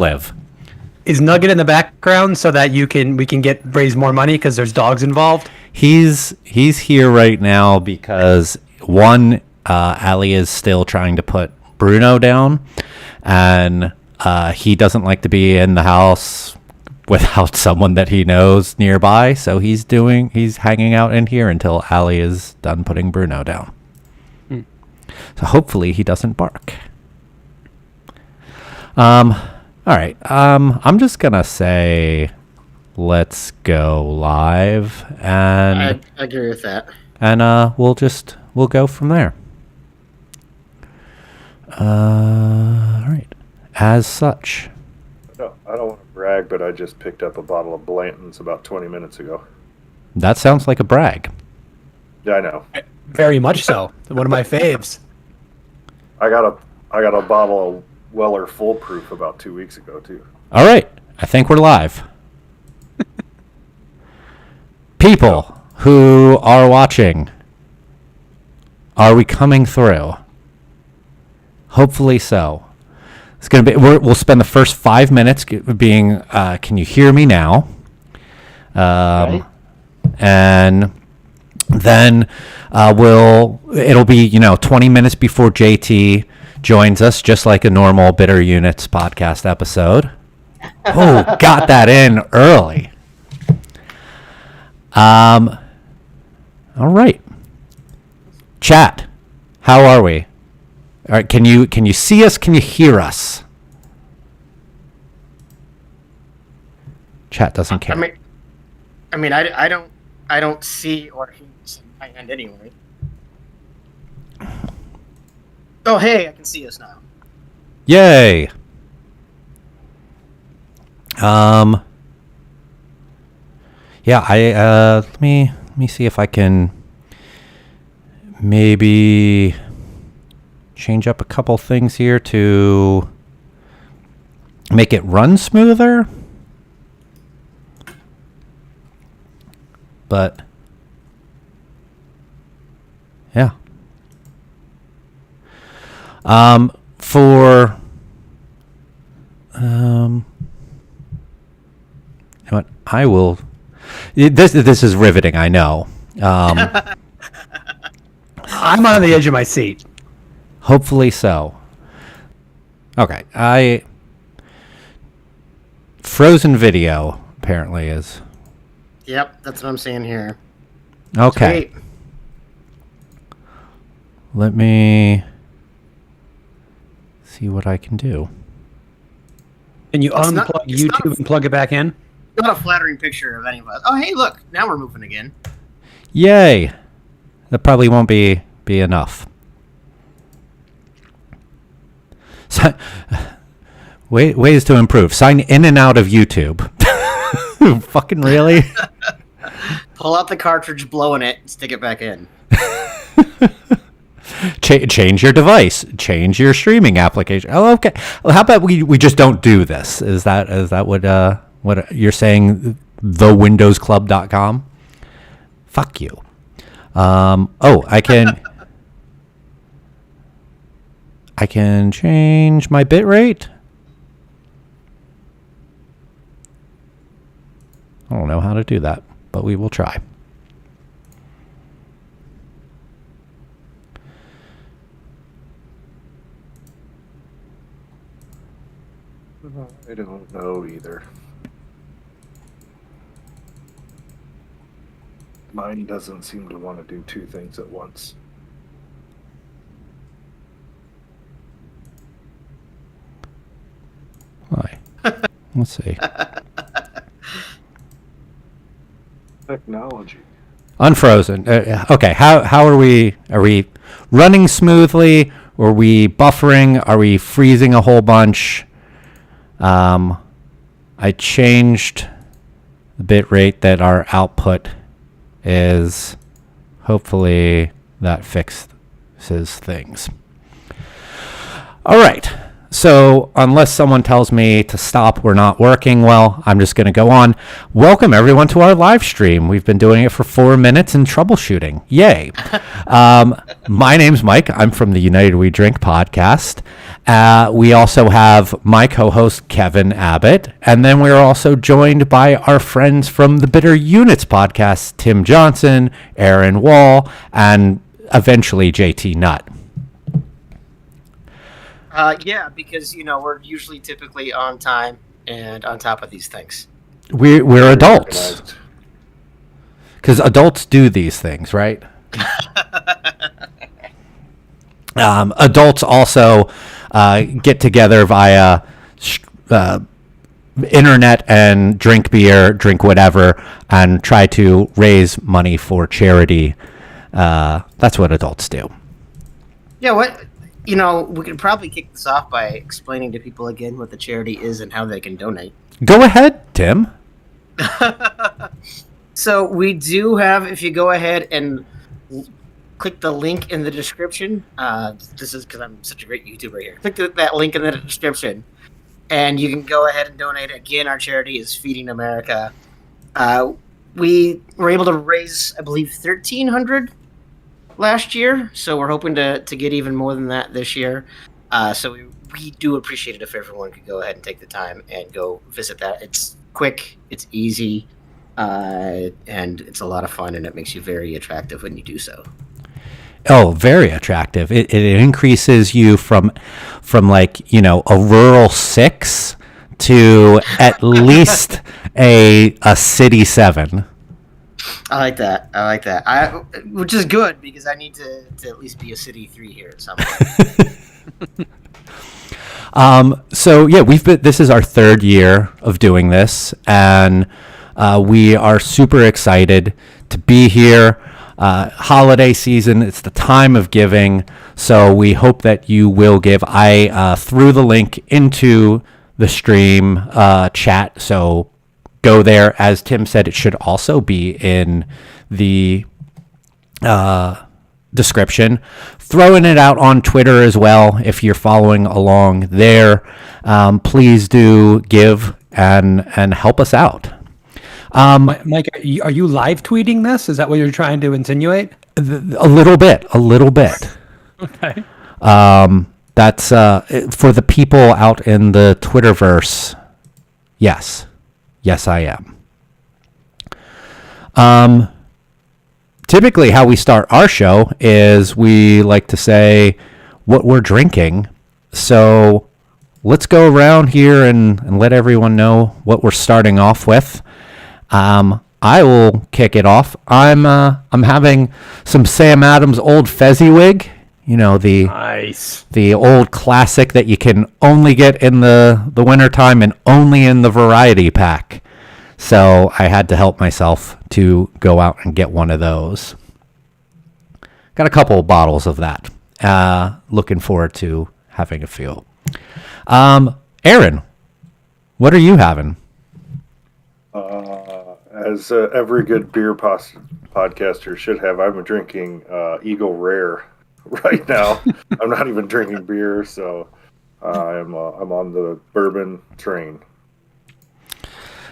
live. Is Nugget in the background so that we can raise more money because there's dogs involved? He's here right now because one, Ali is still trying to put Bruno down, and he doesn't like to be in the house without someone that he knows nearby. So he's hanging out in here until Ali is done putting Bruno down. So hopefully he doesn't bark. All right. I'm just gonna say, let's go live, and I agree with that. And we'll go from there. All right. As such. I don't want to brag, but I just picked up a bottle of Blanton's about 20 minutes ago. That sounds like a brag. Yeah, I know. Very much so. One of my faves. I got a bottle of Weller Foolproof about 2 weeks ago too. All right. I think we're live. People who are watching, are we coming through? Hopefully so. It's going to be. We'll spend the first 5 minutes being. Can you hear me now? Right. And then it'll be 20 minutes before JT joins us, just like a normal Bitter Units podcast episode. Oh, got that in early. All right. Chat, how are we? All right, can you see us? Can you hear us? Chat doesn't care. I don't see or hear this on my end anyway. Oh, hey, I can see us now. Yay. Yeah, let me see if I can maybe change up a couple things here to make it run smoother. But yeah. What I will. This is riveting. I know. I'm on the edge of my seat. Hopefully so. Okay, Frozen video apparently is. Yep, that's what I'm seeing here. Okay. Sweet. Let me see what I can do. And you It's unplug not- it's YouTube not- and plug it back in? Not a flattering picture of any of us. Oh, hey, look, now we're moving again. Yay! That probably won't be enough. So, ways to improve. Sign in and out of YouTube. Fucking really? Pull out the cartridge, blow in it, and stick it back in. Change your device. Change your streaming application. Oh, okay. Well, how about we just don't do this? Is that what you're saying? TheWindowsClub.com? Fuck you. I can change my bitrate. I don't know how to do that, but we will try. I don't know either. Mine doesn't seem to want to do two things at once. Why? Let's see. Technology. Unfrozen. Okay, how are we? Are we running smoothly? Are we buffering? Are we freezing a whole bunch? I changed the bit rate that our output is. Hopefully that fixes things. All right. So unless someone tells me to stop, we're not working well, I'm just going to go on. Welcome, everyone, to our live stream. We've been doing it for 4 minutes and troubleshooting. Yay. My name's Mike. I'm from the United We Drink podcast. We also have my co-host Kevin Abbott, and then we're also joined by our friends from the Bitter Units podcast, Tim Johnson, Aaron Wall, and eventually JT Nutt. Yeah, because we're usually typically on time and on top of these things. We're adults, because adults do these things, right? Adults also get together via internet and drink beer, drink whatever, and try to raise money for charity. That's what adults do. Yeah, we could probably kick this off by explaining to people again what the charity is and how they can donate. Go ahead, Tim. So we do have, if you go ahead and click the link in the description, this is because I'm such a great YouTuber here. Click that link in the description, and you can go ahead and donate. Again, our charity is Feeding America. We were able to raise, I believe, $1,300 last year, so we're hoping to get even more than that this year. So we do appreciate it if everyone could go ahead and take the time and go visit that. It's quick, it's easy, and it's a lot of fun, and it makes you very attractive when you do so. Oh, very attractive. It increases you from like, a rural 6 to at least a city 7. I like that. Which is good because I need to at least be a city 3 here at some point. So yeah, this is our 3rd year of doing this, and we are super excited to be here. Holiday season, it's the time of giving, so we hope that you will give. I threw the link into the stream chat, so go there. As Tim said, it should also be in the description. Throwing it out on Twitter as well if you're following along there. Please do give and help us out. Mike, are you live tweeting this? Is that what you're trying to insinuate? A little bit. Okay. That's for the people out in the Twitterverse. Yes, I am. Typically, how we start our show is we like to say what we're drinking. So let's go around here and let everyone know what we're starting off with. I will kick it off. I'm having some Sam Adams Old Fezziwig. Nice. The old classic that you can only get in the wintertime and only in the variety pack. So I had to help myself to go out and get one of those. Got a couple of bottles of that. Looking forward to having a few. Aaron, what are you having? As every good beer podcaster should have, I'm drinking Eagle Rare right now. I'm not even drinking beer, so I'm on the bourbon train.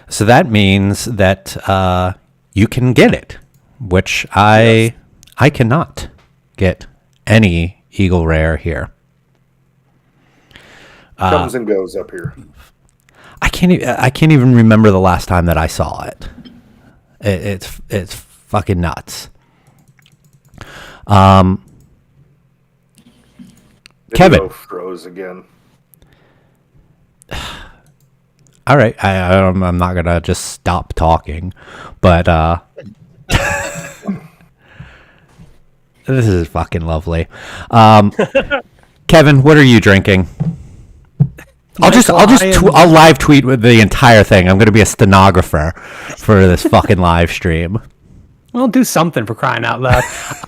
So that means that you can get it, which I cannot get any Eagle Rare here. Comes and goes up here. I can't even remember the last time that I saw it. It's fucking nuts. Kevin froze again. All right, I'm not gonna just stop talking, but this is fucking lovely. Kevin, what are you drinking? I'll live tweet with the entire thing. I'm going to be a stenographer for this fucking live stream. Well, do something for crying out loud.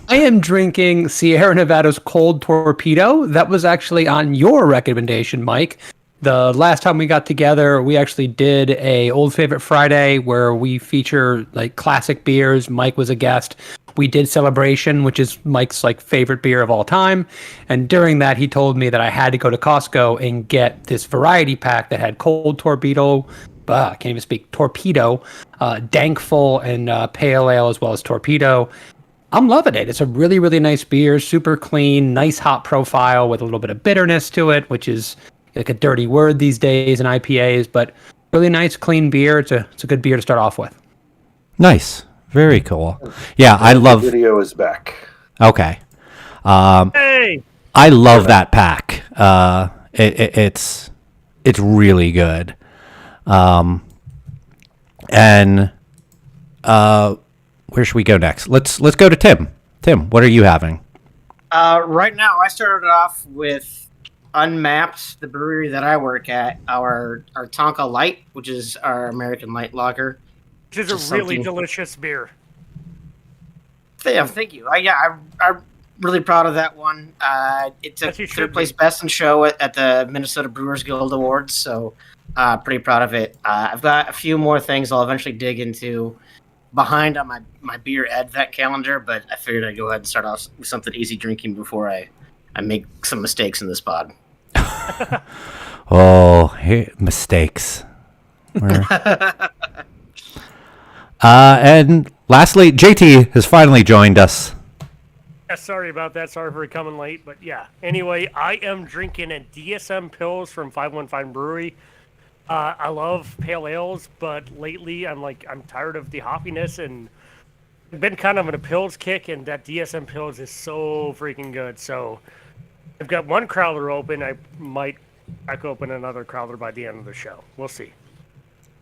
I am drinking Sierra Nevada's Cold Torpedo. That was actually on your recommendation, Mike. The last time we got together, we actually did a Old Favorite Friday where we feature like classic beers. Mike was a guest. We did Celebration, which is Mike's favorite beer of all time. And during that, he told me that I had to go to Costco and get this variety pack that had Cold Torpedo, I can't even speak, Torpedo, Dankful, and Pale Ale, as well as Torpedo. I'm loving it. It's a really, really nice beer, super clean, nice hop profile with a little bit of bitterness to it, which is like a dirty word these days in IPAs, but really nice, clean beer. It's a good beer to start off with. Nice. Very cool. Yeah, I love. Video is back. Okay. Hey, I love that pack. It's really good. And where should we go next? Let's go to Tim. Tim, what are you having? Right now, I started off with Unmapped, the brewery that I work at, our Tonka Light, which is our American light lager. this Just is a really something- delicious beer. Yeah, thank you. I'm really proud of that one. It took As you should third place be. best in show at the Minnesota Brewers Guild Awards, so pretty proud of it. I've got a few more things I'll eventually dig into behind on my beer advent calendar, but I figured I'd go ahead and start off with something easy drinking before I make some mistakes in this pod. Oh, mistakes. And lastly, JT has finally joined us. Yeah, sorry about that. Sorry for coming late, but yeah. Anyway, I am drinking a DSM Pils from 515 Brewery. I love pale ales, but lately I'm tired of the hoppiness and I've been kind of in a Pils kick, and that DSM Pils is so freaking good. So I've got one crowler open. I might crack open another crowler by the end of the show. We'll see.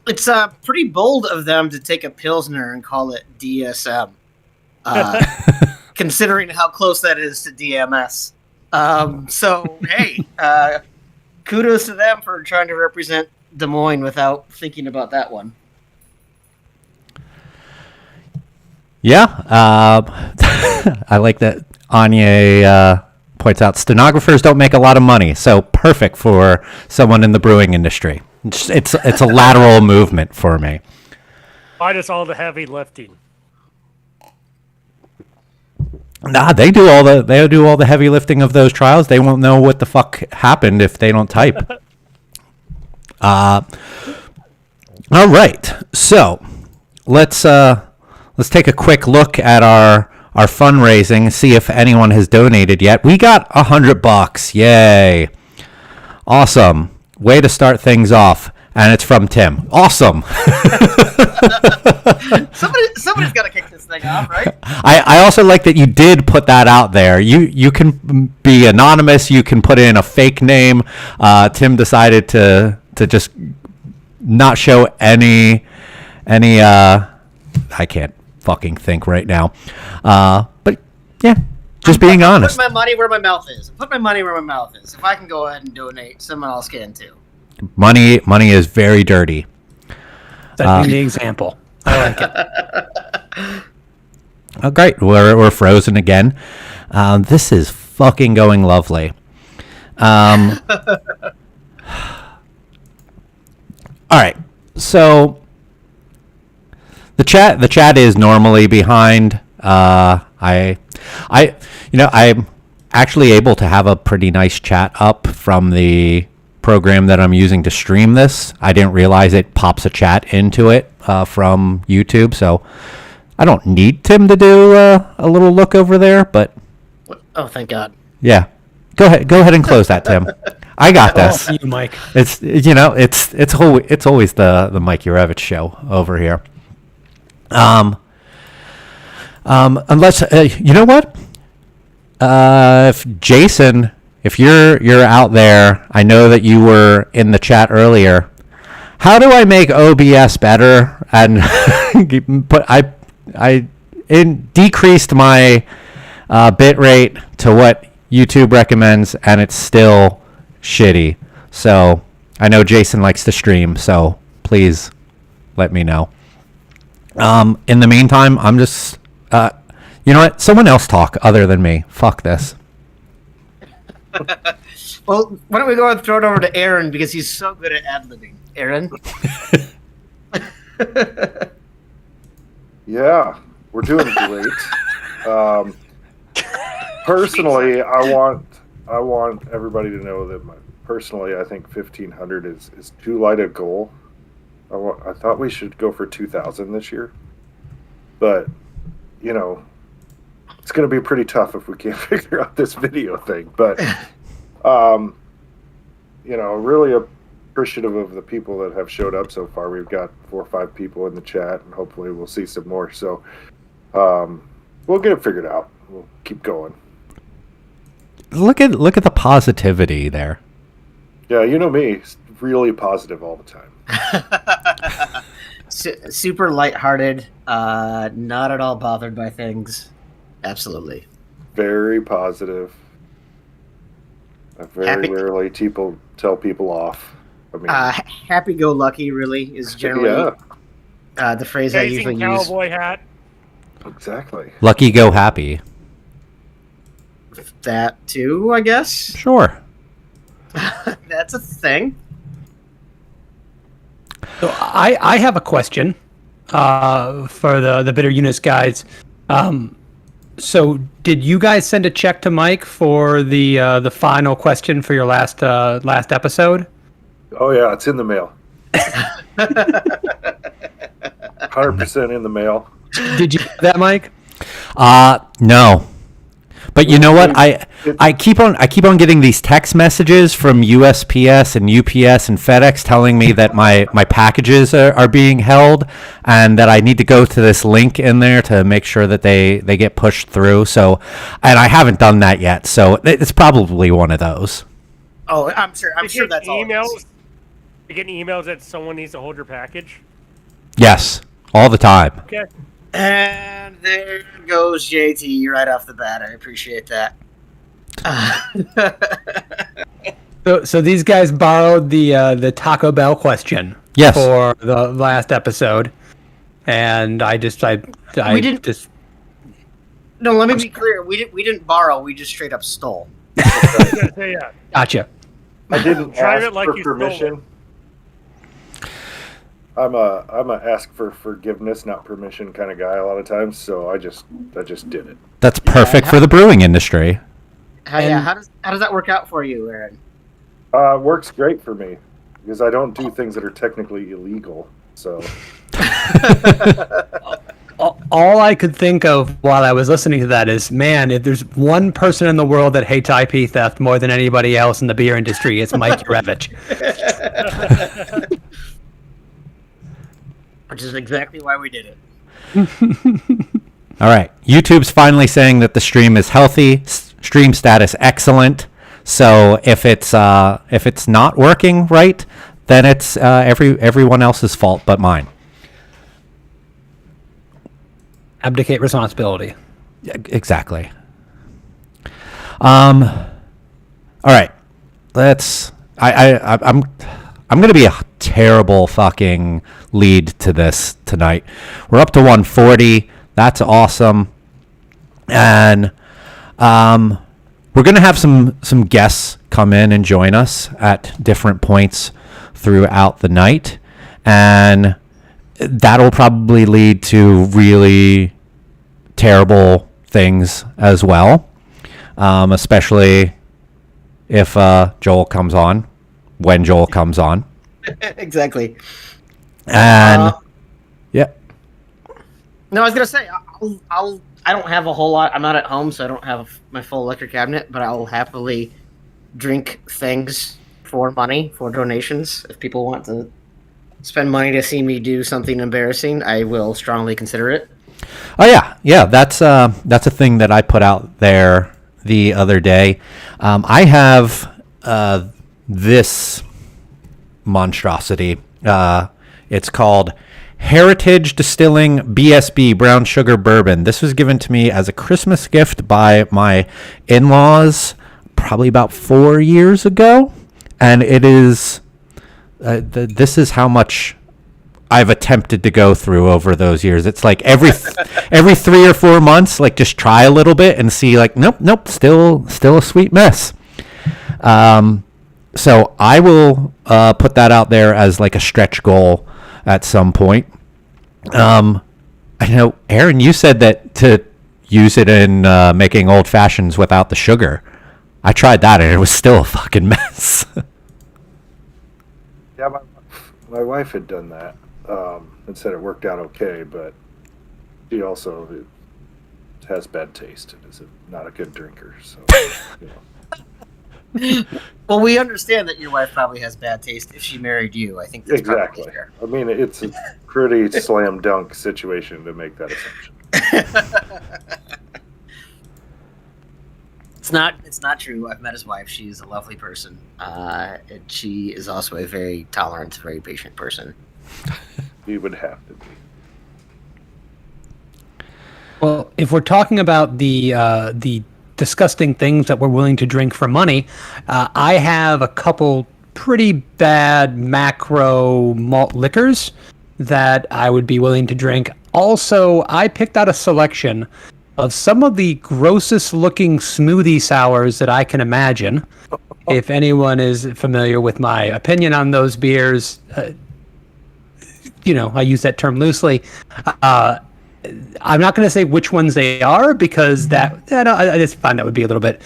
It's pretty bold of them to take a Pilsner and call it DSM, considering how close that is to DMS. So, hey, kudos to them for trying to represent Des Moines without thinking about that one. Yeah, I like that Anya points out stenographers don't make a lot of money, so perfect for someone in the brewing industry. It's a lateral movement for me. Minus all the heavy lifting. Nah, they do all the heavy lifting of those trials. They won't know what the fuck happened if they don't type. All right, so let's take a quick look at our fundraising, see if anyone has donated yet. We got $100. Yay! Awesome. Way to start things off, and it's from Tim. Awesome. Somebody's got to kick this thing off, right? I also like that you did put that out there. You can be anonymous. You can put in a fake name. Tim decided to just not show any. I can't fucking think right now. But yeah, just being honest. Put my money where my mouth is. Put my money where my mouth is. If I can go ahead and donate, someone else can too. Money is very dirty. Setting the example. I like it. Oh, great. We're frozen again. This is fucking going lovely. All right. So the chat is normally behind. I'm actually able to have a pretty nice chat up from the program that I'm using to stream this. I didn't realize it pops a chat into it from YouTube, so I don't need Tim to do a little look over there, but Oh, thank God. yeah. Go ahead and close that, Tim. I got this. Oh, you, Mike. It's always the Mike Urevich show over here. Unless you know what? If Jason, if you're out there, I know that you were in the chat earlier. How do I make OBS better? And I decreased my bit rate to what YouTube recommends, and it's still shitty. So I know Jason likes to stream, so please let me know. In the meantime, I'm just you know what? Someone else talk other than me. Fuck this. Well, why don't we go and throw it over to Aaron because he's so good at ad-libbing. Aaron? Yeah, we're doing great. Personally, I want everybody to know that personally, I think 1,500 is too light a goal. I thought we should go for 2,000 this year, but you know, it's going to be pretty tough if we can't figure out this video thing. But, really appreciative of the people that have showed up so far. We've got 4 or 5 people in the chat, and hopefully we'll see some more. So we'll get it figured out. We'll keep going. Look at the positivity there. Yeah, you know me, really positive all the time. Super lighthearted, not at all bothered by things. Very positive. I very rarely tell people off. I mean, happy-go-lucky really is generally the phrase I usually use. Cowboy hat. exactly. Lucky go happy. That too, I guess. Sure. That's a thing. So I have a question for the Bitter Eunice guys. So did you guys send a check to Mike for the final question for your last episode? Oh yeah, it's in the mail. 100% in the mail. Did you get that, Mike? No. But you know what? I keep on getting these text messages from USPS and UPS and FedEx telling me that my packages are being held and that I need to go to this link in there to make sure that they get pushed through. So, and I haven't done that yet. So it's probably one of those. Oh, I'm sure that's all. Emails. You get emails that someone needs to hold your package. Yes, all the time. Okay. And there goes JT right off the bat. I appreciate that. So these guys borrowed the Taco Bell question. Yes. For the last episode, and I didn't- just No, let me be clear. We didn't borrow. We just straight up stole. I was gonna say, yeah. gotcha. I didn't Tried ask it like for you stole permission. I'm a ask for forgiveness, not permission kind of guy a lot of times. So I just did it. That's perfect for the brewing industry. How does that work out for you, Aaron? Works great for me because I don't do things that are technically illegal. So All I could think of while I was listening to that is, man, if there's one person in the world that hates IP theft more than anybody else in the beer industry, it's Mike Urevich. Which is exactly why we did it. All right. YouTube's finally saying that the stream is healthy. Stream status excellent. So if it's not working right, then it's everyone else's fault but mine. Abdicate responsibility. Yeah, exactly. All right. I'm gonna be a terrible fucking lead to this tonight. We're up to 140. That's awesome. And we're gonna have some guests come in and join us at different points throughout the night, and that'll probably lead to really terrible things as well, especially if Joel comes on, when Joel comes on. Exactly. And yeah, No, I was gonna say I don't have a whole lot. I'm not at home, so I don't have my full liquor cabinet. But I'll happily drink things for money, for donations. If people want to spend money to see me do something embarrassing, I will strongly consider it. oh yeah, that's a thing that I put out there the other day. I have this monstrosity. It's called Heritage Distilling BSB Brown Sugar Bourbon. This was given to me as a Christmas gift by my in-laws probably about 4 years ago, and it is this is how much I've attempted to go through over those years. It's like every 3 or 4 months, like just try a little bit and see, like, nope, still a sweet mess. So I will put that out there as like a stretch goal at some point. I know, Aaron, you said that to use it in making old fashions without the sugar. I tried that and it was still a fucking mess. yeah, my wife had done that and said it worked out okay, but she also has bad taste and is not a good drinker. So, Well, we understand that your wife probably has bad taste if she married you. I think that's exactly. probably fair. I mean, it's a pretty slam dunk situation to make that assumption. It's not true. I've met his wife. She's a lovely person. And she is also a very tolerant, very patient person. He would have to be. Well, if we're talking about the disgusting things that we're willing to drink for money, I have a couple pretty bad macro malt liquors that I would be willing to drink. Also, I picked out a selection of some of the grossest looking smoothie sours that I can imagine. If anyone is familiar with my opinion on those beers, I use that term loosely. I'm not going to say which ones they are because I just find that would be a little bit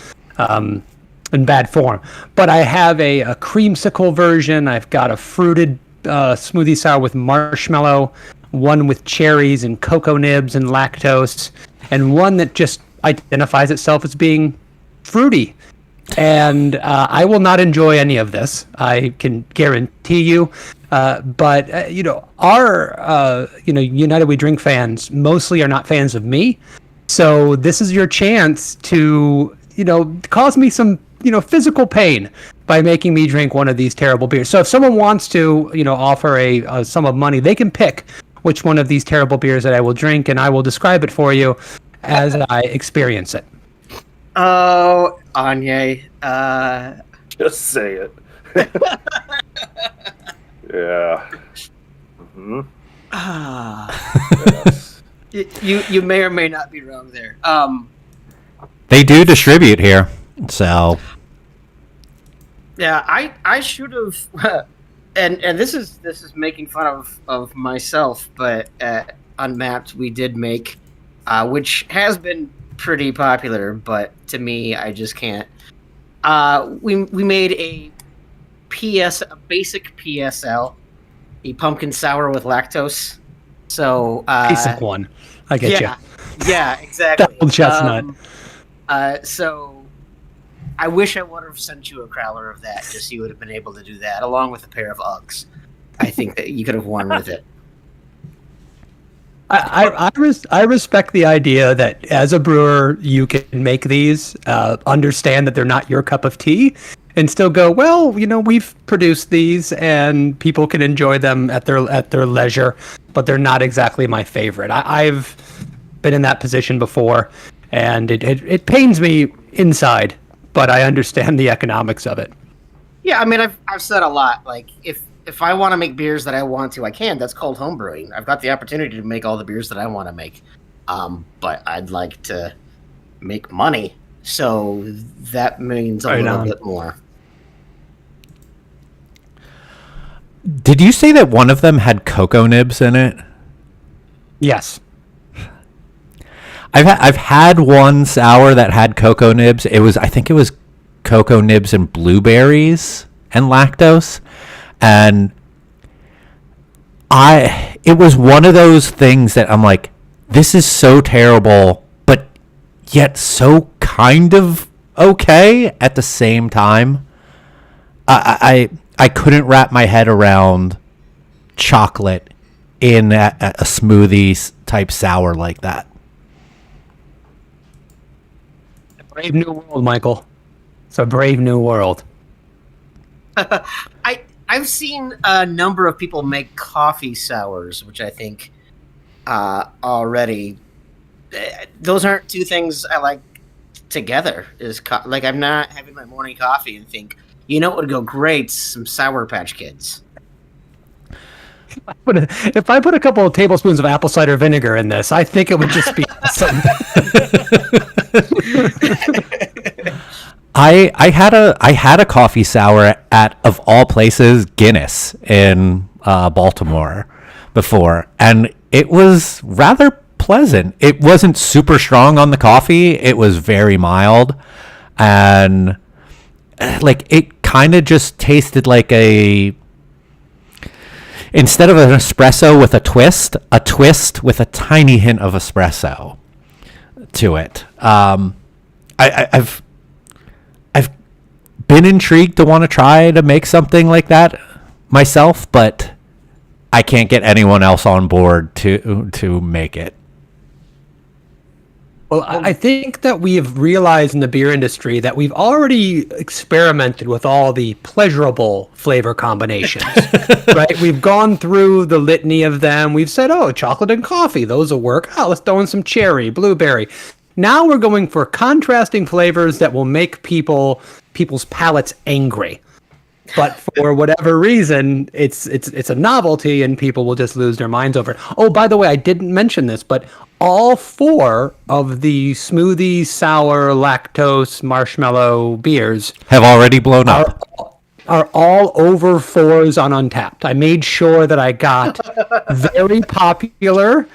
in bad form. But I have a creamsicle version. I've got a fruited smoothie sour with marshmallow, one with cherries and cocoa nibs and lactose, and one that just identifies itself as being fruity. And I will not enjoy any of this. I can guarantee you. But our United We Drink fans mostly are not fans of me. So this is your chance to, cause me some, physical pain by making me drink one of these terrible beers. So if someone wants to, offer a sum of money, they can pick which one of these terrible beers that I will drink, and I will describe it for you as I experience it. Oh, Anya. Just say it. Yeah. Mm-hmm. Yes. You may or may not be wrong there. They do distribute here, so Yeah, I should have, and this is making fun of myself, but Unmapped we did make, which has been pretty popular, but to me I just can't. We made a basic PSL, a pumpkin sour with lactose. So Basic one, I get you. Yeah, exactly. Double chestnut. So I wish I would have sent you a crowler of that, just so you would have been able to do that, along with a pair of Uggs. I think that you could have won with it. I respect the idea that as a brewer you can make these, understand that they're not your cup of tea, and still go, well, we've produced these and people can enjoy them at their leisure, but they're not exactly my favorite. I've been in that position before, and it pains me inside, but I understand the economics of it. Yeah, I mean, I've said a lot. Like, if I want to make beers that I want to, I can. That's called homebrewing. I've got the opportunity to make all the beers that I want to make. But I'd like to make money, so that means a little bit more. Did you say that one of them had cocoa nibs in it? Yes. I've had one sour that had cocoa nibs. I think it was cocoa nibs and blueberries and lactose. And it was one of those things that I'm like, this is so terrible, but yet so kind of okay at the same time. I couldn't wrap my head around chocolate in a smoothie type sour like that. A brave new world, Michael. It's a brave new world. I've seen a number of people make coffee sours, which I think already. Those aren't two things I like together. Like, I'm not having my morning coffee and think, what would go great? Some Sour Patch Kids. If I put a couple of tablespoons of apple cider vinegar in this, I think it would just be awesome. I had a coffee sour at, of all places, Guinness in Baltimore before, and it was rather pleasant. It wasn't super strong on the coffee. It was very mild, and like it kind of just tasted like instead of an espresso with a twist with a tiny hint of espresso. to it. I've been intrigued to want to try to make something like that myself, but I can't get anyone else on board to make it. Well, I think that we have realized in the beer industry that we've already experimented with all the pleasurable flavor combinations, right? We've gone through the litany of them. We've said, oh, chocolate and coffee, those will work. Oh, let's throw in some cherry, blueberry. Now we're going for contrasting flavors that will make people's palates angry. But for whatever reason, it's a novelty, and people will just lose their minds over it. Oh, by the way, I didn't mention this, but all 4 of the smoothie, sour, lactose, marshmallow beers Have already blown up. are all over 4s on Untapped. I made sure that I got very popular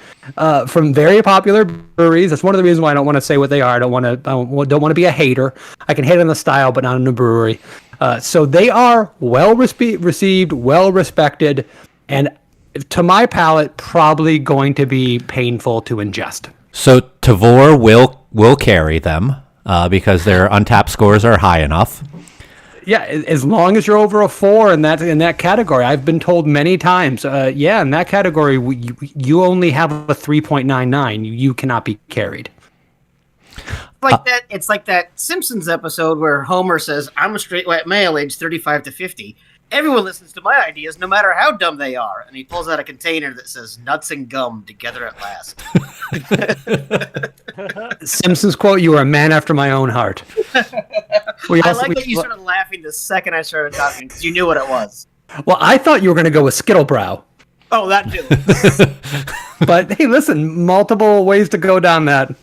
from very popular breweries. That's one of the reasons why I don't want to say what they are. I don't want to be a hater. I can hate on the style, but not on the brewery. So they are well received, well respected, and to my palate, probably going to be painful to ingest. So Tavor will carry them because their Untapped scores are high enough. Yeah, as long as you're over a 4 in that category, I've been told many times. In that category, you only have a 3.99. You cannot be carried. Like that, it's like that Simpsons episode where Homer says, "I'm a straight white male, age 35 to 50. Everyone listens to my ideas, no matter how dumb they are." And he pulls out a container that says "nuts and gum together at last." Simpsons quote: "You are a man after my own heart." I like that you started laughing the second I started talking because you knew what it was. Well, I thought you were going to go with Skittlebrow. Oh, that too. But hey, listen, multiple ways to go down that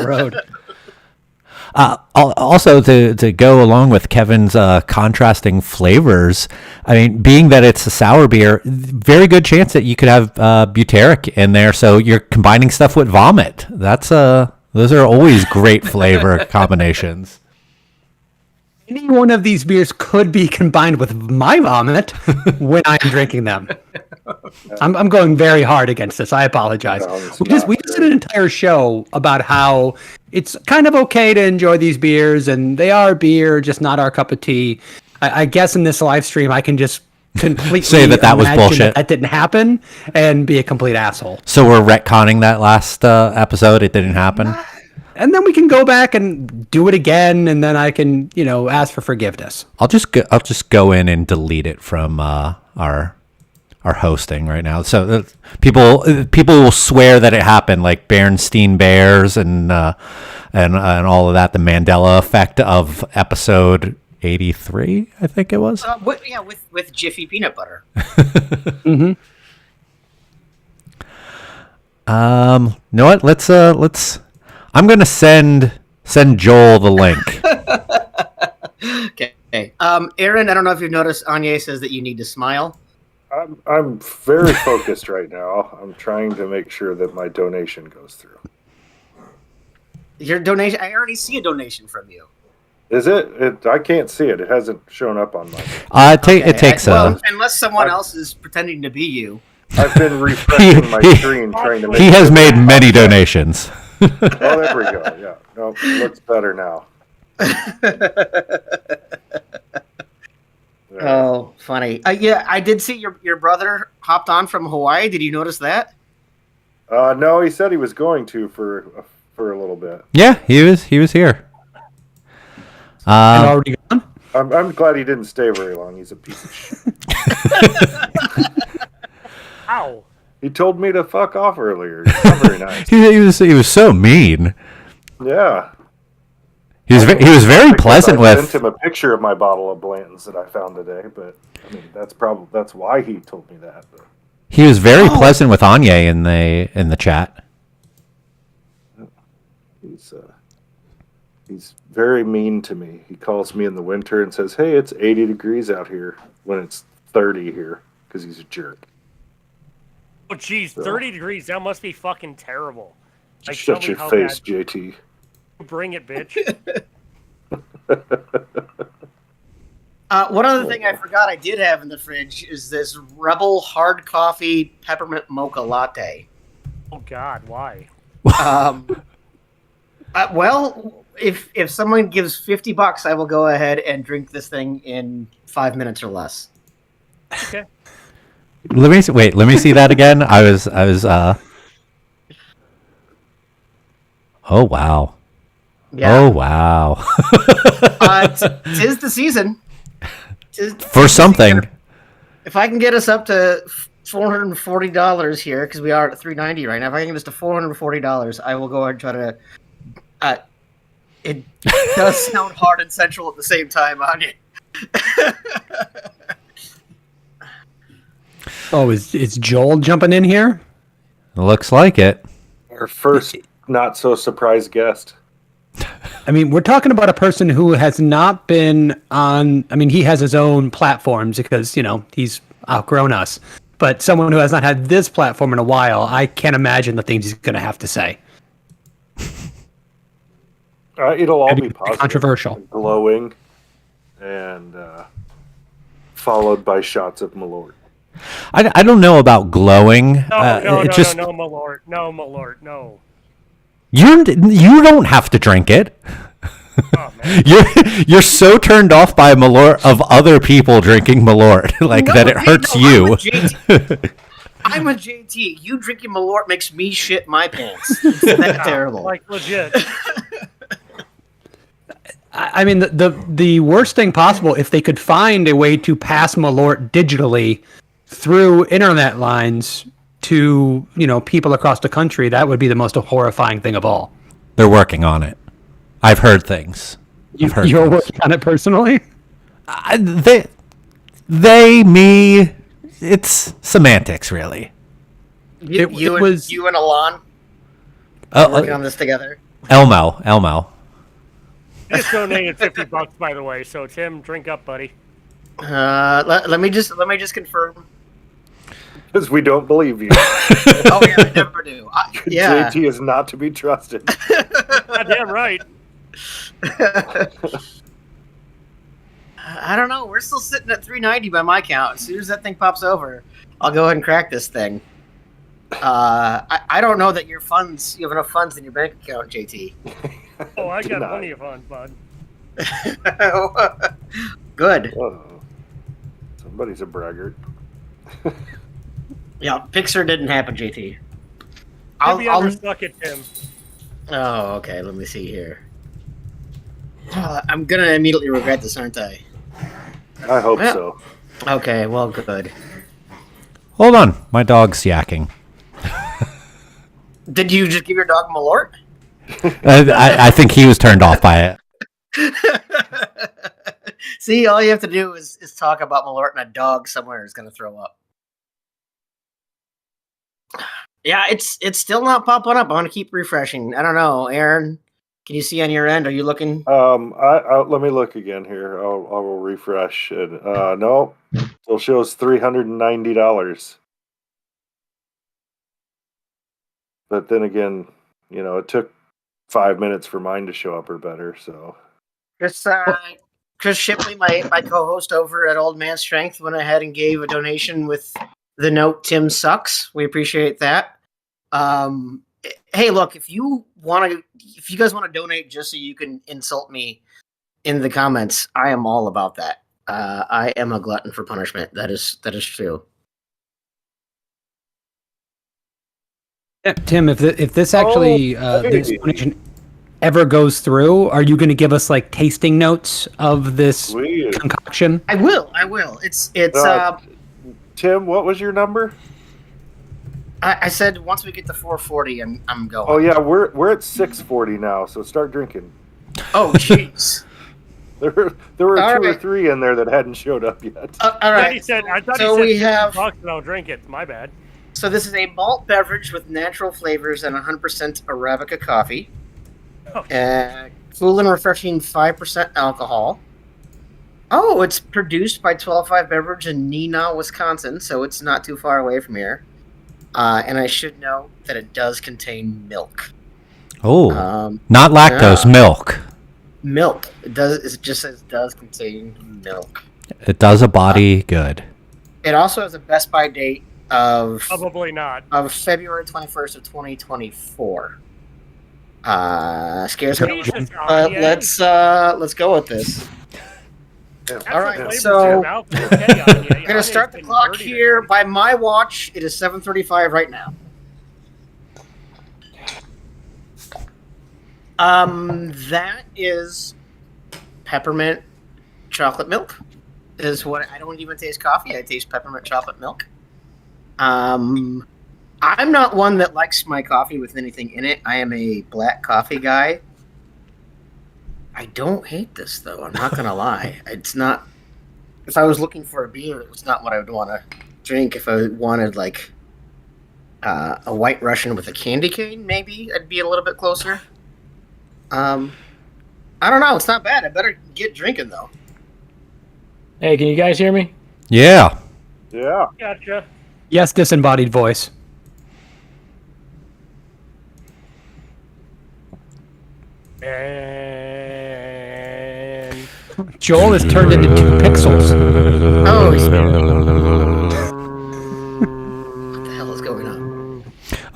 road. Also, to go along with Kevin's contrasting flavors, I mean, being that it's a sour beer, very good chance that you could have butyric in there. So you're combining stuff with vomit. Those are always great flavor combinations. Any one of these beers could be combined with my vomit when I'm drinking them. I'm going very hard against this. I apologize. We just did an entire show about how it's kind of okay to enjoy these beers, and they are beer, just not our cup of tea. I guess in this live stream, I can just completely say that was bullshit. That didn't happen, and be a complete asshole. So we're retconning that last episode. It didn't happen. And then we can go back and do it again, and then I can, ask for forgiveness. I'll just go in and delete it from our hosting right now. So people will swear that it happened, like Bernstein Bears and all of that. The Mandela effect of episode 83, I think it was. With Jiffy peanut butter. Mm-hmm. You know what? Let's. I'm gonna send Joel the link. Okay. Aaron, I don't know if you've noticed, Anya says that you need to smile. I'm very focused right now. I'm trying to make sure that my donation goes through. Your donation? I already see a donation from you. Is it? I can't see it. It hasn't shown up on my. It takes unless someone else is pretending to be you. I've been refreshing my screen trying to make. He has made many donations. Oh, there we go. Yeah. No, it looks better now. Oh, funny. Yeah, I did see your brother hopped on from Hawaii. Did you notice that? No, he said he was going to for a little bit. Yeah, he was here. And already gone? I'm glad he didn't stay very long. He's a piece of shit. Ow. He told me to fuck off earlier. He's not very nice. He was so mean. Yeah. He was very pleasant I with. sent him a picture of my bottle of Blanton's that I found today, but I mean that's why he told me that. But. He was very pleasant with Anya in the chat. He's very mean to me. He calls me in the winter and says, "Hey, it's 80 degrees out here," when it's 30 here, because he's a jerk. Oh, geez, 30 degrees. That must be fucking terrible. Like, Shut your face, JT. Bring it, bitch. One other thing I forgot I did have in the fridge is this Rebel hard coffee peppermint mocha latte. Oh, God, why? Well, if someone gives $50, I will go ahead and drink this thing in 5 minutes or less. Okay. Let me wait. Let me see that again. I was. Oh wow. Yeah. Oh wow. Tis the season. For something. If I can get us up to $440 here, because we are at $390 right now. If I can get us to $440, I will go ahead and try to. It does sound hard and sensual at the same time, Anya. Oh, is Joel jumping in here? Looks like it. Our first not so surprised guest. I mean, we're talking about a person who has not been on. I mean, he has his own platforms because he's outgrown us. But someone who has not had this platform in a while, I can't imagine the things he's going to have to say. It'll all Maybe be positive, controversial. glowing, and followed by shots of Malort. I don't know about glowing. No, No. my lord. No, my lord. No. You don't have to drink it. Oh, man. You're so turned off by Malort of other people drinking Malort that it hurts you. I'm a JT. You drinking Malort makes me shit my pants. It's that terrible. Like, legit. I mean, the worst thing possible, if they could find a way to pass Malort digitally through internet lines to people across the country, that would be the most horrifying thing of all. They're working on it. I've heard things. You're working on it personally? Me. It's semantics, really. You and Alon working on this together. Elmo. He just donated $50, by the way. So Tim, drink up, buddy. Let me just confirm. Because we don't believe you. Oh yeah, I never do. Yeah. JT is not to be trusted. Goddamn right. I don't know. We're still sitting at 390 by my count. As soon as that thing pops over, I'll go ahead and crack this thing. I don't know that you have enough funds in your bank account, JT. Oh, I got Denied. plenty of funds, bud. Good. Whoa. Somebody's a braggart. Yeah, Pixar didn't happen, JT. Maybe I stuck it, Tim. Oh, okay. Let me see here. I'm gonna immediately regret this, aren't I? I hope Yeah. so. Okay, well, good. Hold on. My dog's yakking. Did you just give your dog Malort? I think he was turned off by it. See, all you have to do is talk about Malort, and a dog somewhere is gonna throw up. Yeah, it's still not popping up. I'm gonna keep refreshing. I don't know, Aaron. Can you see on your end? Are you looking? Let me look again here. I will refresh it. No, still shows $390. But then again, it took 5 minutes for mine to show up or better. So Chris Shipley, my co-host over at Old Man Strength, went ahead and gave a donation with the note "Tim sucks." We appreciate that. Hey, look, if you guys want to donate just so you can insult me in the comments, I am all about that. I am a glutton for punishment. That is true. Yeah, Tim, if this actually this hey. donation ever goes through, are you going to give us like tasting notes of this Sweet. concoction? I will. It's Tim, what was your number? I said once we get to 440, I'm going. Oh yeah, we're at 640 now. So start drinking. Oh jeez. There were All two or right. three in there that hadn't showed up yet. All I right. thought So he we said have- $50 and I'll drink it. My bad. So this is a malt beverage with natural flavors and 100% Arabica coffee. Oh. Cool and refreshing 5% alcohol. Oh, it's produced by 12.5 Beverage in Neenah, Wisconsin, so it's not too far away from here. And I should know that it does contain milk. Oh, Um, not lactose, yeah. milk. Milk. It just says does contain milk. It does a body good. It also has a Best By date of Probably not. February 21st of 2024. Scares me. Jesus, But Anya. let's go with this. That's All what right, flavors so your mouth. Okay, Anya. I'm gonna start the clock here. By my watch, it is 7:35 right now. That is peppermint chocolate milk. Is what I don't even taste coffee. I taste peppermint chocolate milk. I'm not one that likes my coffee with anything in it. I am a black coffee guy. I don't hate this though. I'm not gonna lie. It's not. If I was looking for a beer, it was not what I would want to drink. If I wanted like a White Russian with a candy cane, maybe I'd be a little bit closer. I don't know. It's not bad. I better get drinking though. Hey, can you guys hear me? Yeah. Yeah. Gotcha. Yes, disembodied voice. And Joel is turned into 2 pixels. Oh, what the hell is going on?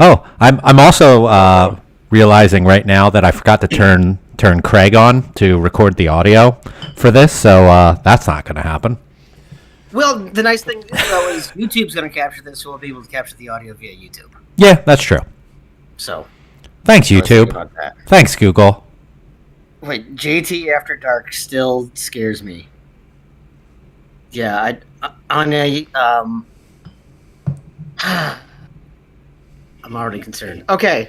Oh, I'm also realizing right now that I forgot to turn Craig on to record the audio for this, so that's not going to happen. Well, the nice thing though is YouTube's going to capture this, so we'll be able to capture the audio via YouTube. Yeah, that's true. So, Thanks, I was thinking YouTube. about that. Thanks, Google. Wait, JT After Dark still scares me. Yeah, Anya, I'm already concerned. Okay. you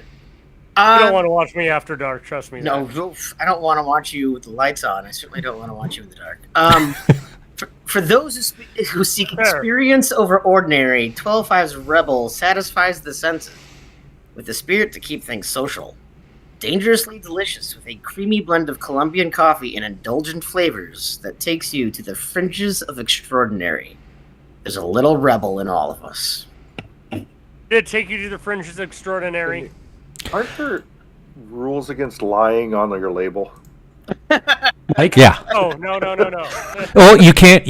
don't want to watch me after dark. Trust me. No, oof, I don't want to watch you with the lights on. I certainly don't want to watch you in the dark. For those who seek experience over ordinary, 12-5's Rebel satisfies the senses with the spirit to keep things social. Dangerously delicious with a creamy blend of Colombian coffee and indulgent flavors that takes you to the fringes of extraordinary. There's a little rebel in all of us. Did it take you to the fringes extraordinary? Aren't there rules against lying on your label? Mike? Yeah. Oh no. Well, you can't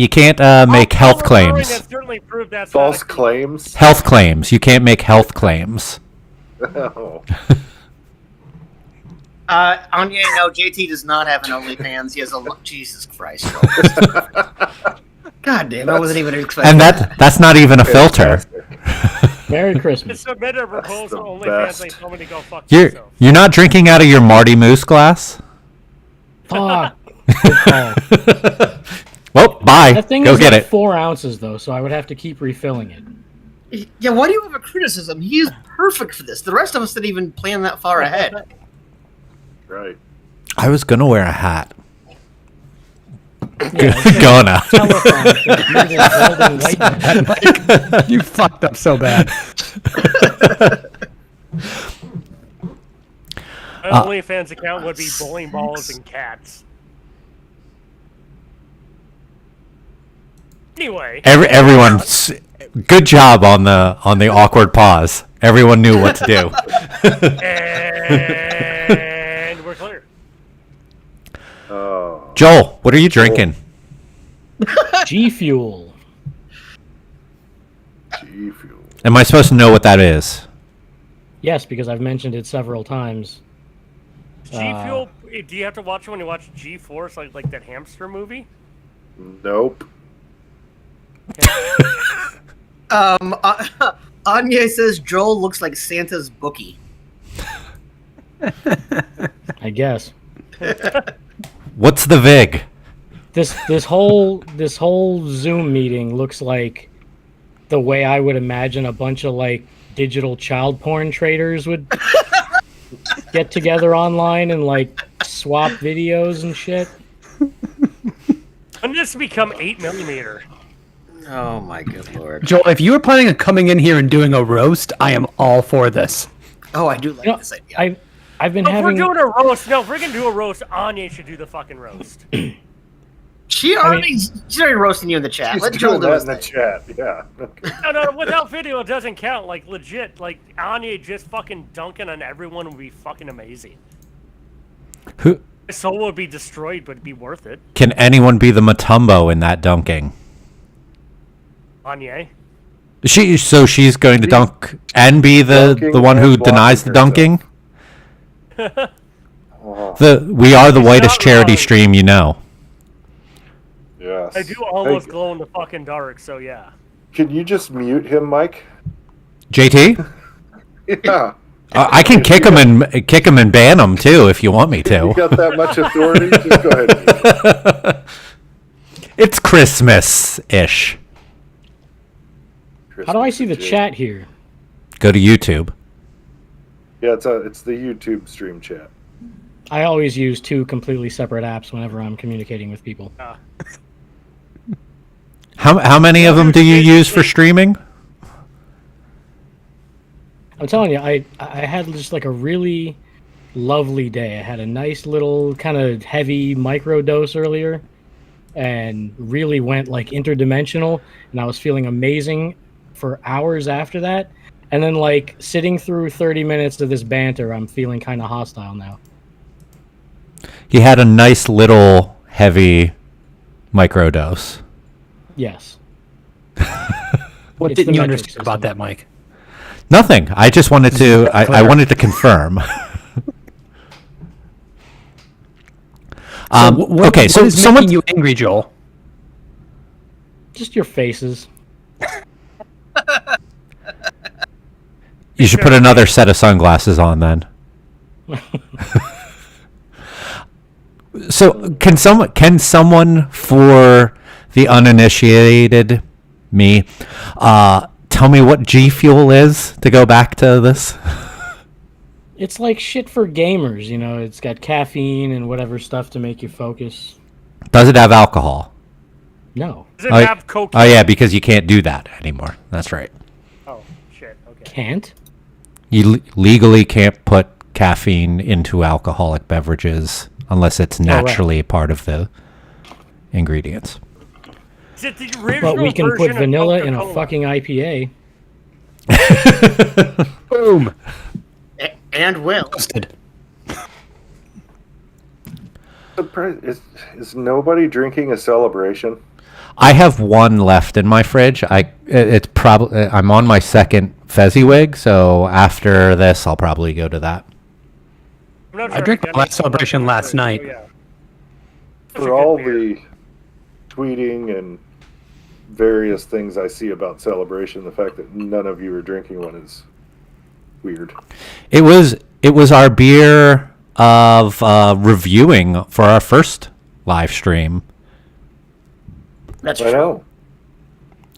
make health Colin claims. has certainly proved that's False not a- claims? Health claims. You can't make health claims. Oh. Anya, no, JT does not have an OnlyFans. He has a Jesus Christ. God damn, I wasn't even expecting And that. that's not even a filter. Merry To Christmas. submit a proposal, the OnlyFans best. ain't somebody go fuck You're yourself. you're not drinking out of your Marty Moose glass? Fuck. Good call. Well, bye. That thing Go is get like it. 4 ounces though, so I would have to keep refilling it. Yeah, why do you have a criticism? He is perfect for this. The rest of us didn't even plan that far ahead. Right. I was gonna wear a hat. Yeah, Gonna. telephone for evil golden lightning. You fucked up so bad. An OnlyFans account would be bowling balls and cats. Anyway, Everyone's good job on the awkward pause. Everyone knew what to do. and we're clear. Oh. Joel, what are you drinking? G Fuel. G Fuel. Am I supposed to know what that is? Yes, because I've mentioned it several times. G Fuel. Do you have to watch it when you watch G Force, like that hamster movie? Nope. Anya says Joel looks like Santa's bookie. I guess. What's the VIG? This whole Zoom meeting looks like the way I would imagine a bunch of like digital child porn traders would get together online and like swap videos and shit. When does this become 8mm? Oh my good lord. Joel, if you were planning on coming in here and doing a roast, I am all for this. Oh, I do like You know, this idea. I've been If we're having doing a roast, no, if we're gonna do a roast, Anya should do the fucking roast. She's already roasting you in the chat. She's Let doing Joel do that his in the thing. chat. Yeah. Okay. No, without video, it doesn't count. Like, legit, like, Anya just fucking dunking on everyone would be fucking amazing. Who My soul would be destroyed, but it'd be worth it. can anyone be the Matumbo in that dunking? Anya. She's going to dunk and be the Dunking one who and denies the blocking dunking. Oh, We are the He's whitest not charity wrong. stream you know. yes. I do almost Hey, glow in the fucking dark, so yeah. can you just mute him, Mike? JT, Yeah. I can kick him and ban him too if you want me You to. got that much authority? Just go ahead and mute him. It's Christmas-ish. How do I see the Christmas, chat here? Go to YouTube. Yeah, it's the YouTube stream chat. I always use two completely separate apps whenever I'm communicating with people. How many of them do you use for streaming? I'm telling you, I had just like a really lovely day. I had a nice little kind of heavy micro dose earlier and really went like interdimensional, and I was feeling amazing for hours after that. And then like sitting through 30 minutes of this banter, I'm feeling kind of hostile now. He had a nice little heavy microdose. Yes. What It's didn't the you metric understand system. about that, Mike? Nothing. I just wanted to. I wanted to confirm. Okay, so what is someone. making you angry, Joel? Just your faces. You should put another set of sunglasses on then. So can someone for the uninitiated me tell me what G Fuel is to go back to this? It's like shit for gamers, you know. It's got caffeine and whatever stuff to make you focus. Does it have alcohol? No, Does it Oh, have cocaine? Oh yeah, because you can't do that anymore. That's right. Oh, shit. Okay. can't. You legally can't put caffeine into alcoholic beverages unless it's right. naturally part of the ingredients. Is it the original But we can put version of vanilla in a Coca-Cola? fucking IPA. Boom. And will. Busted. Is nobody drinking a celebration? I have one left in my fridge. It's probably I'm on my second Fezziwig, so after this I'll probably go to that. I'm not I sure drank if the last celebration last night. Yeah. Such a For good all beer. the tweeting and various things I see about celebration, the fact that none of you are drinking one is weird. It was our beer of reviewing for our first live stream. That's I true. know.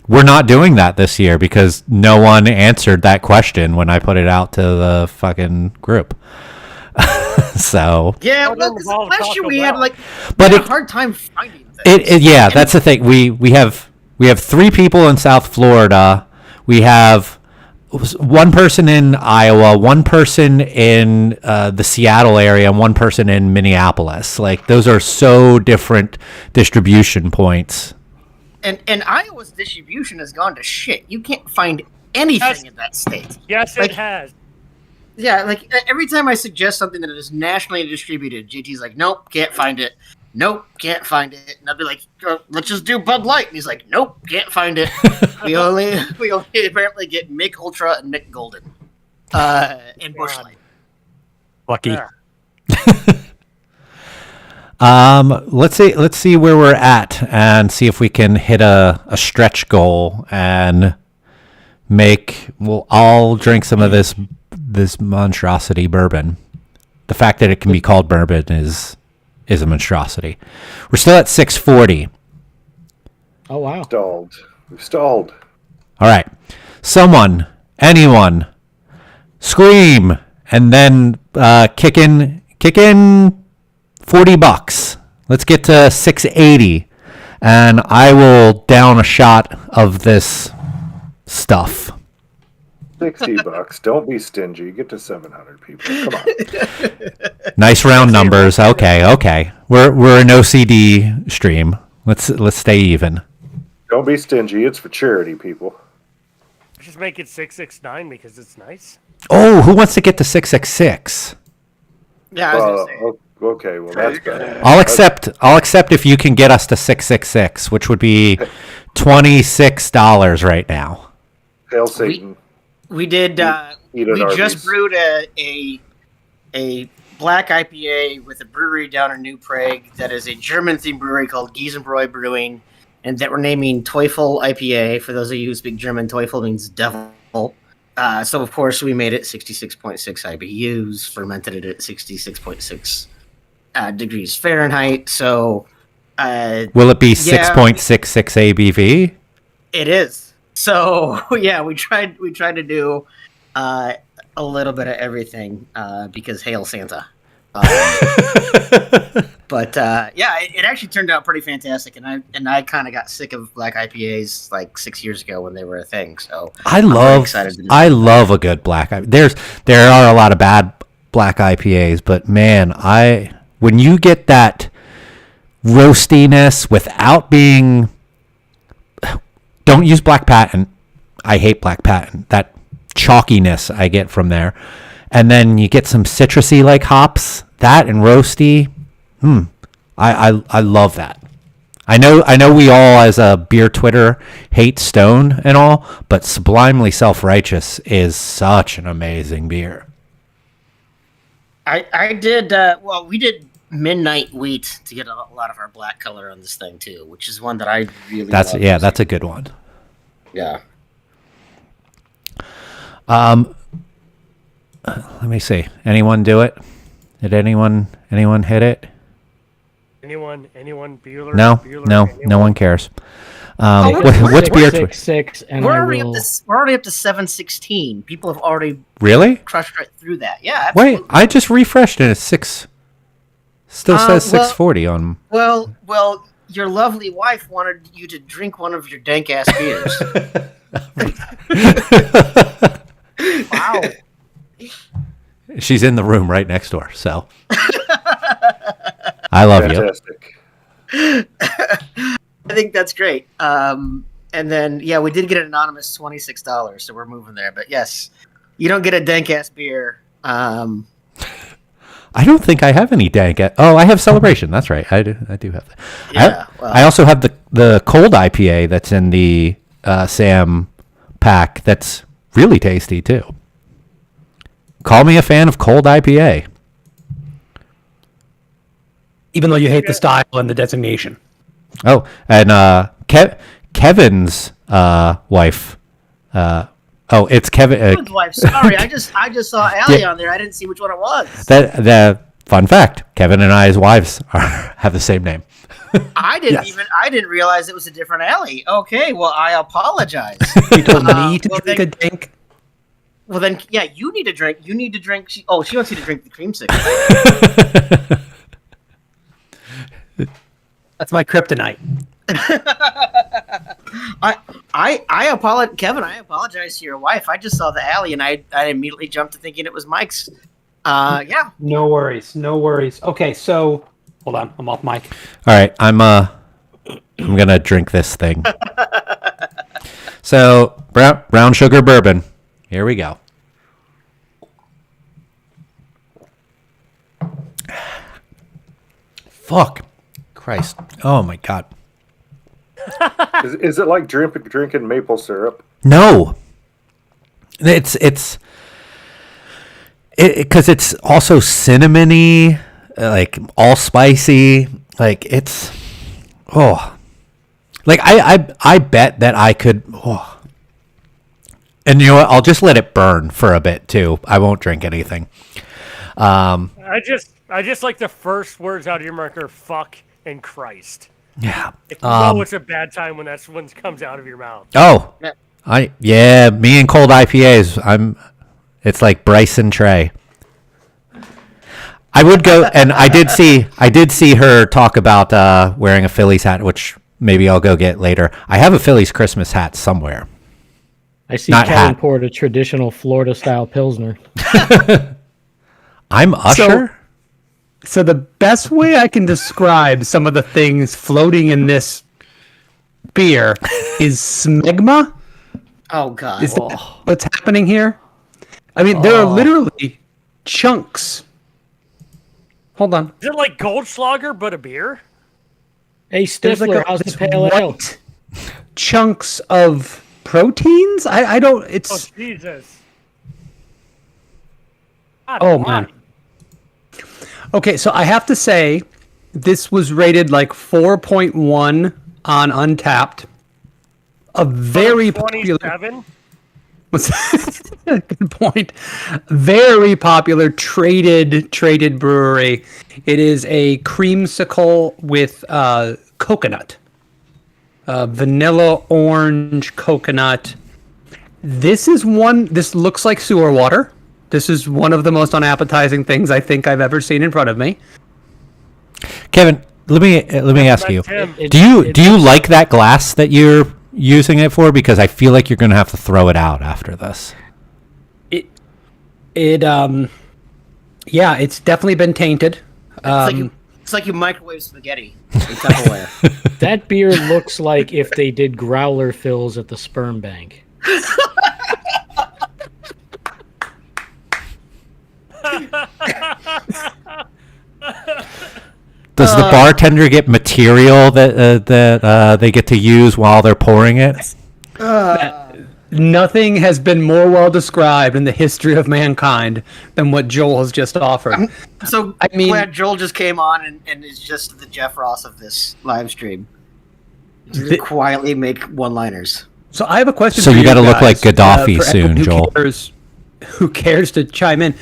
We're not doing that this year because no one answered that question when I put it out to the fucking group. So, Yeah, Oh, well, no, 'cause Revolve last year Taco we had Bell. like But we had it- a hard time finding things. yeah, that's the thing. We have 3 people in South Florida. We have one person in Iowa, one person in the Seattle area, and one person in Minneapolis. Like those are so different distribution points. And Iowa's distribution has gone to shit. You can't find anything Yes. in that state. Yes, Like- it has. Yeah, like every time I suggest something that is nationally distributed, JT's like, "Nope, can't find it. Nope, can't find it." And I'll be like, "Let's just do Bud Light." And he's like, "Nope, can't find it. we only apparently get Mick Ultra and Mick Golden, and Busch God. Light." Lucky. Yeah. Let's see where we're at and see if we can hit a stretch goal and I'll drink some of this monstrosity bourbon. The fact that it can be called bourbon is a monstrosity. We're still at 640. Oh wow. We've stalled. All right. Anyone, scream and then kick in $40. Let's get to 680 and I will down a shot of this stuff. $60. Don't be stingy. Get to 700 people. Come on. Nice round numbers. Okay. We're an OCD stream. Let's stay even. Don't be stingy. It's for charity, people. Just make it 669 because it's nice. Oh, who wants to get to 666? Yeah, I was gonna say. Okay, well that's better. I'll accept if you can get us to 666, which would be $26 right now. Hail Satan. We did. Eat at We just Arby's. brewed a black IPA with a brewery down in New Prague that is a German-themed brewery called Giesenbräu Brewing, and that we're naming Teufel IPA. For those of you who speak German, Teufel means devil. So, of course, we made it 66.6 IBUs, fermented it at 66.6 degrees Fahrenheit. So, Will it be 6.66 ABV? it is. So, yeah, we tried to do a little bit of everything because hail Santa. But yeah, it actually turned out pretty fantastic, and I kind of got sick of black IPAs like 6 years ago when they were a thing. So I'm very excited to do I love a good black IPA. There are a lot of bad black IPAs, but man, when you get that roastiness without being, don't use Black Patent. I hate Black Patent. That chalkiness I get from there, and then you get some citrusy like hops. That and roasty. I love that. I know we all as a beer Twitter hate Stone and all, but Sublimely Self-Righteous is such an amazing beer. I did we did Midnight Wheat to get a lot of our black color on this thing too, which is one that I really love. That's a good one. Yeah. Let me see. Anyone do it? Did anyone hit it? Anyone? Bueller? No, Bueller, no anyone? one cares. we're- What's beer? 6, and We're I already will. we're already up to 716. People have already Really? crushed right through that. Yeah, absolutely. Wait, I just refreshed and it's 6. Still says well- 640 on. Well, your lovely wife wanted you to drink one of your dank ass beers. Wow. She's in the room right next door, so. I love you. Fantastic. I think that's great. And then yeah, we did get an anonymous $26, so we're moving there. But yes, you don't get a dank ass beer. I don't think I have any dank. I have Celebration. That's right. I do have that. Yeah, well- I also have the cold IPA that's in the Sam pack. That's really tasty too. Call me a fan of cold IPA. Even though you hate the style and the designation. Oh, and Kevin's wife. It's Kevin. Kevin's wife. Sorry, I just saw Allie on there. I didn't see which one it was. The fun fact: Kevin and I's wives have the same name. I didn't Yes. I didn't realize it was a different Allie. Okay, well I apologize. You told me to well, drink a dank. Well then, yeah, you need to drink. You need to drink. She wants you to drink the creamsicle. That's my kryptonite. I apologize, Kevin. I apologize to your wife. I just saw the Alley and I immediately jumped to thinking it was Mike's. Yeah. No worries. No worries. Okay, so hold on. I'm off mic. All right, I'm gonna drink this thing. So brown sugar bourbon. Here we go. Fuck, Christ! Oh my God! Is it like drinking maple syrup? No, it's because it's also cinnamony, like all spicy. Like it's like I bet that I could. And you know what? I'll just let it burn for a bit too. I won't drink anything. I just like the first words out of your mouth are "fuck" and "Christ." Yeah. If you know it's a bad time when that's when it comes out of your mouth. Oh, Yeah. me and cold IPAs. It's like Bryce and Trey. I would go, and I did see her talk about wearing a Phillies hat, which maybe I'll go get later. I have a Phillies Christmas hat somewhere. I see Not Kevin hat. poured a traditional Florida-style Pilsner. I'm Usher. So the best way I can describe some of the things floating in this beer is smegma. Oh God. Is that what's happening here? I mean, there are literally chunks. Hold on. Is it like Goldschlager but a beer? Hey, There's Stifler, how's the this pale ale? white chunks of proteins. I don't. Oh It's Jesus! oh man. Okay, so I have to say, this was rated like 4.1 on Untapped. A very popular. 27. Good point. Very popular traded brewery. It is a creamsicle with coconut, vanilla, orange, coconut. This looks like sewer water. This is one of the most unappetizing things I think I've ever seen in front of me. Kevin, let me ask you. Tim. Do you like that glass that you're using it for? Because I feel like you're going to have to throw it out after this. Yeah, it's definitely been tainted. It's like you microwave spaghetti in Tupperware. That beer looks like if they did growler fills at the sperm bank. Does the bartender get material that they get to use while they're pouring it? Nothing has been more well described in the history of mankind than what Joel has just offered. So I mean- glad Joel just came on and is just the Jeff Ross of this live stream. Just quietly make one-liners. So I have a question. So for you got to look like Gaddafi soon, Joel. Who cares to chime in?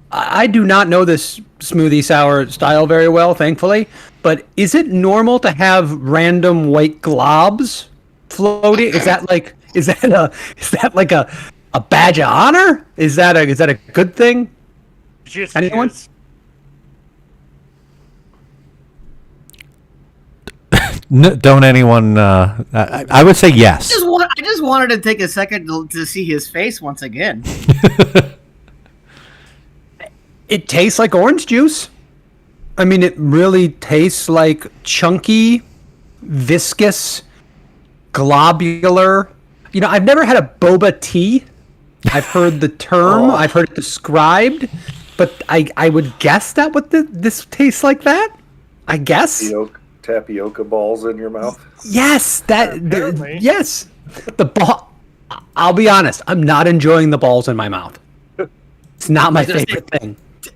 I do not know this smoothie sour style very well, thankfully. But is it normal to have random white globs floating? Is that like a badge of honor? Is that a good thing? Just Anyone? is. Don't anyone? I would say yes. I just wanted to take a second to see his face once again. It tastes like orange juice. I mean, it really tastes like chunky, viscous, globular. You know, I've never had a boba tea. I've heard the term. I've heard it described. But I would guess that this tastes like that. I guess. Tapioca balls in your mouth. Yes, Apparently. yes. The ball. I'll be honest. I'm not enjoying the balls in my mouth. It's not my favorite thing.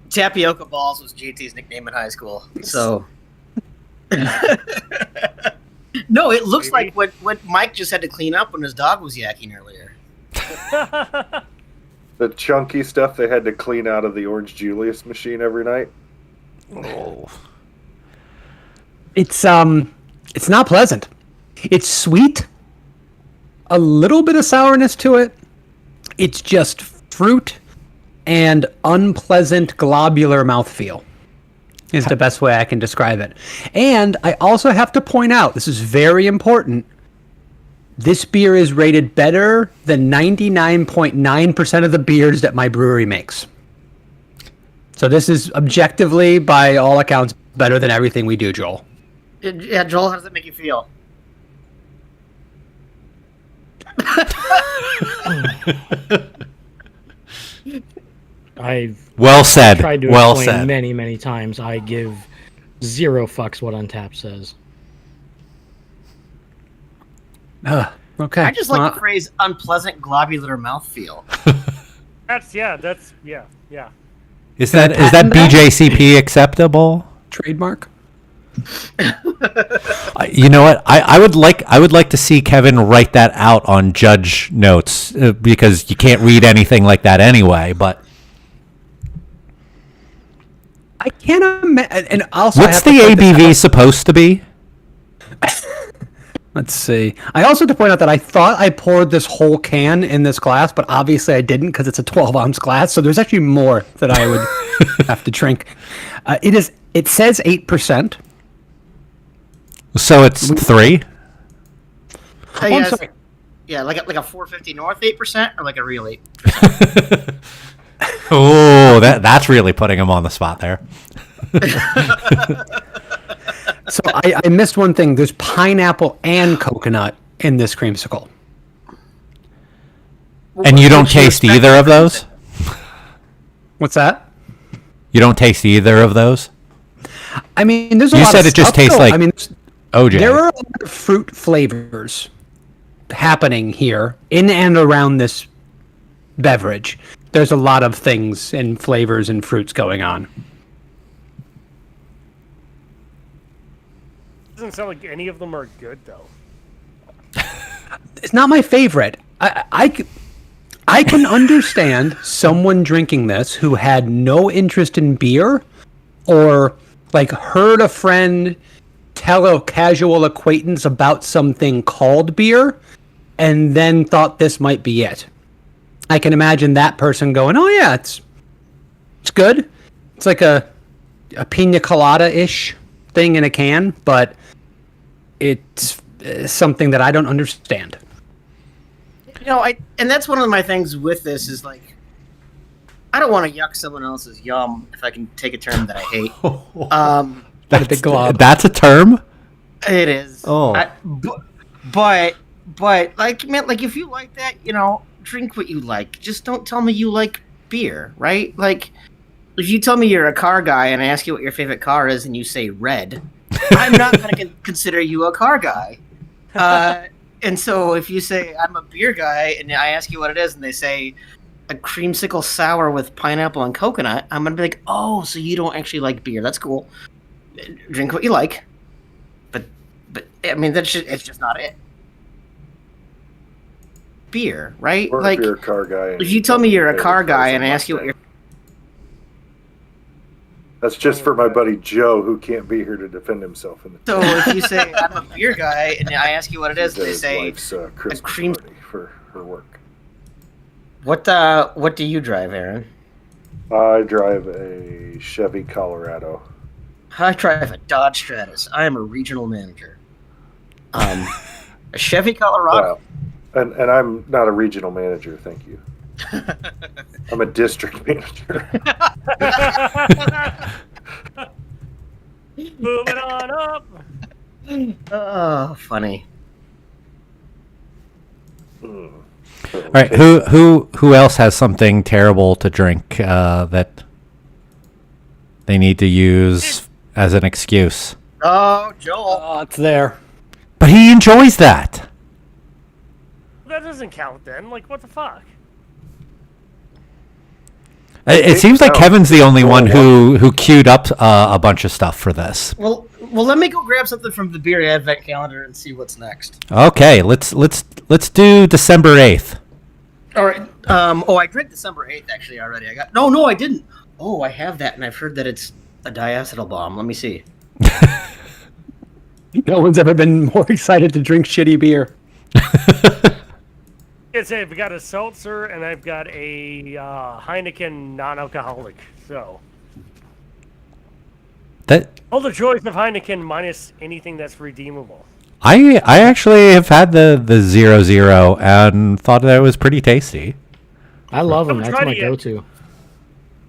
Tapioca balls was JT's nickname in high school. So, no, it looks Maybe. like what Mike just had to clean up when his dog was yakking earlier. The chunky stuff they had to clean out of the Orange Julius machine every night. It's not pleasant. It's sweet. A little bit of sourness to it. It's just fruit and unpleasant globular mouthfeel is the best way I can describe it. And I also have to point out, this is very important, this beer is rated better than 99.9% of the beers that my brewery makes. So this is objectively, by all accounts, better than everything we do, Joel. Yeah, Joel, how does that make you feel? I've Well said. tried to Well explain said. many times. I give zero fucks what Untapped says. Okay. I just like the phrase "unpleasant globular mouthfeel." Yeah. Is that patent that? BJCP acceptable? trademark. You know what? I would like to see Kevin write that out on judge notes because you can't read anything like that anyway. But I can't imagine. And also, what's the ABV supposed to be? Let's see. I also have to point out that I thought I poured this whole can in this glass, but obviously I didn't because it's a 12-ounce glass. So there's actually more that I would have to drink. It says 8%. So it's 3. Oh, I'm sorry. Yeah, like a 450 North 8% or like a real 8%. Oh, that's really putting him on the spot there. So I missed one thing. There's pineapple and coconut in this creamsicle. And you don't What you taste expect either of from those? What's that? You don't taste either of those? I mean, there's a You lot said of it just stuff, tastes though. like I mean, OJ. there are a lot of fruit flavors happening here in and around this beverage. There's a lot of things and flavors and fruits going on. Doesn't sound like any of them are good though. It's not my favorite. I can understand someone drinking this who had no interest in beer, or like heard a friend tell a casual acquaintance about something called beer, and then thought this might be it. I can imagine that person going, "Oh yeah, it's good. It's like a pina colada ish thing in a can," but it's something that I don't understand. You know, and that's one of my things with this is like, I don't want to yuck someone else's yum if I can take a term that I hate. That's a term? It is. Oh. But like, man, like if you like that, you know, drink what you like. Just don't tell me you like beer, right? Like, if you tell me you're a car guy and I ask you what your favorite car is and you say red, I'm not going to consider you a car guy. And so if you say I'm a beer guy and I ask you what it is and they say a creamsicle sour with pineapple and coconut, I'm going to be like, oh, so you don't actually like beer. That's cool. Drink what you like. But I mean, it's just not it. Beer, right? Or like, if you're a car guy. if you tell me you're a car guy and I ask you what you're... That's just for my buddy Joe, who can't be here to defend himself. So if you say I'm a beer guy and I ask you what it is, they His say wife's Christmas cream- party for her work. What do you drive, Aaron? I drive a Chevy Colorado. I drive a Dodge Stratus. I am a regional manager. A Chevy Colorado. Wow. And I'm not a regional manager, thank you. I'm a district manager. Moving on up. Oh, funny. Hmm. All right, who else has something terrible to drink that they need to use as an excuse? Oh, Joel. Oh, it's there. But he enjoys that. That doesn't count then. Like, what the fuck? It seems like No. Kevin's the only one who queued up a bunch of stuff for this. Well, let me go grab something from the beer advent calendar and see what's next. Okay, let's do December 8th. All right. I drank December 8th actually already. No, I didn't. Oh, I have that, and I've heard that it's a diacetyl bomb. Let me see. No one's ever been more excited to drink shitty beer. I've got a seltzer and I've got a Heineken non-alcoholic. So That all the joys of Heineken minus anything that's redeemable. I actually have had the 0-0 and thought that it was pretty tasty. I love them. haven't That's tried my it yet. go-to.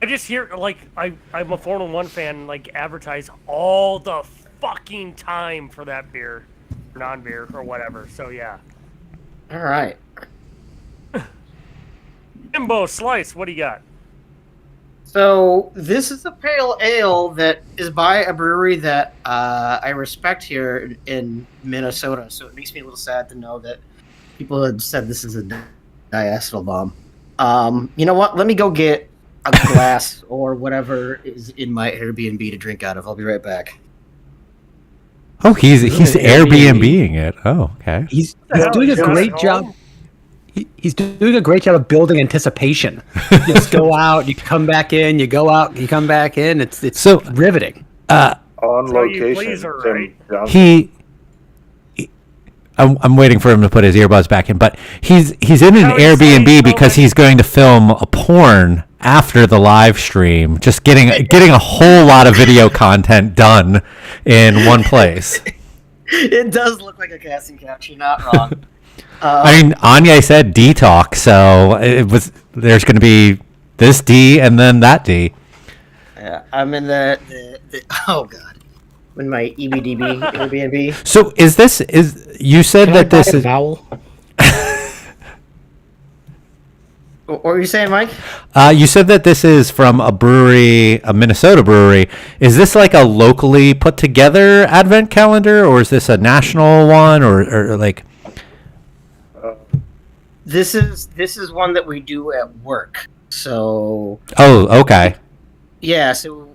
I just hear like I'm a Formula One fan. Like advertise all the fucking time for that beer, non-beer or whatever. So yeah. All right. Jimbo Slice, what do you got? So this is a pale ale that is by a brewery that I respect here in Minnesota. So it makes me a little sad to know that people had said this is a diacetyl bomb. You know what? Let me go get a glass or whatever is in my Airbnb to drink out of. I'll be right back. Oh, he's Airbnb. Airbnb-ing it. Oh, okay. He's hell, doing a he's got great it job. all? He's doing a great job of building anticipation. You just go out, you come back in, you go out, you come back in. It's So- riveting. On So you location. please are Tim right. Johnson. I'm waiting for him to put his earbuds back in, but he's in an How he's Airbnb saying because so he's going to film a porn after the live stream, just getting a whole lot of video content done in one place. It does look like a casting couch. You're not wrong. I mean, Anya said D-Talk, so there's going to be this D and then that D. Yeah, I'm in the oh god, in my EBDB Airbnb. So you said Can I that this buy a is vowel? What were you saying, Mike? you said that this is from a brewery, a Minnesota brewery. Is this like a locally put together advent calendar, or is this a national one, or like? This is one that we do at work. So Oh, okay. yeah, so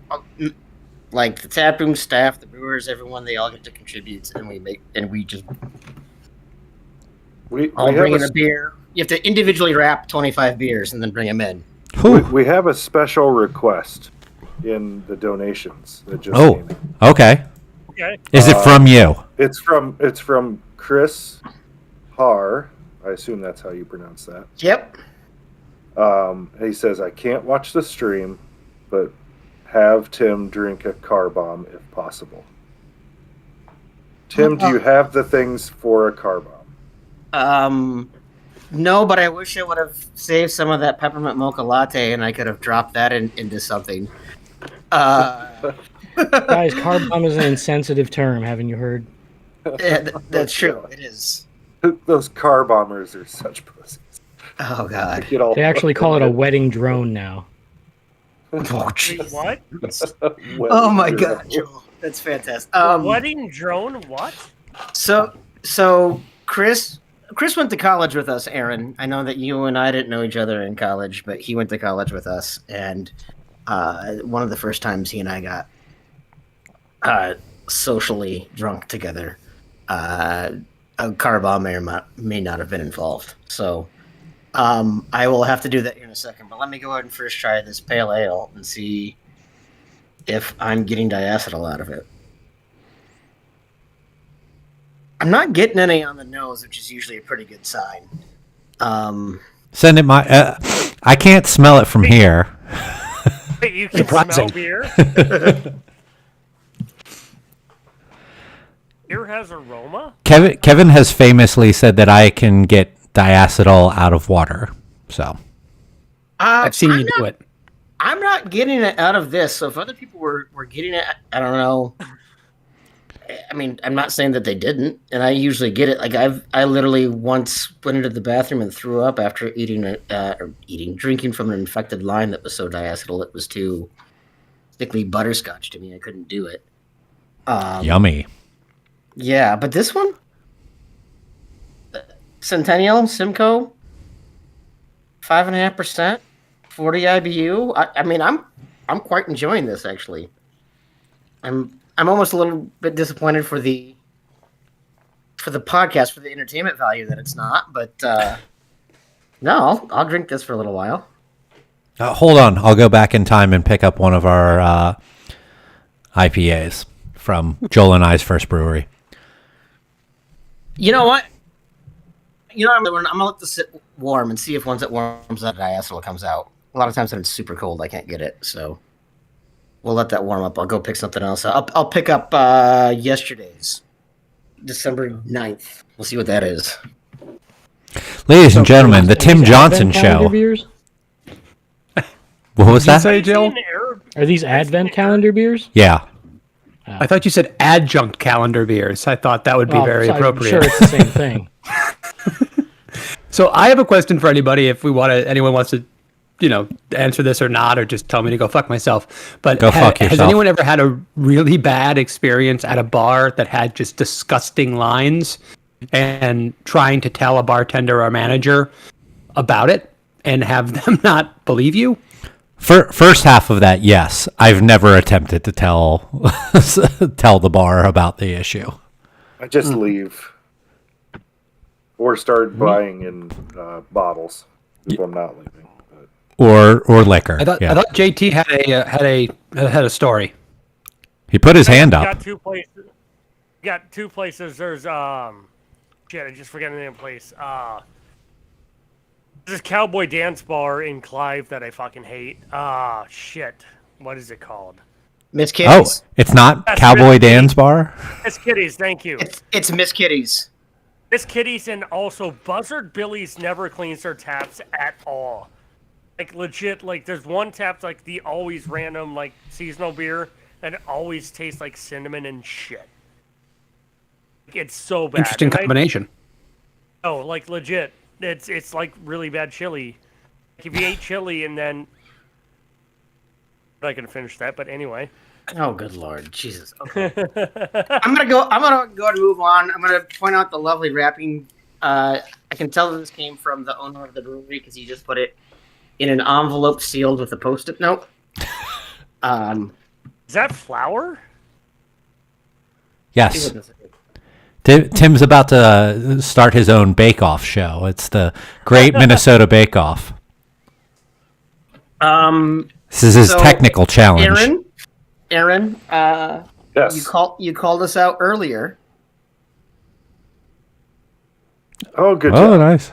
Like the tap room staff, the brewers, everyone, they all get to contribute, and we just We all have bring in a a beer. You have to individually wrap 25 beers and then bring them in. we have a special request in the donations that just Oh, came in. okay. Okay. Is it from you? It's from Chris Har. I assume that's how you pronounce that. Yep. He says, I can't watch the stream, but have Tim drink a car bomb if possible. Tim, do you have the things for a car bomb? No, but I wish I would have saved some of that peppermint mocha latte, and I could have dropped that into something. Guys, car bomb is an insensitive term. Haven't you heard? Yeah, that's true. It is. Those car bombers are such pussies. Oh God. Get all They actually call it a wedding drone now. Oh, Wait, jeez. what? Oh my God, Joel. That's fantastic. Wedding drone? What? So Chris went to college with us, Aaron. I know that you and I didn't know each other in college, but he went to college with us, and one of the first times he and I got socially drunk together, a car bomb may not have been involved. So I will have to do that here in a second, but let me go ahead and first try this pale ale and see if I'm getting diacetyl out of it. I'm not getting any on the nose, which is usually a pretty good sign. Send it my. I can't smell it from here. Wait, you can Surprising. smell beer? Beer has aroma? Kevin has famously said that I can get diacetyl out of water. So I've seen you do it. I'm not getting it out of this. So if other people were getting it, I don't know. I mean, I'm not saying that they didn't, and I usually get it. Like I literally once went into the bathroom and threw up after drinking from an infected lime that was so diacetyl it was too thickly butterscotch to me. I couldn't do it. yummy. Yeah, but this one, Centennial Simcoe, 5.5%, 40 IBU. I mean, I'm quite enjoying this actually. I'm almost a little bit disappointed for the podcast, for the entertainment value that it's not. But no, I'll drink this for a little while. Hold on, I'll go back in time and pick up one of our IPAs from Joel and I's first brewery. You know what? I'm gonna let this sit warm and see if once it warms up, diacetyl comes out. A lot of times when it's super cold, I can't get it, so we'll let that warm up. I'll go pick something else. I'll pick up yesterday's, December 9th. We'll see what that is. Ladies and gentlemen, the Are Tim these Johnson Advent calendar Show. Beers? What was that? Say, Jill? Are these Advent calendar beers? Yeah. I thought you said adjunct calendar beers. I thought that would be very appropriate. I'm sure it's the same thing. So I have a question for anybody. If anyone wants to, answer this or not, or just tell me to go fuck myself. But Go fuck has yourself. anyone ever had a really bad experience at a bar that had just disgusting lines, and trying to tell a bartender or manager about it and have them not believe you? First half of that, yes. I've never attempted to tell the bar about the issue. I just leave. Or start buying in bottles if I'm not leaving. But Or liquor. I thought Yeah. JT had a story. He put his hand up. Got two places. There's shit, I just forgot the name of the place. There's this cowboy dance bar in Clive that I fucking hate. Shit. What is it called? Miss Oh, Kitty's. it's not That's Cowboy really- Dan's bar? Miss Kitty's, thank you. It's Miss Kitty's. Miss Kitty's, and also Buzzard Billy's never cleans their taps at all. Like legit, like there's one tap like the always random like seasonal beer and it always tastes like cinnamon and shit. It's so bad. Interesting And combination. Oh, like legit. It's like really bad chili. Like if you ate chili and then I can finish that, but anyway. Oh, good lord, Jesus. Okay. I'm gonna go and move on. I'm gonna point out the lovely wrapping. I can tell that this came from the owner of the brewery because he just put it in an envelope sealed with a Post-it note. Is that flour? Yes. Tim's about to start his own bake-off show. It's the Great Minnesota Bake-Off. This is his So, technical challenge. Aaron, Yes. you called us out earlier. Oh, good Oh, job. nice.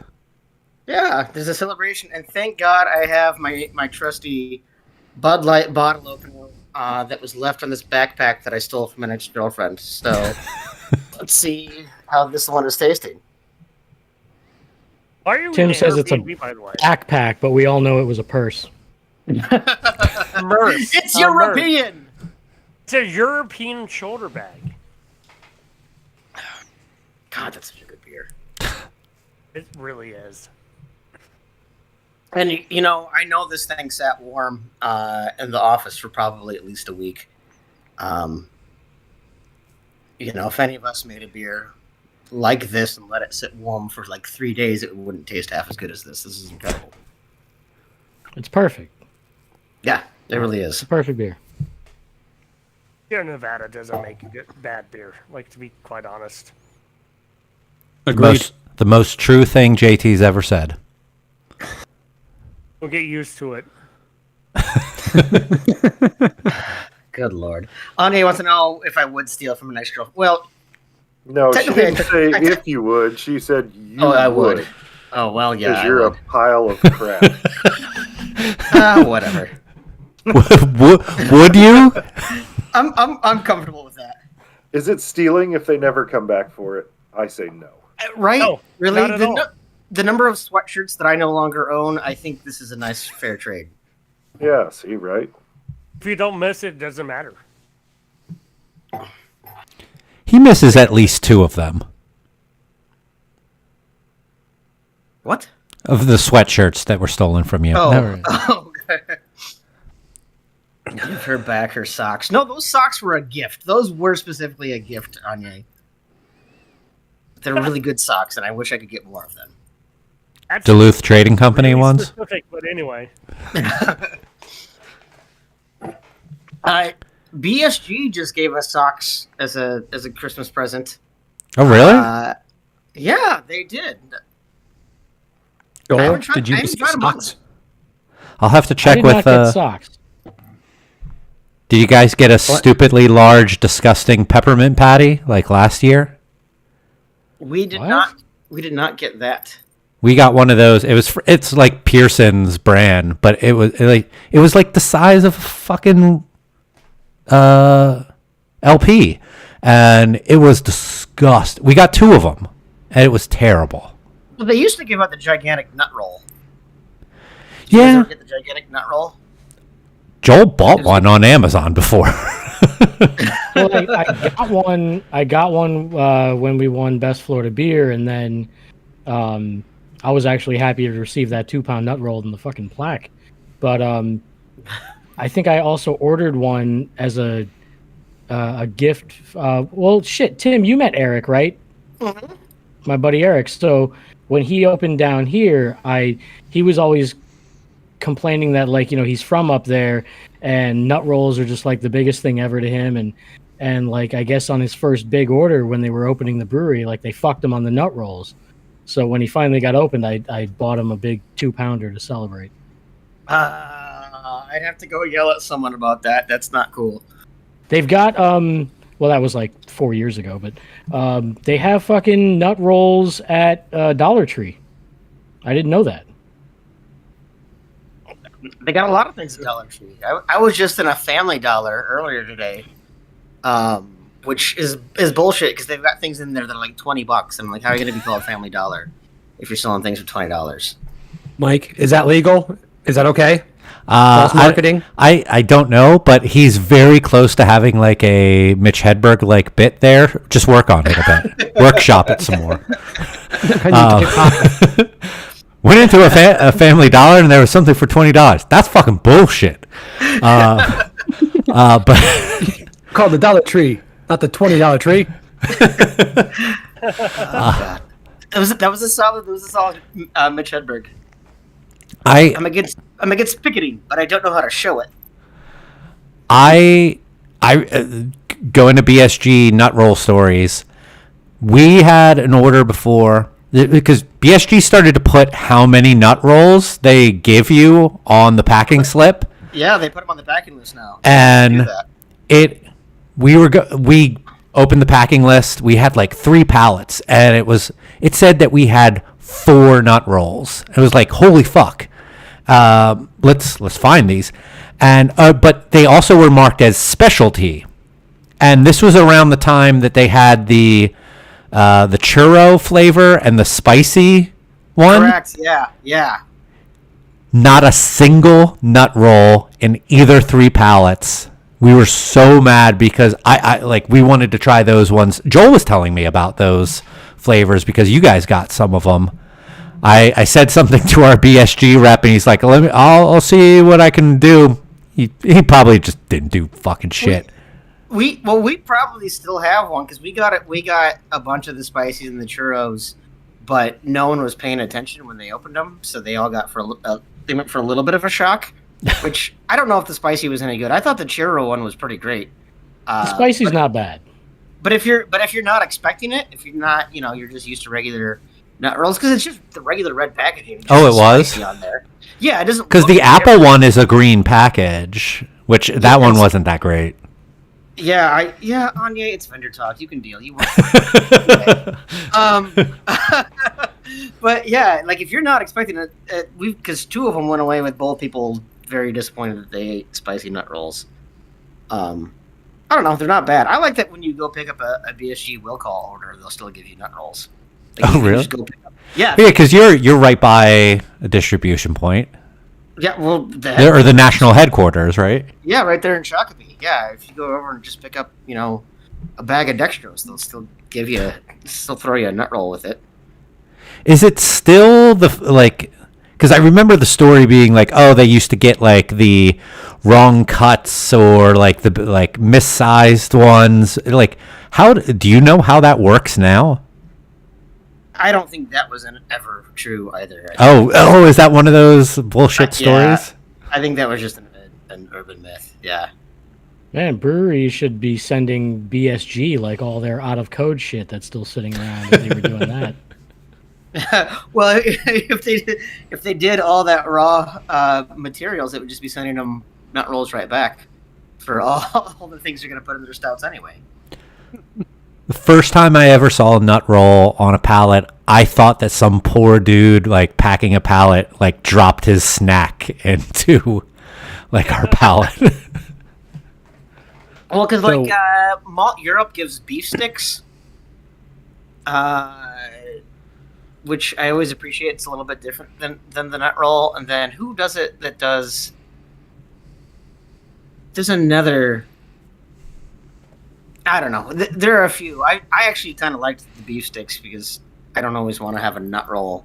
Yeah, there's a celebration, and thank God I have my trusty Bud Light bottle opener that was left on this backpack that I stole from an ex-girlfriend. So let's see how this one is tasting. Why are you Tim in says it's a Airbnb, by the way? backpack, but we all know it was a purse. Immerse. It's Immerse. European. It's a European shoulder bag. God, that's such a good beer. It really is. And you know, I know this thing sat warm in the office for probably at least a week. You know, if any of us made a beer like this and let it sit warm for like 3 days, it wouldn't taste half as good as this. This is incredible. It's perfect. Yeah, it really It's is. a perfect beer. Here in Nevada doesn't make good, bad beer. Like, to be quite honest. Agreed. The most true thing JT's ever said. We'll get used to it. Good lord. Anya wants to know if I would steal from an ex-girlfriend. Well, No, she Technically, didn't say if you would. She said you oh, I would. would. Oh well, yeah. Because I you're a would. pile of crap. Whatever. Would you? I'm comfortable with that. Is it stealing if they never come back for it? I say no. Right? No, Really? not at all. The number of sweatshirts that I no longer own, I think this is a nice fair trade. Yeah, see, right? If you don't miss it, it doesn't matter. He misses at least 2 of them. What? Of the sweatshirts that were stolen from you. Oh, Never. oh. Give her back her socks. No, those socks were a gift. Those were specifically a gift, Anya. They're really good socks, and I wish I could get more of them. That's Duluth Trading Company really ones. specific, but anyway. BSG just gave us socks as a Christmas present. Oh, really? Yeah, they did. I Joel, haven't tried- did you I get haven't tried them on. socks? I'll have to I check did with. not get socks. Did you guys get a stupidly large, disgusting peppermint patty like last year? We did What? not. We did not get that. We got one of those. It's like Pearson's brand, but it was like the size of a fucking LP, and it was disgusting. We got 2 of them, and it was terrible. Well, they used to give out the gigantic nut roll. Did you guys Yeah, ever get the gigantic nut roll? Joel bought one on Amazon before. Well, I got one when we won Best Florida Beer, and then I was actually happy to receive that 2-pound nut roll in the fucking plaque. But I think I also ordered one as a gift. Well, shit, Tim, you met Eric, right? Mm-hmm. My buddy Eric. So when he opened down here, he was always complaining that, like, you know, he's from up there and nut rolls are just like the biggest thing ever to him, and like, I guess on his first big order when they were opening the brewery, like, they fucked him on the nut rolls. So when he finally got opened, I bought him a big 2-pounder to celebrate. I'd have to go yell at someone about that. That's not cool. They've got well, that was like 4 years ago, but they have fucking nut rolls at Dollar Tree. I didn't know that. They got a lot of things at Dollar Tree. I was just in a Family Dollar earlier today, which is bullshit because they've got things in there that are like $20. And I'm like, how are you going to be called Family Dollar if you're selling things for $20? Mike, is that legal? Is that okay? False marketing? I don't know, but he's very close to having like a Mitch Hedberg like bit there. Just work on it a bit. Workshop it some more. I need to get caught. Went into a Family Dollar and there was something for $20. That's fucking bullshit. But Called the Dollar Tree, not the $20 tree. That was a solid Mitch Hedberg. I I'm against picketing, but I don't know how to show it. I going to BSG nut roll stories. We had an order before because BSG started to put how many nut rolls they give you on the packing slip, Yeah, they put them on the packing list now. Do and that. we opened the packing list. We had like 3 pallets, and it said that we had 4 nut rolls. It was like, holy fuck. Let's find these, and but they also were marked as specialty, and this was around the time that they had the churro flavor and the spicy one. Correct. Yeah. Not a single nut roll in either 3 pallets. We were so mad because I like we wanted to try those ones. Joel was telling me about those flavors because you guys got some of them. I said something to our BSG rep, and he's like, I'll see what I can do. He probably just didn't do fucking shit. We probably still have one because we got a bunch of the spices and the churros, but no one was paying attention when they opened them, so they all got they went for a little bit of a shock. Which I don't know if the spicy was any good. I thought the churro one was pretty great. The spicy's not bad. But if you're not expecting it, if you're not, you're just used to regular nut rolls because it's just the regular red packaging. Oh, it was? Spicy on there. Yeah, it doesn't. Because look the apple different. one is a green package, which that one wasn't that great. Yeah, Anya, it's vendor talk. You can deal. You work for it. But yeah, like if you're not expecting it, because 2 of them went away with both people very disappointed that they ate spicy nut rolls. I don't know. They're not bad. I like that when you go pick up a BSG will call order, they'll still give you nut rolls. Like, Oh, you can really? just go pick up. Yeah. Yeah, because you're right by a distribution point, Yeah. Well, or the national headquarters, right? yeah, right there in Shakopee. Yeah, if you go over and just pick up, a bag of dextrose, they'll still throw you a nut roll with it. Is it still because I remember the story being like, oh, they used to get like the wrong cuts or like the missized ones. Like, how do you know how that works now? I don't think that was ever true either. Oh, is that one of those bullshit Yeah. stories? I think that was just an urban myth. Yeah. Man, breweries should be sending BSG like all their out of code shit that's still sitting around if they were doing that. Well, if they did all that raw materials, it would just be sending them nut rolls right back for all the things you're going to put in their stouts anyway. The first time I ever saw a nut roll on a pallet, I thought that some poor dude like packing a pallet like dropped his snack into like our pallet. Well, because So- Malt Europe gives beef sticks, which I always appreciate. It's a little bit different than the nut roll. And then who does it that does... There's another... I don't know. There are a few. I actually kind of liked the beef sticks because I don't always want to have a nut roll,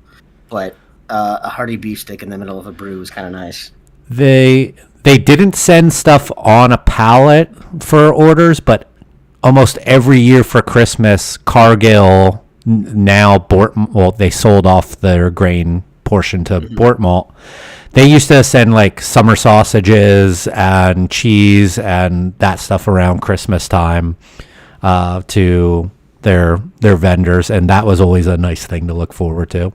but a hearty beef stick in the middle of a brew is kind of nice. They didn't send stuff on a pallet for orders, but almost every year for Christmas, Cargill now they sold off their grain portion to Bortmalt. They used to send like summer sausages and cheese and that stuff around Christmas time to their vendors, and that was always a nice thing to look forward to.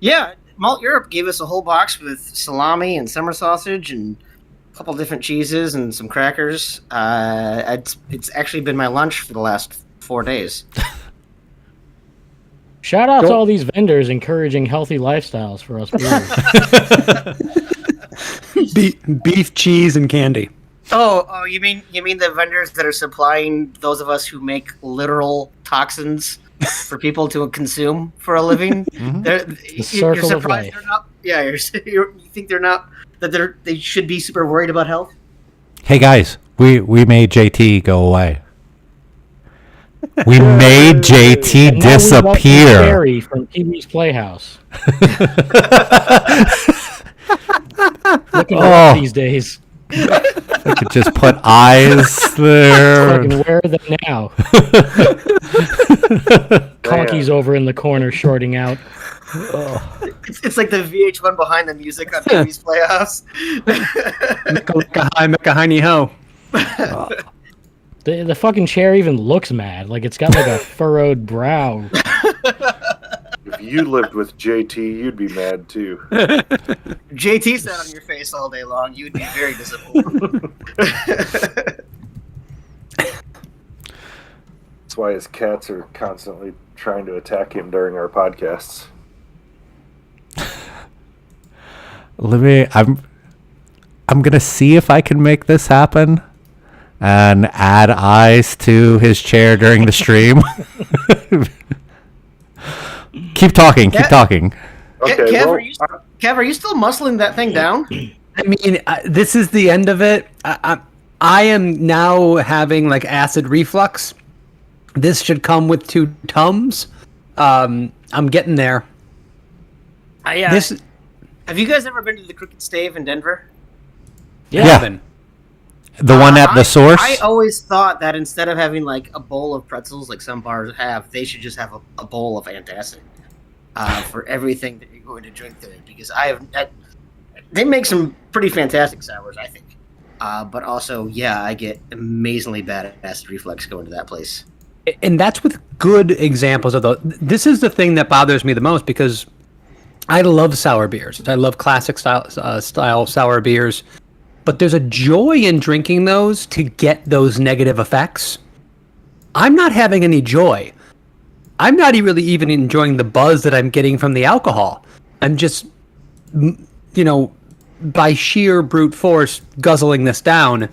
Yeah, Malt Europe gave us a whole box with salami and summer sausage and a couple different cheeses and some crackers. It's actually been my lunch for the last 4 days. Shout out to all these vendors encouraging healthy lifestyles for us brewers. Beef, cheese, and candy. Oh, you mean the vendors that are supplying those of us who make literal toxins for people to consume for a living? You're circle of surprised life. they're not. Yeah, you think they're not that they should be super worried about health? Hey guys, we made JT go away. We made JT And now we want disappear. Barry from Pee-wee's Playhouse. Looking rough these days. I could just put eyes there. Fucking where are they now? Conky's over in the corner shorting out. It's like the VH1 behind the music on TV's Playhouse. Mecca high, Mecca hiney ho. The fucking chair even looks mad. Like it's got like a furrowed brow. If you lived with JT, you'd be mad too. JT sat on your face all day long. You'd be very disappointed. That's why his cats are constantly trying to attack him during our podcasts. I'm gonna see if I can make this happen and add eyes to his chair during the stream. Keep talking. Okay, Kev, well, Kev, are you still muscling that thing down? I mean, this is the end of it. I am now having like acid reflux. This should come with 2 Tums. I'm getting there. This Have you guys ever been to the Crooked Stave in Denver? Yeah. The one at the source. I always thought that instead of having like a bowl of pretzels like some bars have, they should just have a bowl of antacid for everything that you're going to drink there. Because they make some pretty fantastic sours, I think. But also, yeah, I get amazingly bad acid reflux going to that place. And that's with good examples of those. This is the thing that bothers me the most because I love sour beers. I love classic style sour beers. But there's a joy in drinking those to get those negative effects. I'm not having any joy. I'm not really even enjoying the buzz that I'm getting from the alcohol. I'm just, by sheer brute force, guzzling this down.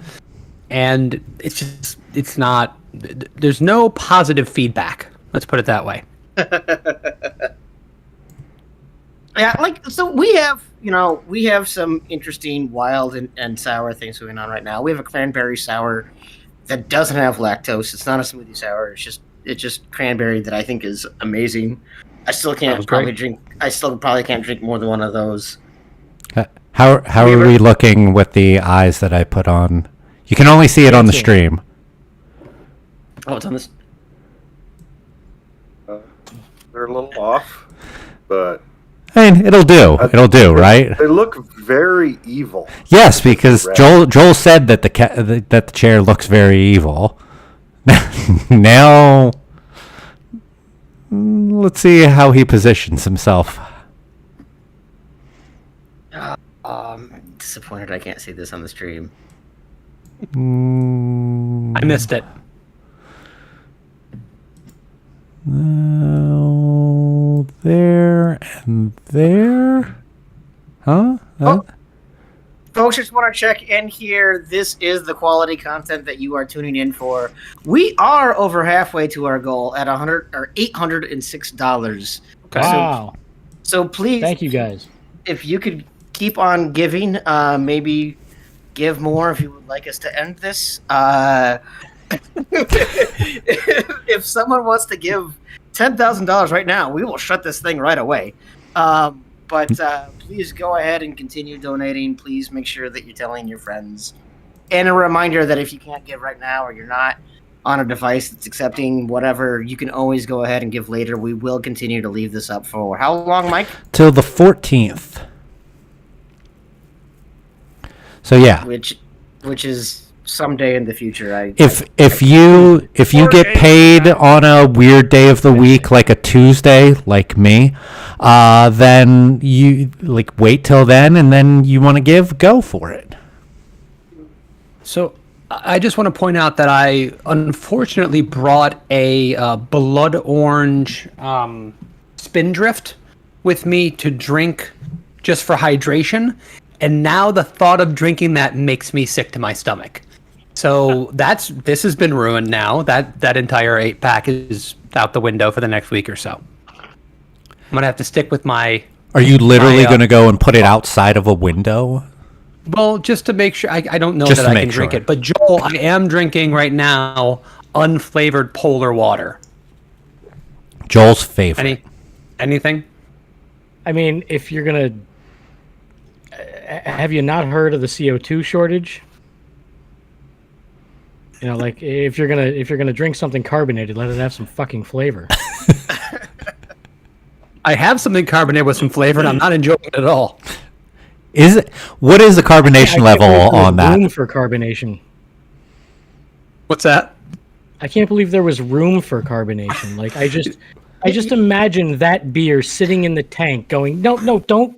And it's not, there's no positive feedback. Let's put it that way. Yeah, so we have some interesting wild and sour things going on right now. We have a cranberry sour that doesn't have lactose. It's not a smoothie sour. It's just cranberry that I think is amazing. I still can't probably drink. I still probably can't drink more than one of those. How are we looking with the eyes that I put on? You can only see it on the stream. Oh, it's on this. they're a little off, but I mean, it'll do. It'll do, right? they look very evil. Yes, because Joel said that that the chair looks very evil. Now, let's see how he positions himself. I'm disappointed I can't see this on the stream. I missed it. There and there. Huh? Folks, just want to check in here. This is the quality content that you are tuning in for. We are over halfway to our goal at $806. Okay. Wow. So please, Thank you guys. if you could keep on giving, maybe give more if you would like us to end this. If someone wants to give $10,000 right now, we will shut this thing right away. But please go ahead and continue donating. Please make sure that you're telling your friends. And a reminder that if you can't give right now or you're not on a device that's accepting whatever, you can always go ahead and give later. We will continue to leave this up for how long, Mike? Till the 14th. So yeah. Which is someday in the future. If you get paid on a weird day of the week, like a Tuesday, like me, then you wait till then, and then you want to go for it. So I just want to point out that I unfortunately brought a blood orange Spindrift with me to drink just for hydration, and now the thought of drinking that makes me sick to my stomach. So this has been ruined now. That entire 8-pack is out the window for the next week or so. I'm gonna have to stick with my. Are you literally going to go and put it outside of a window? Well, just to make sure. I don't know Just that to I make can drink sure. it. But Joel, I am drinking right now unflavored polar water. Joel's favorite. Anything? I mean, if you're gonna, have you not heard of the CO2 shortage? You know, like if you're gonna drink something carbonated, let it have some fucking flavor. I have something carbonated with some flavor, and I'm not enjoying it at all. What is the carbonation level on that? Room for carbonation. What's that? I can't believe there was room for carbonation. Like I just imagine that beer sitting in the tank going, no, don't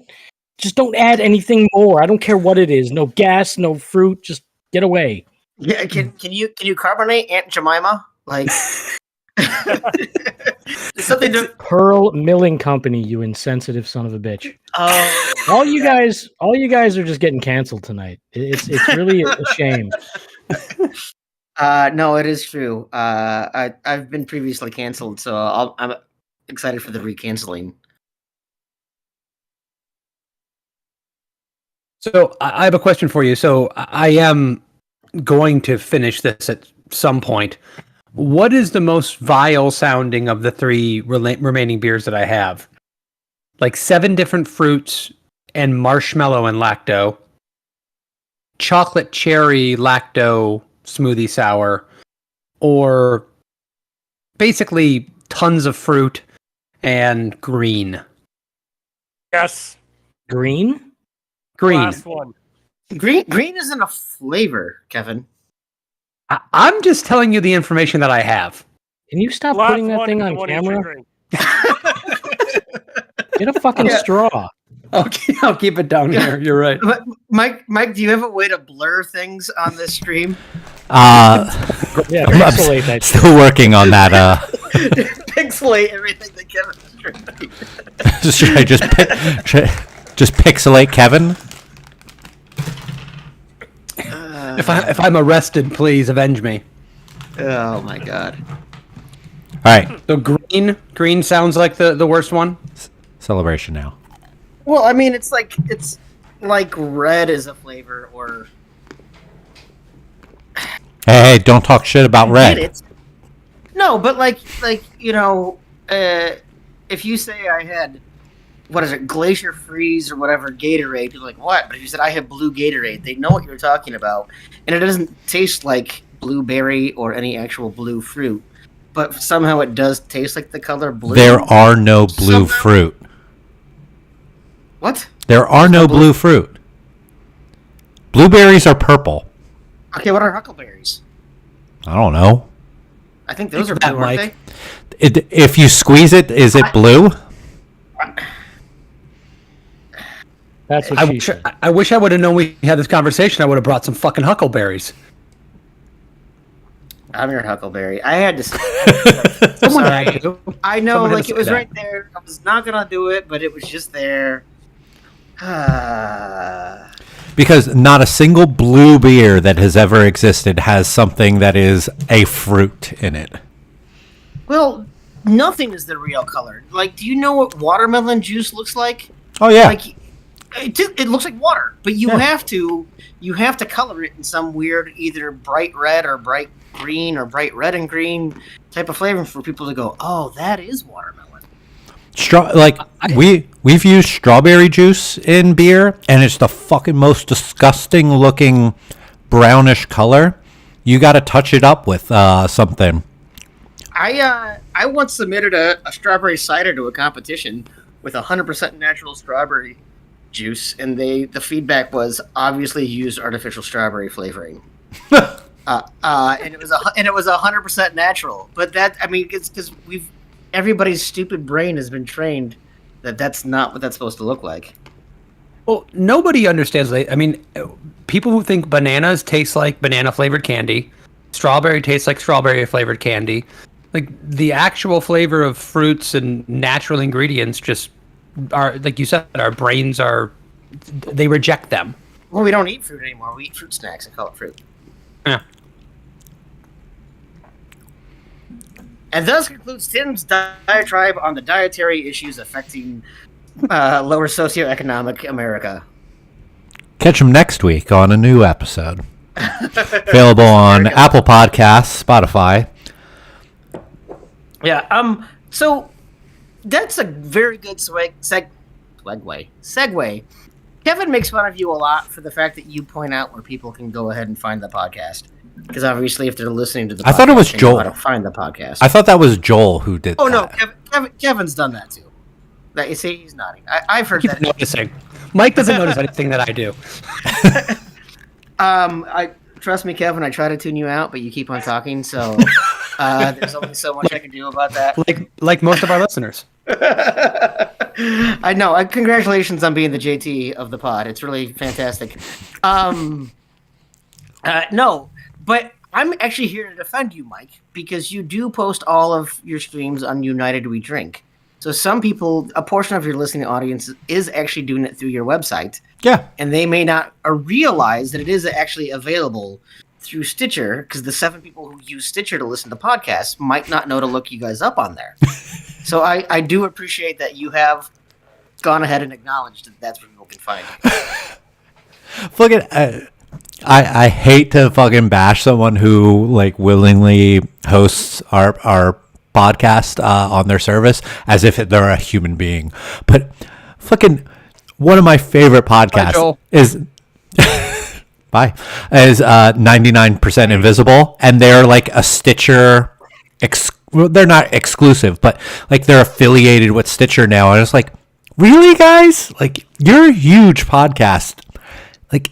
add anything more. I don't care what it is. No gas, no fruit, just get away. Yeah, can you carbonate Aunt Jemima? Like something to Pearl Milling Company, you insensitive son of a bitch. oh All you guys are just getting canceled tonight. It's really a shame. no, it is true. I've been previously canceled, so I'm excited for the recanceling. So I have a question for you. So I am going to finish this at some point. What is the most vile sounding of the three remaining beers that I have? Like 7 different fruits and marshmallow and lacto. Chocolate cherry lacto smoothie sour. Or basically tons of fruit and green. Yes. Green? Green. Last one. Green isn't a flavor, Kevin. I'm just telling you the information that I have. Can you stop Last putting that one thing is the on one you should camera? drink. Get a fucking straw. Okay, I'll keep it down here. You're right. But Mike, do you have a way to blur things on this stream? Yeah, I'm pixelate that shit. still working on that. Pixelate everything that Kevin is drinking. Should I just pixelate Kevin? If I'm arrested, please avenge me. Oh my god. All right, So green sounds like the worst one. celebration now. Well, I mean, it's like red is a flavor, or Hey, don't talk shit about red. It's no, but like you know, if you say I had what is it, Glacier Freeze or whatever Gatorade, you're like, what? But if you said I have blue Gatorade, they know what you're talking about, and it doesn't taste like blueberry or any actual blue fruit, but somehow it does taste like the color blue. There are no blue Somehow- fruit. What? There are no blue fruit. Blueberries are purple. Okay, what are huckleberries? I don't know. I think those are That, blue, aren't Mike. they? If you squeeze it, is it blue? That's what I she wish, said. I wish I would have known we had this conversation. I would have brought some fucking huckleberries. I'm your huckleberry. I had to say Someone Sorry. had to. I know, Someone had like to it say was that. right there. I was not gonna do it, but it was just there. Because not a single blue beer that has ever existed has something that is a fruit in it. Well, nothing is the real color. Like, do you know what watermelon juice looks like? Oh yeah. Like, it looks like water, but you have to color it in some weird, either bright red or bright green or bright red and green type of flavor for people to go, oh, that is watermelon. We've used strawberry juice in beer, and it's the fucking most disgusting looking brownish color. You got to touch it up with something. I once submitted a strawberry cider to a competition with 100% natural strawberry juice, and the feedback was obviously used artificial strawberry flavoring. And it was 100% natural. But that, I mean, it's because everybody's stupid brain has been trained that that's not what that's supposed to look like. Well, nobody understands. I mean, people who think bananas taste like banana flavored candy, strawberry tastes like strawberry flavored candy. Like the actual flavor of fruits and natural ingredients just are, like you said, our brains they reject them. Well, we don't eat fruit anymore. We eat fruit snacks and call it fruit. Yeah. And thus concludes Tim's diatribe on the dietary issues affecting lower socioeconomic America. Catch them next week on a new episode. Available on Apple Podcasts, Spotify. Yeah. So that's a very good segue. Kevin makes fun of you a lot for the fact that you point out where people can go ahead and find the podcast. Because obviously, if they're listening to the podcast, I thought it was they know Joel. how to find the podcast. I thought that was Joel who did Oh no, that. Kevin's done that too. That you see, he's nodding. I've heard Keep that. noticing. Mike doesn't notice anything that I do. trust me, Kevin. I try to tune you out, but you keep on talking. So there's only so much I can do about that. Like most of our listeners. I know. Congratulations on being the JT of the pod. It's really fantastic. No, but I'm actually here to defend you, Mike, because you do post all of your streams on United We Drink. So some people, a portion of your listening audience is actually doing it through your website. Yeah. And they may not realize that it is actually available through Stitcher, because the 7 people who use Stitcher to listen to podcasts might not know to look you guys up on there. So I do appreciate that you have gone ahead and acknowledged that that's where people can find you. Fucking, I hate to fucking bash someone who like willingly hosts our podcast on their service as if they're a human being, but fucking one of my favorite podcasts Joel. is 99% Invisible, and they're like a Stitcher. Well, they're not exclusive, but like they're affiliated with Stitcher now, and it's like, really, guys? Like, you're a huge podcast. Like,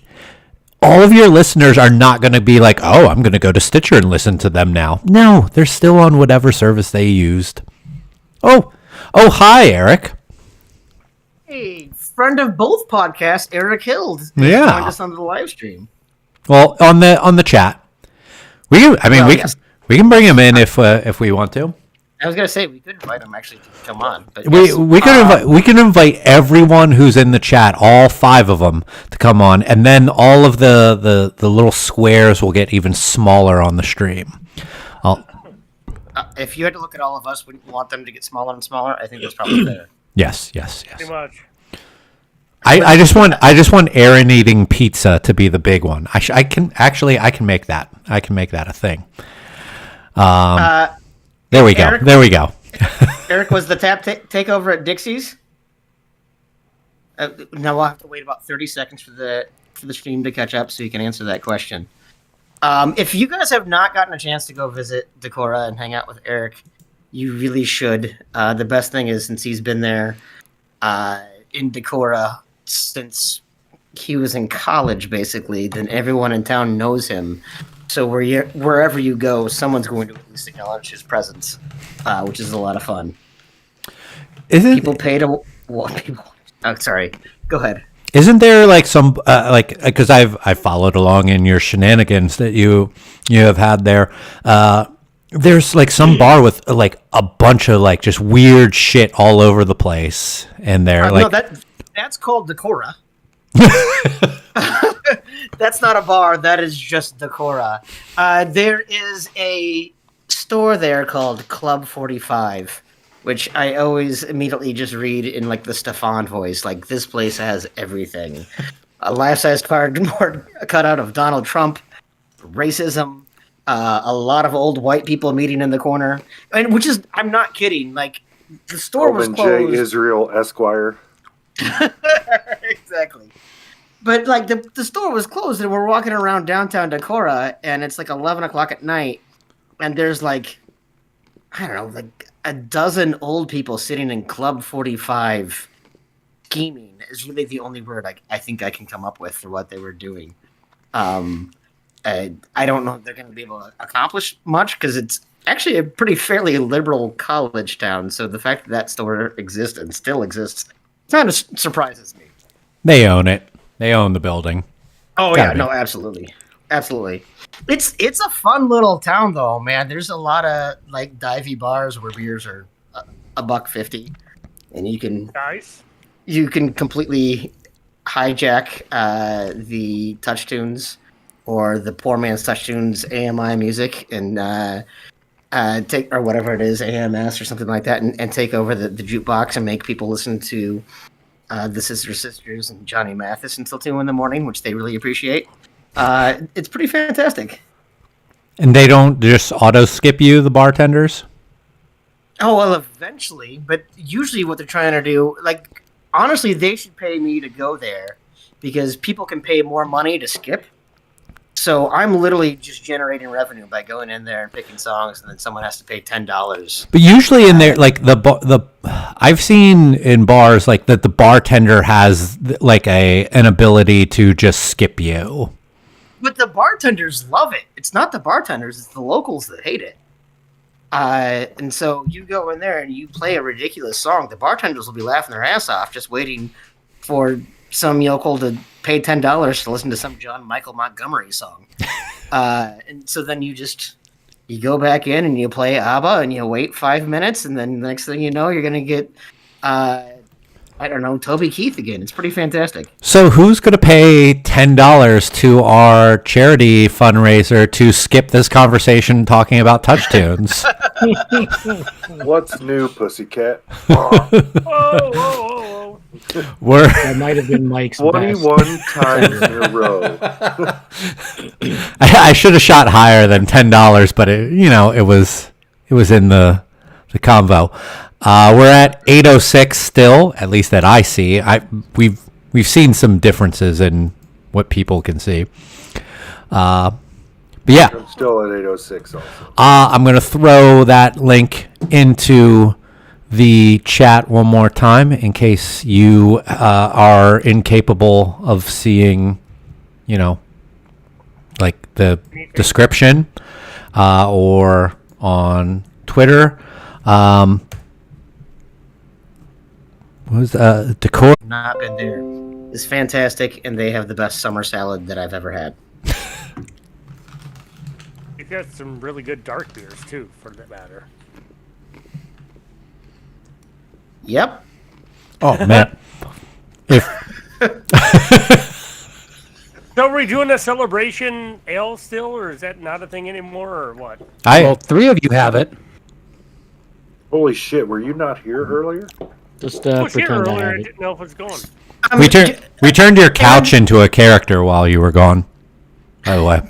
all of your listeners are not going to be like, oh, I'm going to go to Stitcher and listen to them now. No, they're still on whatever service they used. Oh, hi, Eric. Hey, friend of both podcasts, Eric Hild, Yeah. joined us on the live stream. Well, on the chat, we Yes. can bring him in if we want to. I was gonna say we could invite him actually to come on, but We can invite everyone who's in the chat, all 5 of them, to come on, and then all of the little squares will get even smaller on the stream. if you had to look at all of us, wouldn't you want them to get smaller and smaller? I think that's probably fair. Yes. Pretty much. I just want Aaron eating pizza to be the big one. I can make that. I can make that a thing. There we go. Eric? There we go. Eric, was the tap takeover at Dixie's? Now we'll have to wait about 30 seconds for the stream to catch up so you can answer that question. If you guys have not gotten a chance to go visit Decorah and hang out with Eric, you really should. The best thing is, since he's been there in Decorah since he was in college, basically, then everyone in town knows him. So wherever you go, someone's going to at least acknowledge his presence, which is a lot of fun. People pay to... Well, oh, sorry. Go ahead. Isn't there like some because I've followed along in your shenanigans that you have had there. There's like some bar with like a bunch of like just weird shit all over the place in there. No, that's called Decorah. That's not a bar. That is just Decorah. There is a store there called Club 45, which I always immediately just read in like the Stefan voice. Like, this place has everything: a life-size cardboard cutout of Donald Trump, racism, a lot of old white people meeting in the corner, and which is, I'm not kidding. Like, the store was closed. J. Israel Esquire. Exactly. But like the store was closed, and we're walking around downtown Decorah, and it's like 11 o'clock at night, and there's like, I don't know, like a dozen old people sitting in Club 45 scheming is really the only word I think I can come up with for what they were doing. I don't know if they're going to be able to accomplish much, because it's actually a pretty fairly liberal college town, so the fact that store exists and still exists kind of surprises me. They own it. They own the building. Oh Gotta yeah, be. no, absolutely. It's a fun little town though, man. There's a lot of like divey bars where beers are $1.50, and you can completely hijack the touch tunes or the poor man's touch tunes AMI music and take, or whatever it is, AMS or something like that, and take over the jukebox and make people listen to the Sisters and Johnny Mathis until 2 a.m, which they really appreciate. It's pretty fantastic. And they don't just auto skip you, the bartenders? Oh, well, eventually, but usually what they're trying to do, like, honestly, they should pay me to go there, because people can pay more money to skip. So I'm literally just generating revenue by going in there and picking songs, and then someone has to pay $10. But usually in there, like I've seen in bars like that the bartender has like an ability to just skip you. But the bartenders love it. It's not the bartenders; it's the locals that hate it. And so you go in there and you play a ridiculous song. The bartenders will be laughing their ass off, just waiting for some yokel to pay $10 to listen to some John Michael Montgomery song. And so then you go back in and you play ABBA and you wait 5 minutes, and then the next thing you know, you're gonna get I don't know, Toby Keith again. It's pretty fantastic. So who's going to pay $10 to our charity fundraiser to skip this conversation talking about touch tunes? What's new, pussycat? Whoa. We're That might have been Mike's best. 21 times in a row. I should have shot higher than $10, but it was in the convo. We're at 8:06 still, at least that I see. We've seen some differences in what people can see. But yeah, I'm still at 8:06 also. I'm gonna throw that link into the chat one more time in case you are incapable of seeing, like the description, or on Twitter. What was Decor? Not been there. It's fantastic, and they have the best summer salad that I've ever had. You've got some really good dark beers too, for that matter. Yep. Oh man, So are we doing a celebration ale still, or is that not a thing anymore, or what? Well, 3 of you have it. Holy shit, were you not here earlier? Just I was here pretend I earlier. have I it. didn't know if it was going. we turned your couch into a character while you were gone. By the way,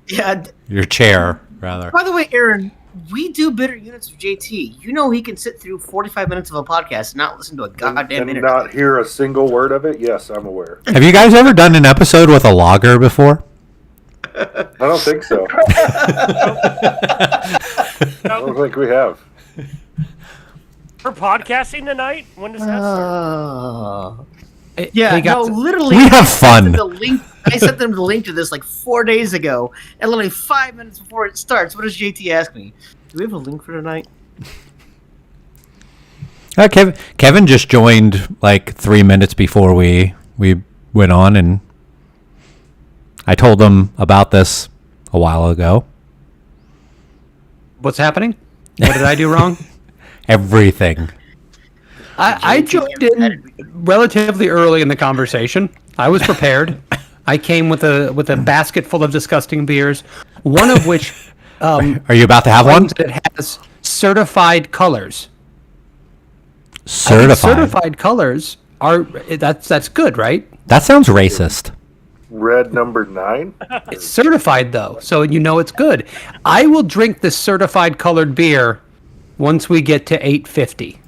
Yeah. your chair rather. By the way, Aaron, we do bitter units with JT. You know he can sit through 45 minutes of a podcast and not listen to a goddamn And minute. not hear a single word of it? Yes, I'm aware. Have you guys ever done an episode with a logger before? I don't think so. I don't think we have. We're podcasting tonight? When does that start? Yeah, Hey, guys, no, literally. We have I sent them fun. the link. I sent them the link to this like 4 days ago, and literally 5 minutes before it starts, what does JT ask me? Do we have a link for tonight? Kevin just joined like 3 minutes before we went on, and I told him about this a while ago. What's happening? What did I do wrong? Everything. I joined in relatively early in the conversation. I was prepared. I came with a basket full of disgusting beers, one of which Are you about to have one? claims that it has certified colors. I think Certified. certified colors are that's good, right? That sounds racist. Red number 9? It's certified though, so you know it's good. I will drink this certified colored beer once we get to 850.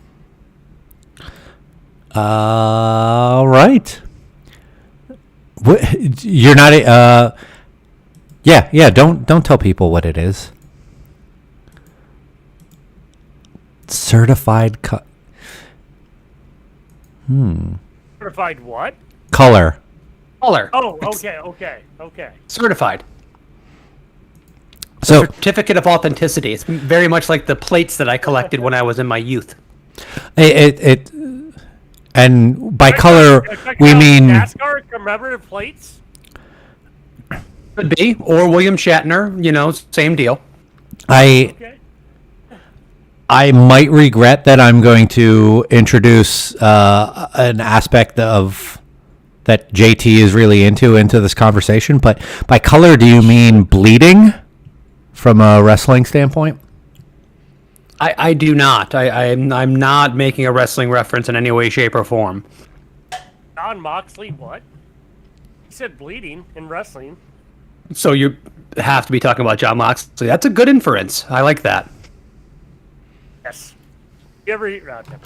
All right. You're not. Yeah. Don't tell people what it is. Certified Certified what? color. Color. Oh, okay. Certified. So Certificate of authenticity. It's very much like the plates that I collected when I was in my youth. it and by color Check we out mean NASCAR commemorative plates. Could be. Or William Shatner, same deal. Okay. I might regret that I'm going to introduce an aspect of that JT is really into this conversation. But by color, do you mean bleeding from a wrestling standpoint? I do not. I'm not making a wrestling reference in any way, shape, or form. John Moxley, what? He said bleeding in wrestling. So you have to be talking about John Moxley. That's a good inference. I like that. Yes. You ever eat? Never mind.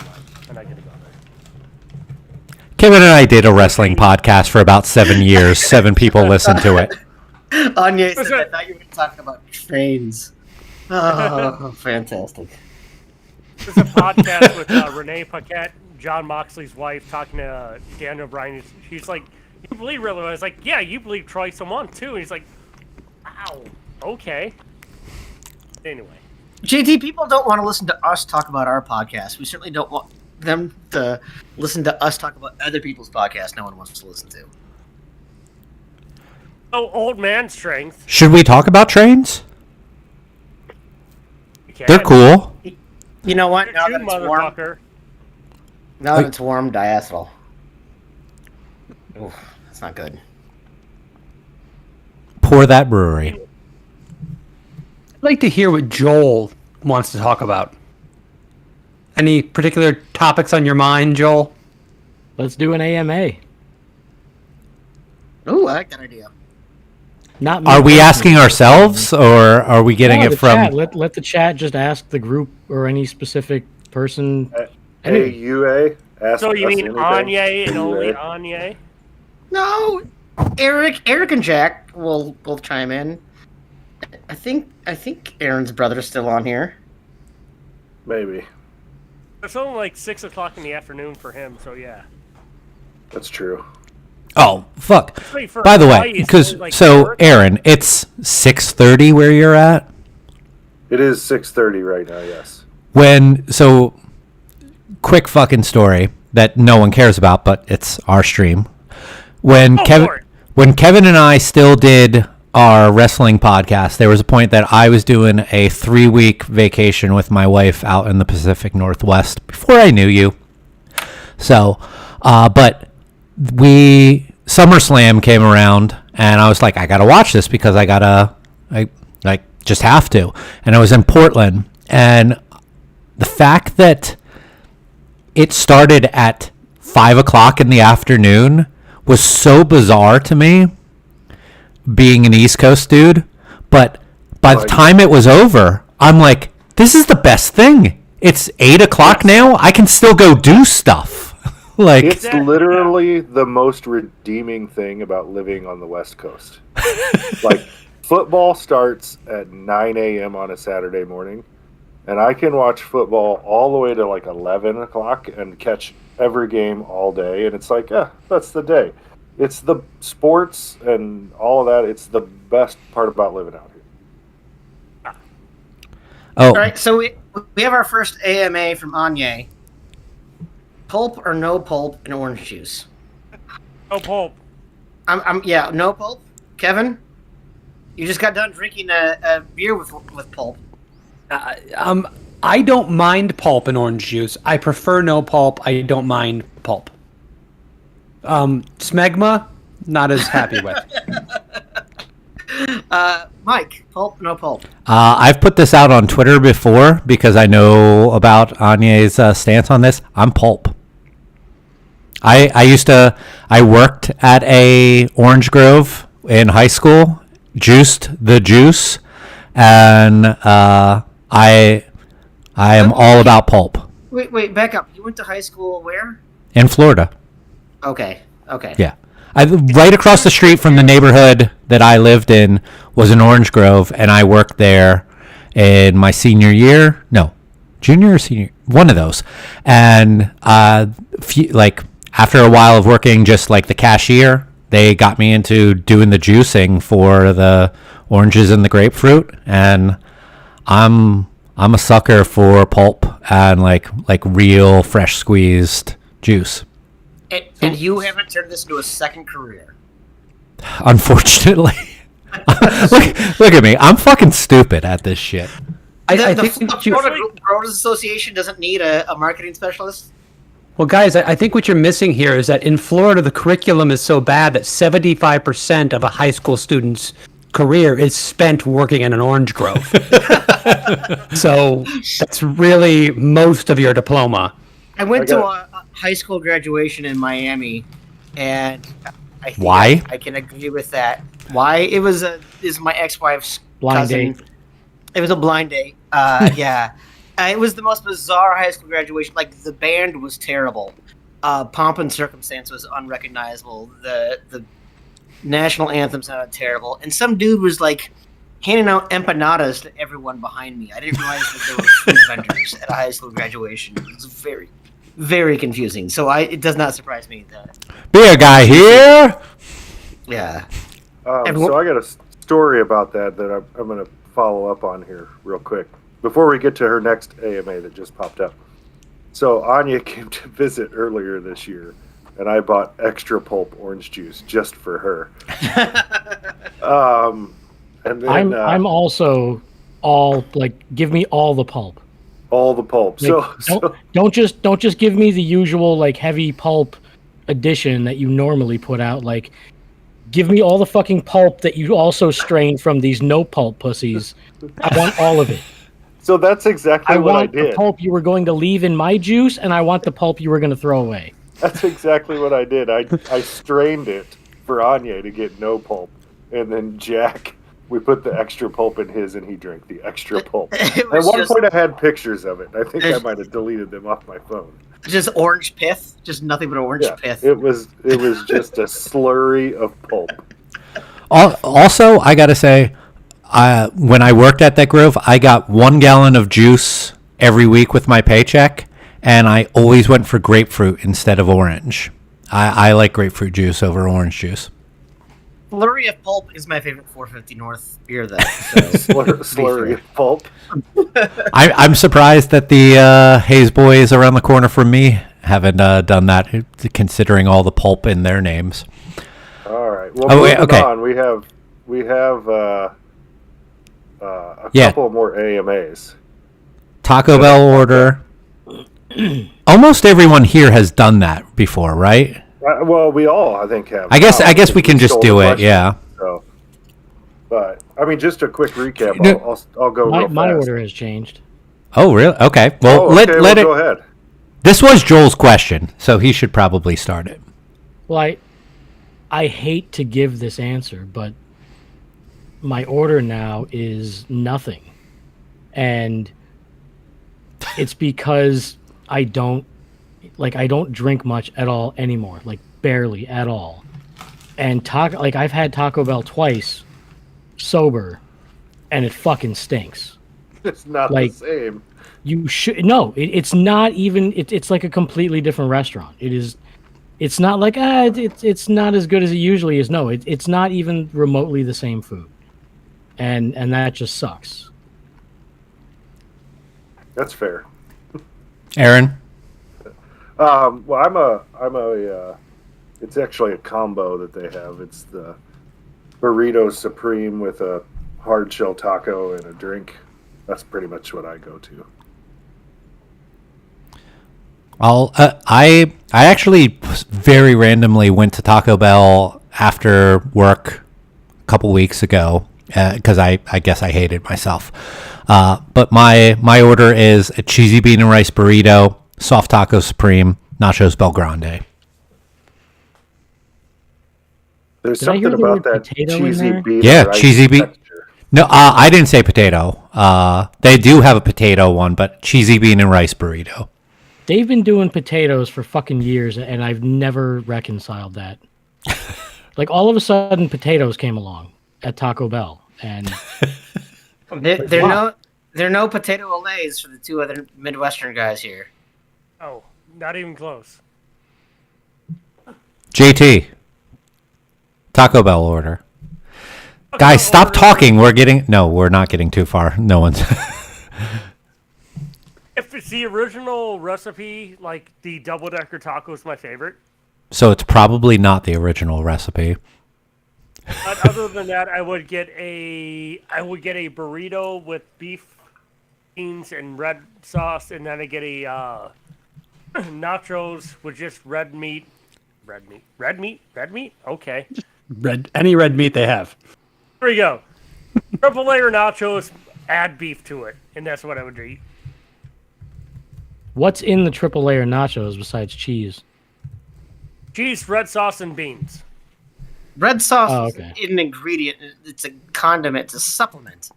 I'm not gonna go there. Kevin and I did a wrestling podcast for about 7 years. 7 people listened to it. Anya said, I thought you were talking about trains. Oh, fantastic. There's a podcast with Renee Paquette, John Moxley's wife, talking to Dan O'Brien. She's like, "You believe really?" I was like, "Yeah, you believe Troy Sivan too." And he's like, Wow. Okay. Anyway. JT, people don't want to listen to us talk about our podcast. We certainly don't want them to listen to us talk about other people's podcasts no one wants to listen to. Oh, old man strength. Should we talk about trains? Okay. They're cool. You know what? Now You that it's warm, motherfucker. now that it's warm, diacetyl. Oof, that's not good. Pour that brewery. I'd like to hear what Joel wants to talk about. Any particular topics on your mind, Joel? Let's do an AMA. Ooh, I like that idea. Not me Are we personally. asking ourselves, or are we getting No, it the from? chat. Let the chat just ask the group or any specific person. Hey, UA, ask So you us mean anything. Anya and only UA. Anya? No, Eric and Jack will chime in. I think Aaron's brother's still on here. Maybe. It's only like 6 o'clock in the afternoon for him, so yeah. That's true. Oh fuck! Wait, for By the way, Hawaii, it's because only, like, so 4 Aaron, it's 6:30 where you're at. It is 6:30 right now. Yes. Quick fucking story that no one cares about, but it's our stream. When Go Kevin for it. when Kevin and I still did our wrestling podcast, there was a point that I was doing a 3-week vacation with my wife out in the Pacific Northwest before I knew you. So, but SummerSlam came around and I was like, I gotta watch this because I just have to. And I was in Portland, and the fact that it started at 5 o'clock in the afternoon was so bizarre to me, being an East Coast dude. But by the time it was over, I'm like, this is the best thing. It's 8 o'clock now. I can still go do stuff. Like, It's literally the most redeeming thing about living on the West Coast. Like, football starts at 9 a.m. on a Saturday morning, and I can watch football all the way to like 11 o'clock and catch every game all day. And it's like, that's the day. It's the sports and all of that. It's the best part about living out here. oh, All right, so we have our first AMA from Anya. Pulp or no pulp in orange juice? Oh, pulp. Yeah, no pulp. Kevin, you just got done drinking a beer with pulp. I don't mind pulp in orange juice. I prefer no pulp. I don't mind pulp. Smegma, not as happy with. Mike, pulp, no pulp. I've put this out on Twitter before because I know about Anya's stance on this. I'm pulp. I worked at a Orange Grove in high school, juiced the juice, and I am all about pulp. Wait, back up. You went to high school where? In Florida. Okay. Yeah. Right across the street from the neighborhood that I lived in was an Orange Grove, and I worked there in my senior year. No, junior or senior, one of those. And after a while of working just like the cashier, they got me into doing the juicing for the oranges and the grapefruit, and I'm a sucker for pulp and like real fresh squeezed juice. And you haven't turned this into a second career. Unfortunately. look at me. I'm fucking stupid at this shit. I The think Florida Growers Association doesn't need a marketing specialist. Well, guys, I think what you're missing here is that in Florida, the curriculum is so bad that 75% of a high school student's career is spent working in an orange grove. So that's really most of your diploma. I went to a high school graduation in Miami, and I think Why? I can agree with that. Why? It was my ex-wife's Blind cousin. date. It was a blind date. Yeah. It was the most bizarre high school graduation. Like, the band was terrible. Pomp and Circumstance was unrecognizable. The national anthem sounded terrible. And some dude was, like, handing out empanadas to everyone behind me. I didn't realize that there were food vendors at a high school graduation. It was very, very confusing. So it does not surprise me that, Beer guy here. yeah. So I got a story about that I'm going to follow up on here real quick before we get to her next AMA that just popped up. So Anya came to visit earlier this year, and I bought extra pulp orange juice just for her. And then I'm also all like, give me all the pulp. all the pulp. Like, don't just give me the usual like heavy pulp edition that you normally put out. Like, give me all the fucking pulp that you also strain from these no pulp pussies. I want all of it. So that's exactly what I want did. the pulp you were going to leave in my juice, and I want the pulp you were going to throw away. That's exactly what I did. I strained it for Anya to get no pulp, and then Jack, we put the extra pulp in his, and he drank the extra pulp. It At was one just, point, I had pictures of it. I think I might have deleted them off my phone. just orange pith, just nothing but orange Yeah, pith. it was just a slurry of pulp. Also, I gotta say, when I worked at that Grove, I got 1 gallon of juice every week with my paycheck, and I always went for grapefruit instead of orange. I like grapefruit juice over orange juice. Flurry of Pulp is my favorite 450 North beer, though. So. Slurry of pulp. I'm surprised that the Hayes boys around the corner from me haven't done that, considering all the pulp in their names. All right. Well, Oh, wait, moving okay. on. We have a Yeah. couple more AMAs. Taco Bell order. Almost everyone here has done that before, right? Well, we all, I think, have. I guess now, we can just stole do the it. question. Yeah. So, but I mean, just a quick recap. No. I'll go real My fast. order has changed. Oh, really? Okay. Well, Oh, let okay, it. go ahead. This was Joel's question, so he should probably start it. Well, I hate to give this answer, but my order now is nothing. And it's because I don't drink much at all anymore, like barely at all. And I've had Taco Bell twice sober, and it fucking stinks. It's not Like- the same. You should no. It's not even. It's like a completely different restaurant. It is. It's not like it's not as good as it usually is. No, it's not even remotely the same food, and that just sucks. That's fair. Aaron? Well, I'm a. It's actually a combo that they have. It's the burrito supreme with a hard shell taco and a drink. That's pretty much what I go to. I actually very randomly went to Taco Bell after work a couple weeks ago because I guess I hated myself. But my order is a cheesy bean and rice burrito, soft taco supreme, nachos Bel Grande. There's Did I hear something the about word that potato in cheesy there? bean. Yeah, and rice cheesy bean. texture. No, I didn't say potato. They do have a potato one, but cheesy bean and rice burrito. They've been doing potatoes for fucking years, and I've never reconciled that. Like all of a sudden, potatoes came along at Taco Bell, and There are no potato olays for the two other Midwestern guys here. Oh, not even close. JT. Taco Bell order. Guys, stop talking. We're not getting too far. No one's. If it's the original recipe, like the double decker taco is my favorite. So it's probably not the original recipe. But other than that, I would get a burrito with beef, beans, and red sauce, and then I get a nachos with just red meat. Okay, Any red meat they have. there we go. Triple layer nachos, add beef to it, and that's what I would eat. what's in the triple layer nachos besides cheese? Cheese, red sauce, and beans. Red sauce Oh, okay. is an ingredient. It's a condiment. It's a supplement.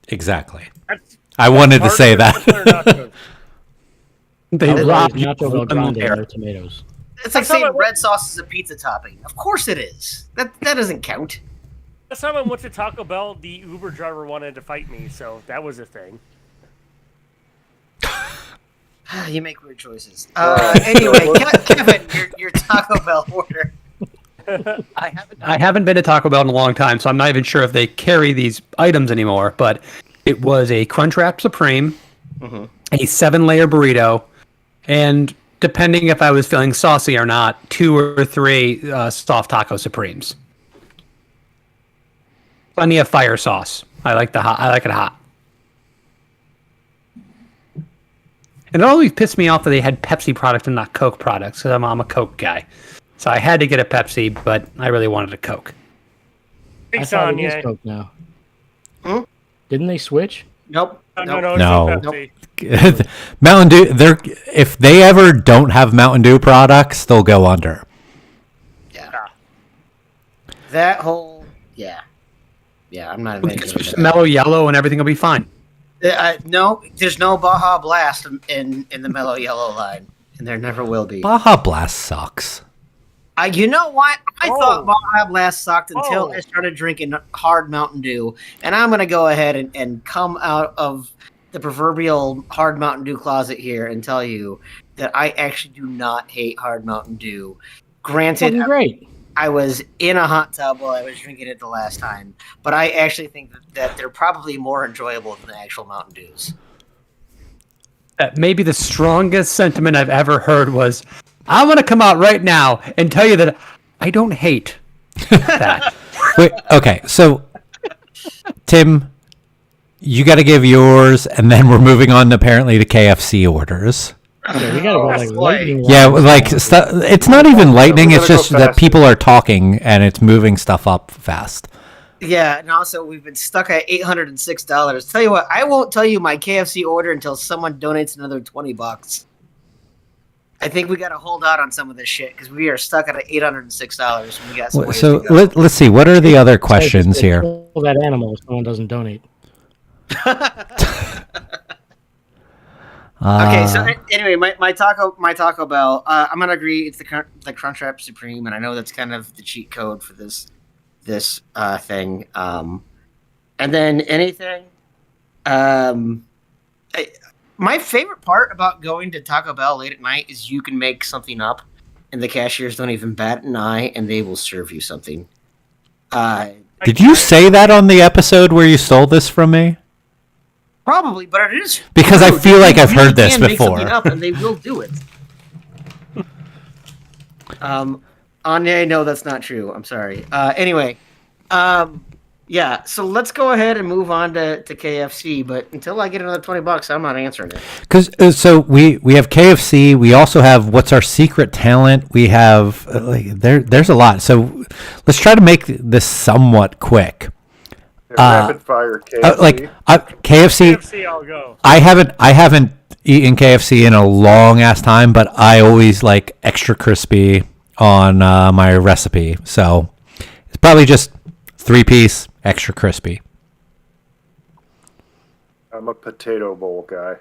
Exactly. That's I wanted to part say of the that. triple layer nachos. They I'll rob raise you Nacho Bel of Grande there. no tomatoes. It's like That's how saying I- red sauce is a pizza topping. Of course it is. That doesn't count. Last time I went to Taco Bell, the Uber driver wanted to fight me, so that was a thing. You make weird choices. Anyway, Kevin, your Taco Bell order. I haven't been to Taco Bell in a long time, so I'm not even sure if they carry these items anymore. But it was a Crunchwrap Supreme, a 7-layer burrito, and depending if I was feeling saucy or not, 2 or 3 soft taco supremes. Plenty of fire sauce. I like it hot. And it always pissed me off that they had Pepsi products and not Coke products, because I'm a Coke guy. So I had to get a Pepsi, but I really wanted a Coke. I Thanks, thought it is Anya. Coke now. Hmm? Didn't they switch? Nope. No. No. It's Pepsi. Mountain Dew. If they ever don't have Mountain Dew products, they'll go under. Yeah. That whole yeah. I'm not even It's gonna just do mellow yellow and everything will be fine. that. No, there's no Baja Blast in the Mellow Yellow line, and there never will be. Baja Blast sucks. You know what? I Oh. thought Baja Blast sucked until Oh. I started drinking hard Mountain Dew, and I'm gonna go ahead and come out of the proverbial hard Mountain Dew closet here and tell you that I actually do not hate hard Mountain Dew. Granted, Fucking great. I was in a hot tub while I was drinking it the last time, but I actually think that they're probably more enjoyable than the actual Mountain Dews. Maybe the strongest sentiment I've ever heard was, I'm going to come out right now and tell you that I don't hate that. Wait, okay, so Tim, you got to give yours, and then we're moving on apparently to KFC orders. Yeah, we gotta go like boy. lightning. Yeah, round. like it's not even lightning. we're It's gonna just go that faster. people are talking and it's moving stuff up fast. Yeah, and also we've been stuck at $806. Tell you what, I won't tell you my KFC order until someone donates another $20. I think we got to hold out on some of this shit because we are stuck at $806. And we got some ways So to go. let's see. What are the other questions here? Kill that animal if someone doesn't donate. Okay, so anyway, my Taco Bell. I'm gonna agree. It's the Crunchwrap Supreme, and I know that's kind of the cheat code for this thing. And then anything. My favorite part about going to Taco Bell late at night is you can make something up, and the cashiers don't even bat an eye, and they will serve you something. Did you say that on the episode where you stole this from me? Probably, but it is Because I true. feel like You I've heard this can make before. something up, and they will do it. Anya, I know that's not true. I'm sorry. Anyway, yeah. So let's go ahead and move on to KFC. But until I get another $20, I'm not answering it. Because so we have KFC. We also have what's our secret talent. We have there's a lot. So let's try to make this somewhat quick. Rapid fire KFC. KFC. KFC, I'll go. I haven't eaten KFC in a long ass time, but I always like extra crispy on my recipe. So it's probably just 3-piece extra crispy. I'm a potato bowl guy.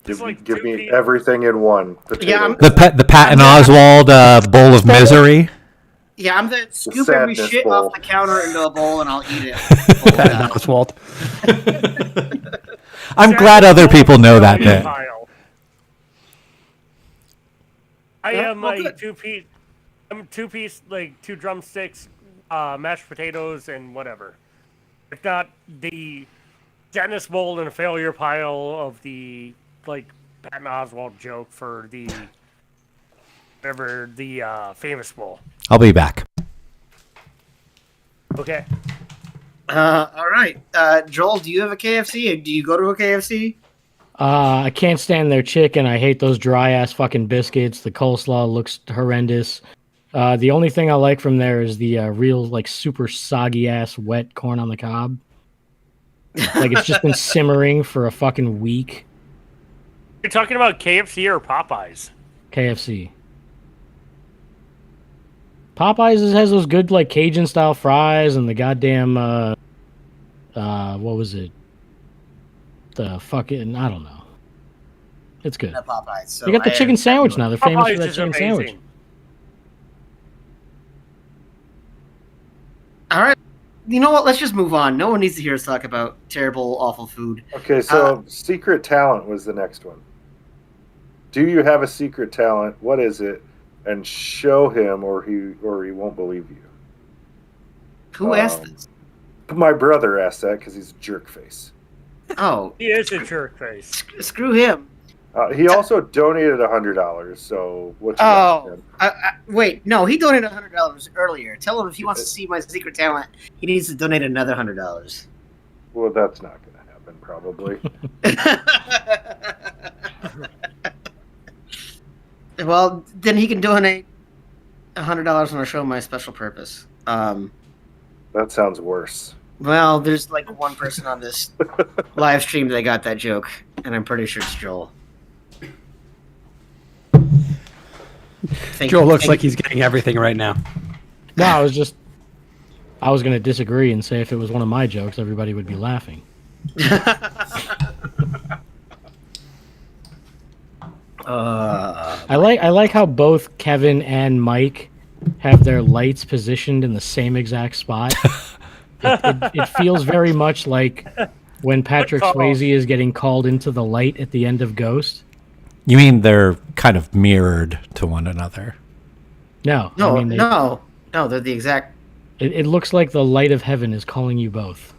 It's Give, like give me 2 everything in one. Potato Yeah, I'm- bowl. The Patton Oswald bowl of misery. Yeah, I'm the scoop every sadness shit bowl. off the counter into a bowl and I'll eat it. Patton Oswalt. I'm glad other people know that bit. Pile. I Yeah, am well, a good. two-piece. I'm two-piece, like 2 drumsticks, mashed potatoes, and whatever. If not the Dennis Bowl and a failure pile of the Patton Oswalt joke for the whatever the famous bowl. I'll be back. Okay. All right. Joel, do you have a KFC? Do you go to a KFC? I can't stand their chicken. I hate those dry ass fucking biscuits. The coleslaw looks horrendous. The only thing I like from there is the real like super soggy ass wet corn on the cob. Like it's just been simmering for a fucking week. You're talking about KFC or Popeyes? KFC. Popeyes has those good like Cajun style fries and the goddamn what was it? The fucking I don't know. It's good. At Popeyes. So They got the I- chicken sandwich now. They're famous Popeyes for that is chicken amazing. sandwich. All right. You know what? Let's just move on. No one needs to hear us talk about terrible, awful food. Okay, so secret talent was the next one. Do you have a secret talent? What is it? and show him, or he won't believe you. Who asked this? My brother asked that because he's a jerk face. Oh, He is a jerk face. screw him. He also donated $100. So what? You got, Oh, Tim? wait, no, he donated $100 earlier. Tell him if he wants to see my secret talent, he needs to donate another $100. Well, that's not going to happen, probably. Well, then he can donate $100 when I show my special purpose. That sounds worse. Well, there's like one person on this live stream that got that joke, and I'm pretty sure it's Joel. Joel looks like he's getting everything right now. No, I was going to disagree and say if it was one of my jokes, everybody would be laughing. I like how both Kevin and Mike have their lights positioned in the same exact spot. It feels very much like when Patrick Good call. Swayze is getting called into the light at the end of Ghost. You mean they're kind of mirrored to one another? No, No, I mean, no, they're the exact. it looks like the light of heaven is calling you both.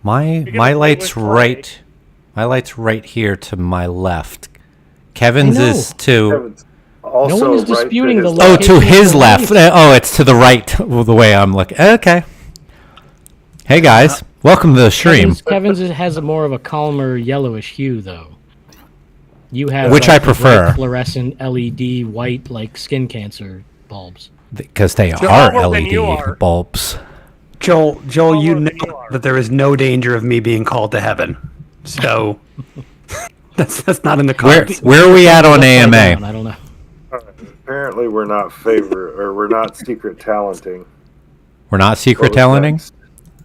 My gonna my play light's with right. My light's right here to my left. Kevin's I know. is to. Kevin's also No one is right to disputing his the Oh, left. to location his of the left. light. Oh, it's to the right. Well, the way I'm looking. Okay. Hey guys, welcome to the stream. Kevin's has a more of a calmer yellowish hue, though. You have Which I the prefer. bright fluorescent LED white like skin cancer bulbs. Because they are Calmer than you LED are. bulbs. Joel, you Calmer know than you are. that there is no danger of me being called to heaven. So that's not in the Where cards. where are we at on Down, AMA? I don't know. Apparently, we're not secret talenting. We're not secret Both talenting. things.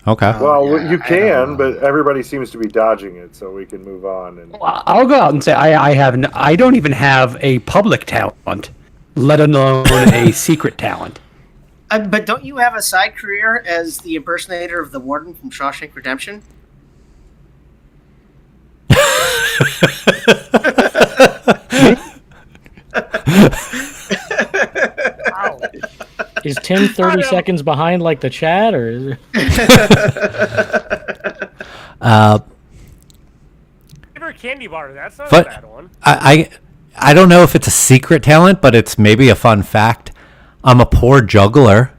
Okay. Well, yeah, you I can, don't know. but everybody seems to be dodging it, so we can move on. And I'll go out and say I don't even have a public talent, let alone a secret talent. But don't you have a side career as the impersonator of the warden from Shawshank Redemption? Wow. Is Tim 30 seconds behind like the chat, or is it... Favorite candy bar. That's not But- a bad one. I don't know if it's a secret talent, but it's maybe a fun fact. I'm a poor juggler.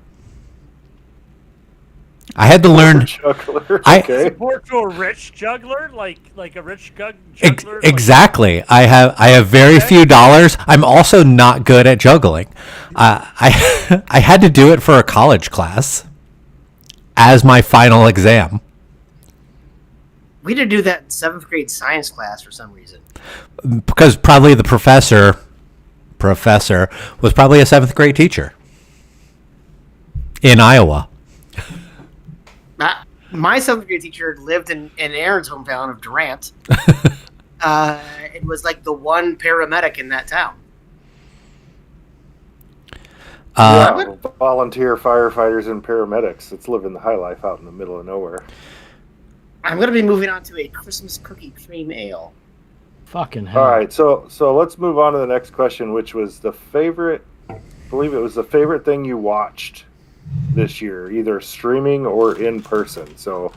I had to learn. juggler. I- Okay. Or to a rich juggler, like a rich Ex- juggler. exactly. I have very few dollars. I'm also not good at juggling. I I had to do it for a college class as my final exam We did do that in 7th grade science class for some reason. because probably the professor was probably a 7th grade teacher in Iowa. My 7th grade teacher lived in Aaron's hometown of Durant. It was like the one paramedic in that town. Yeah, volunteer firefighters and paramedics. It's living the high life out in the middle of nowhere. I'm going to be moving on to a Christmas cookie cream ale. Fucking hell. All right, so let's move on to the next question, which was the favorite. I believe it was the favorite thing you watched this year, either streaming or in person. So,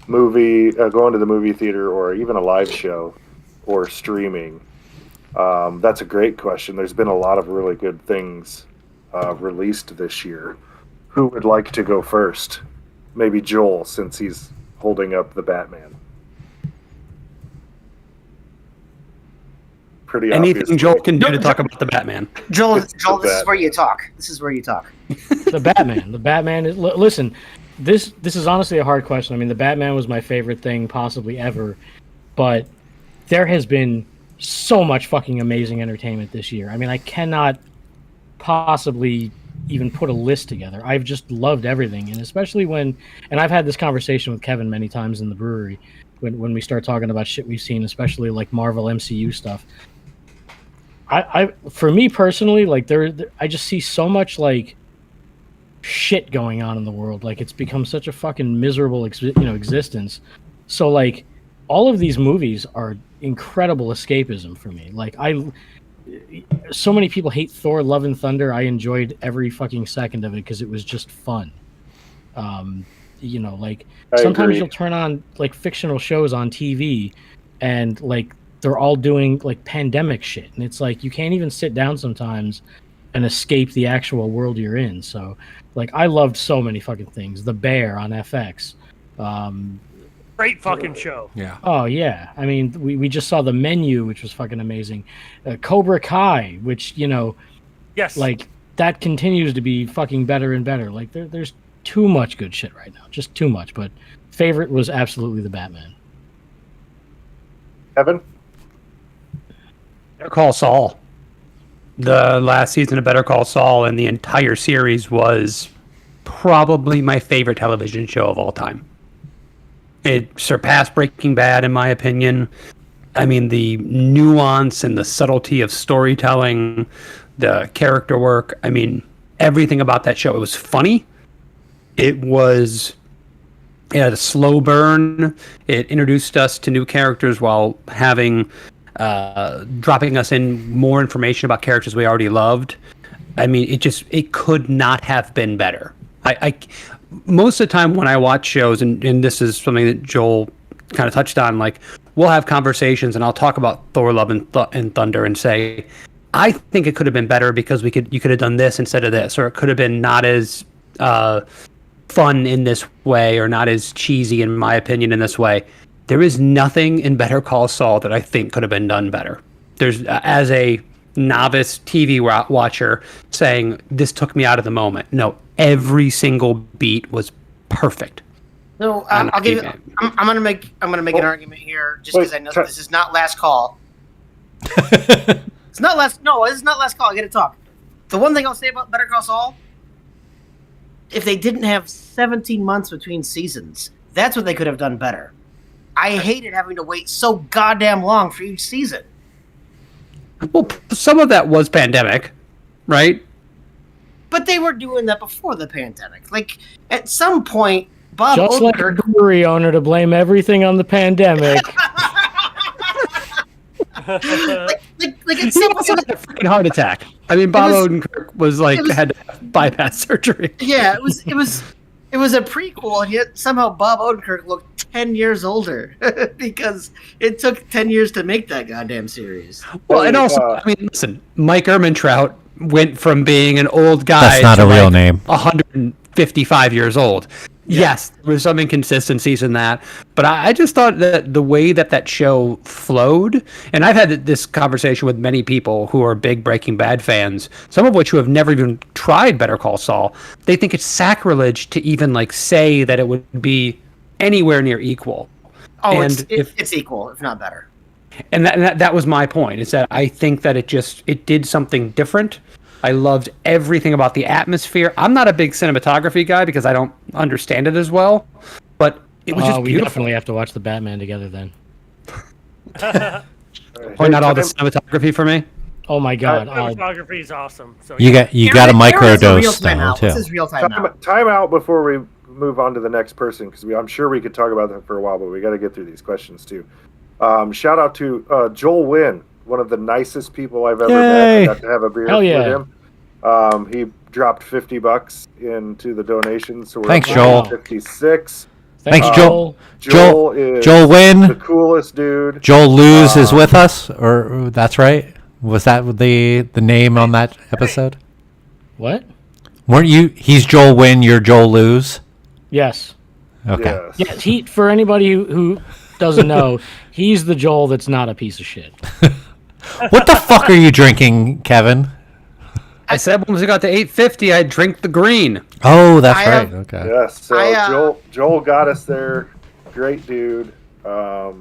movie, going to the movie theater, or even a live show, or streaming. That's a great question. There's been a lot of really good things released this year. Who would like to go first? Maybe Joel, since he's holding up the Batman. Pretty Anything obvious. Joel can do to talk about the Batman. Joel, It's this the is where you talk. This is where you talk. The Batman. The Batman is. Listen, this is honestly a hard question. I mean, the Batman was my favorite thing possibly ever, but there has been so much fucking amazing entertainment this year. I mean, I cannot possibly even put a list together. I've just loved everything, and especially when, and I've had this conversation with Kevin many times in the brewery when we start talking about shit we've seen, especially like Marvel MCU stuff. I for me personally, like I just see so much like shit going on in the world. Like it's become such a fucking miserable existence. So like all of these movies are incredible escapism for me. Like so many people hate Thor: Love and Thunder. I enjoyed every fucking second of it because it was just fun. Like I sometimes agree. you'll turn on like fictional shows on TV, and like they're all doing like pandemic shit, and it's like you can't even sit down sometimes and escape the actual world you're in. So, like, I loved so many fucking things. The Bear on FX. Great fucking show. Yeah. Oh yeah, I mean, we just saw The Menu, which was fucking amazing. Cobra Kai, which Yes. like that continues to be fucking better and better. Like there's too much good shit right now, just too much. But favorite was absolutely the Batman. Evan? Better Call Saul. The last season of Better Call Saul and the entire series was probably my favorite television show of all time. It surpassed Breaking Bad, in my opinion. I mean, the nuance and the subtlety of storytelling, the character work. I mean, everything about that show. It was funny. It had a slow burn. It introduced us to new characters while dropping us in more information about characters we already loved. I mean, it could not have been better. I most of the time when I watch shows, and this is something that Joel kind of touched on, like we'll have conversations and I'll talk about Thor: Love and Thunder and say, I think it could have been better because you could have done this instead of this, or it could have been not as fun in this way, or not as cheesy, in my opinion, in this way. There is nothing in Better Call Saul that I think could have been done better. There's, as a novice TV watcher, saying this took me out of the moment. No, every single beat was perfect. No, I'll give you. I'm gonna make an argument here, just because I know this is not last call. It's not last. No, this is not last call. I get to talk. The one thing I'll say about Better Call Saul, if they didn't have 17 months between seasons, that's what they could have done better. I hated having to wait so goddamn long for each season. Well, some of that was pandemic, right? But they were doing that before the pandemic. Like, at some point, Bob Just like a Odenkirk... brewery owner to blame everything on the pandemic. like at He some also point... had a freaking heart attack. I mean, Bob Odenkirk was like, had to have bypass surgery. Yeah, it was a prequel, and yet somehow Bob Odenkirk looked 10 years older because it took 10 years to make that goddamn series. Well, and also, I mean, listen, Mike Ehrmantraut went from being an old guy That's not to a real like name. 155 years old. Yeah. Yes, there was some inconsistencies in that, but I just thought that the way that show flowed, and I've had this conversation with many people who are big Breaking Bad fans, some of which who have never even tried Better Call Saul. They think it's sacrilege to even like say that it would be anywhere near equal. Oh, and it's equal, if not better. And that was my point, is that I think that it did something different. I loved everything about the atmosphere. I'm not a big cinematography guy because I don't understand it as well, but it was just We beautiful. definitely have to watch the Batman together then. Point out all the cinematography for me. Oh my god! Cinematography is awesome. So You got a micro Aaron's a real dose time now out. too. What's his real time out? Time out before we move on to the next person, because I'm sure we could talk about that for a while, but we got to get through these questions too. Shout out to Joel Wynn, one of the nicest people I've ever met. I got to have a beer Hell yeah. with him. He dropped $50 into the donation, so we're Thanks, up Joel. to 56. Thanks, Joel. Joel is Joel Wynn. the coolest dude. Joel Luz is with us, or that's right. Was that the name on that episode? What? Weren't you? He's Joel Wynn. You're Joel Luz. Yes. Okay. Yes. Yeah. For anybody who doesn't know, he's the Joel that's not a piece of shit. What the fuck are you drinking, Kevin? I said once we got to 850, I'd drink the green. Oh, that's I right. have- Okay. Yes, so I, Joel got us there. Great dude. Now,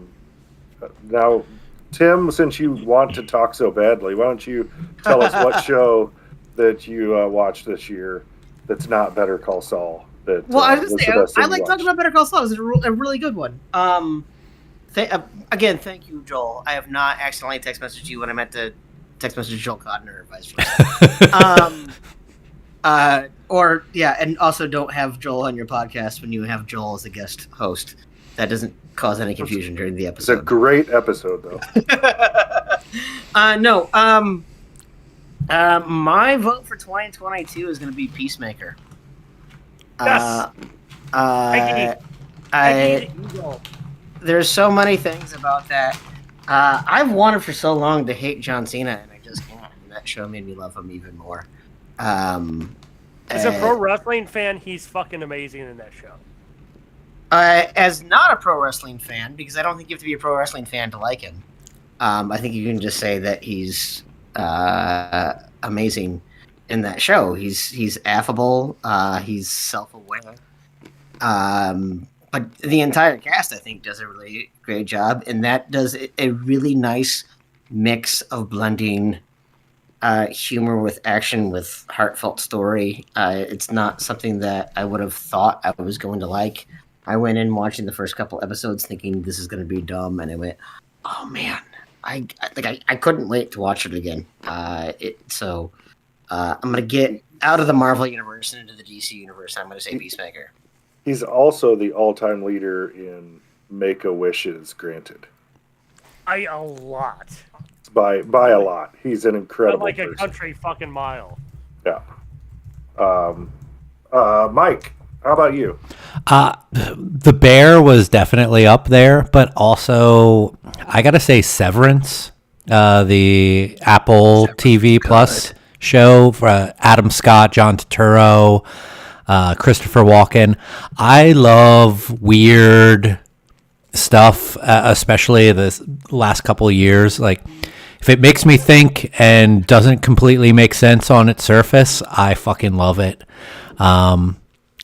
Tim, since you want to talk so badly, why don't you tell us what show that you watched this year that's not Better Call Saul? I was gonna say, I like talking about Better Call Saul. It was a really good one. Again, thank you, Joel. I have not accidentally text messaged you when I meant to text message Joel Codner or vice versa. And also don't have Joel on your podcast when you have Joel as a guest host. That doesn't cause any confusion during the It's a episode. great episode, though. My vote for 2022 is going to be Peacemaker. Yes. I, Eagle. there's so many things about that. I've wanted for so long to hate John Cena, and I just can't. And that show made me love him even more. As a pro wrestling fan, he's fucking amazing in that show. As not a pro wrestling fan, because I don't think you have to be a pro wrestling fan to like him. I think you can just say that he's amazing in that show. He's affable. He's self-aware. But the entire cast, I think, does a really great job, and that does a really nice mix of blending humor with action with heartfelt story. It's not something that I would have thought I was going to like. I went in watching the first couple episodes thinking this is going to be dumb, and I went, "Oh man, I couldn't wait to watch it again." I'm going to get out of the Marvel universe and into the DC universe. I'm going to say Peacemaker. He's also the all-time leader in Make-A-Wishes granted. A lot. By a lot. He's an incredible Like a person. country fucking mile. Yeah. Mike, how about you? The Bear was definitely up there, but also I gotta say Severance, the Apple TV Plus show for Adam Scott, John Turturro, Christopher Walken. I love weird stuff, especially this last couple of years. Like, if it makes me think and doesn't completely make sense on its surface, I fucking love it.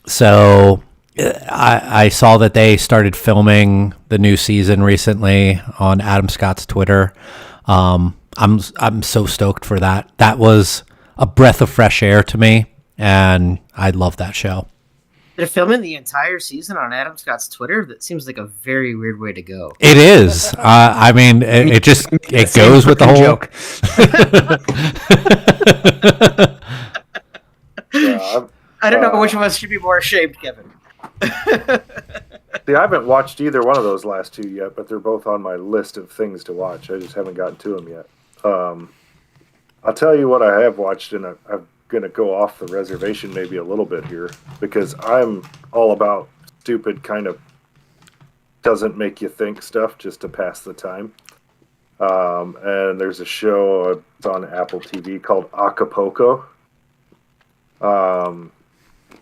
So I saw that they started filming the new season recently on Adam Scott's Twitter. I'm so stoked for that. That was a breath of fresh air to me, and I love that show. They're filming the entire season on Adam Scott's Twitter. That seems like a very weird way to go. It is. I mean, it just it goes with the whole joke. Yeah, I don't know which of us should be more ashamed, Kevin. See, I haven't watched either one of those last two yet, but they're both on my list of things to watch. I just haven't gotten to them yet. I'll tell you what I have watched, and I'm going to go off the reservation maybe a little bit here, because I'm all about stupid kind of doesn't make you think stuff just to pass the time. And there's a show it's on Apple TV called Acapulco.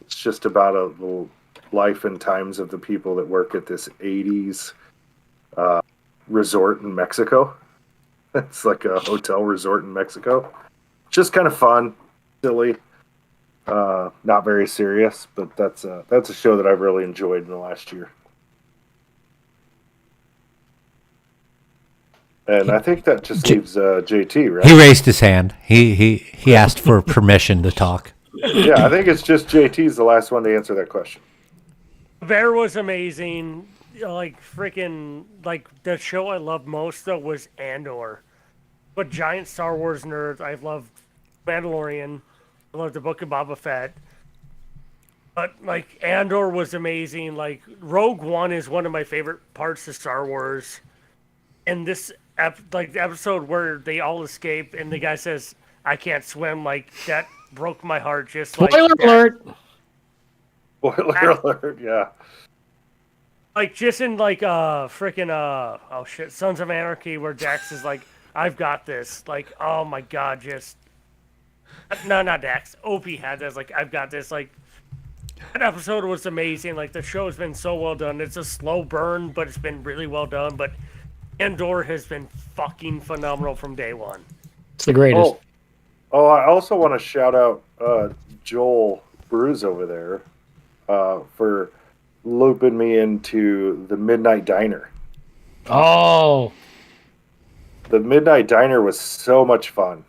It's just about a little life and times of the people that work at this 80s resort in Mexico. It's like a hotel resort in Mexico. Just kind of fun, silly, not very serious, but that's a show that I've really enjoyed in the last year. And I think that just leaves JT, right? He raised his hand. He asked for permission to talk. Yeah, I think it's just JT's the last one to answer that question. Bear was amazing. Like freaking like the show I loved most though was Andor. But giant Star Wars nerd. I loved Mandalorian. I loved the Book of Boba Fett. But like Andor was amazing. Like Rogue One is one of my favorite parts of Star Wars. And this like the episode where they all escape and the guy says, "I can't swim," like that broke my heart. Just like Spoiler that. alert! Spoiler alert, yeah. Like just in like freaking oh shit, Sons of Anarchy, where Dax is like, "I've got this." Like, oh my god, just no, not Dax. Opie had this. Like, "I've got this." Like, that episode was amazing. Like, the show has been so well done. It's a slow burn, but it's been really well done. But Andor has been fucking phenomenal from day one. It's the greatest. Oh, I also want to shout out Joel Bruce over there for looping me into the Midnight Diner. Oh, The Midnight Diner was so much fun.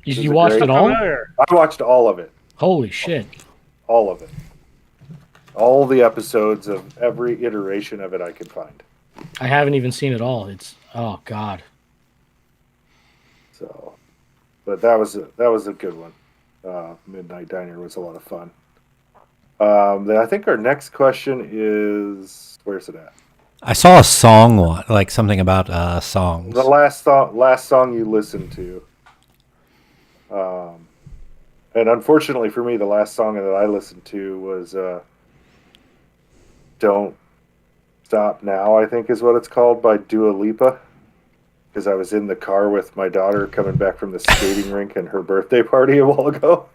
you watched great- it all? I watched all of it. Holy shit! All of it. All the episodes of every iteration of it I could find. I haven't even seen it all. It's oh god. So, but that was a good one. Midnight Diner was a lot of fun. Then I think our next question is, where's it at? I saw a song one, like something about songs. The last song you listened to. And unfortunately for me, the last song that I listened to was "Don't Stop Now," I think is what it's called, by Dua Lipa. Because I was in the car with my daughter coming back from the skating rink and her birthday party a while ago,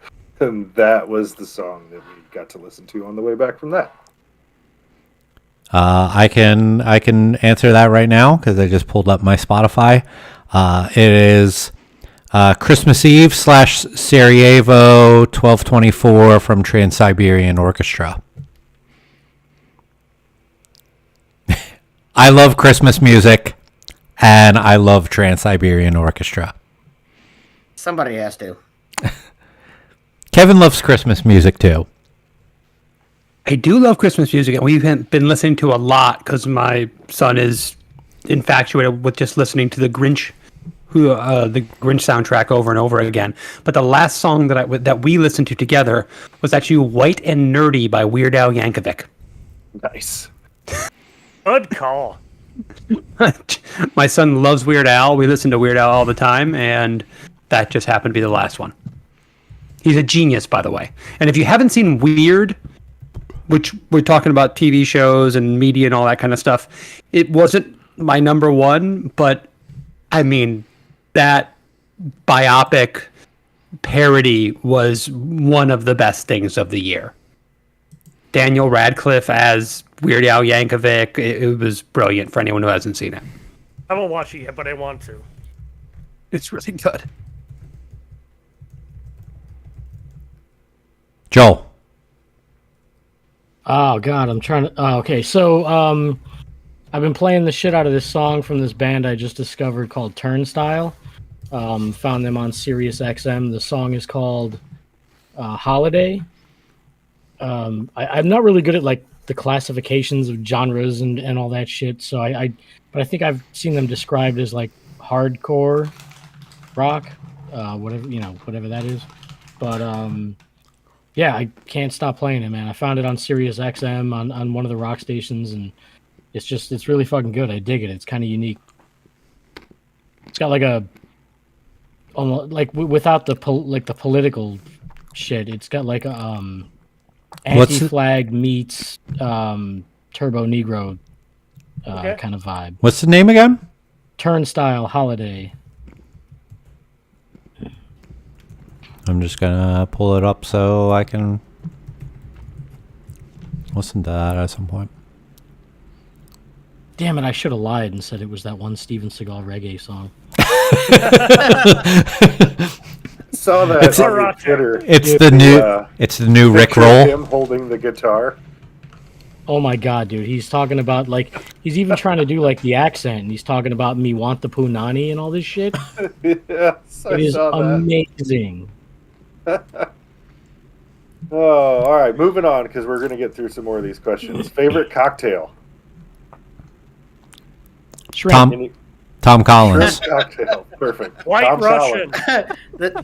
and that was the song that we got to listen to on the way back from that. I can answer that right now because I just pulled up my Spotify. It is Christmas Eve / Sarajevo 1224 from Trans-Siberian Orchestra. I love Christmas music, and I love Trans-Siberian Orchestra. Somebody has to. Kevin loves Christmas music too. I do love Christmas music, and we've been listening to a lot because my son is infatuated with just listening to the Grinch soundtrack over and over again. But the last song that we listened to together was actually "White and Nerdy" by Weird Al Yankovic. Nice. Good call. My son loves Weird Al. We listen to Weird Al all the time, and that just happened to be the last one. He's a genius, by the way. And if you haven't seen Weird, which we're talking about TV shows and media and all that kind of stuff, it wasn't my number one, but I mean, that biopic parody was one of the best things of the year. Daniel Radcliffe as Weird Al Yankovic, it was brilliant for anyone who hasn't seen it. I haven't watched it yet, but I want to. It's really good. Joel. Oh God, I'm trying to. Oh, okay, so I've been playing the shit out of this song from this band I just discovered called Turnstile. Found them on Sirius XM. The song is called "Holiday." I'm not really good at like the classifications of genres and all that shit. So but I think I've seen them described as like hardcore rock, whatever that is. But yeah, I can't stop playing it, man. I found it on Sirius XM on one of the rock stations, and it's really fucking good. I dig it. It's kind of unique. It's got like without the political shit. It's got like Anti-Flag meets Turbo Negro kind of vibe. What's the name again? Turnstile Holiday. I'm just gonna pull it up so I can listen to that at some point. Damn it, I should have lied and said it was that one Steven Seagal reggae song. Saw that on your Twitter. It's the new Rick Picture roll. Him holding the guitar. Oh my god, dude. He's talking about, like, he's even trying to do, like, the accent. And he's talking about me want the punani and all this shit. Yes, It is amazing. Oh, all right. Moving on, because we're going to get through some more of these questions. Favorite cocktail? Shrimp. Tom Collins. Shrimp cocktail. Perfect. White Tom Russian.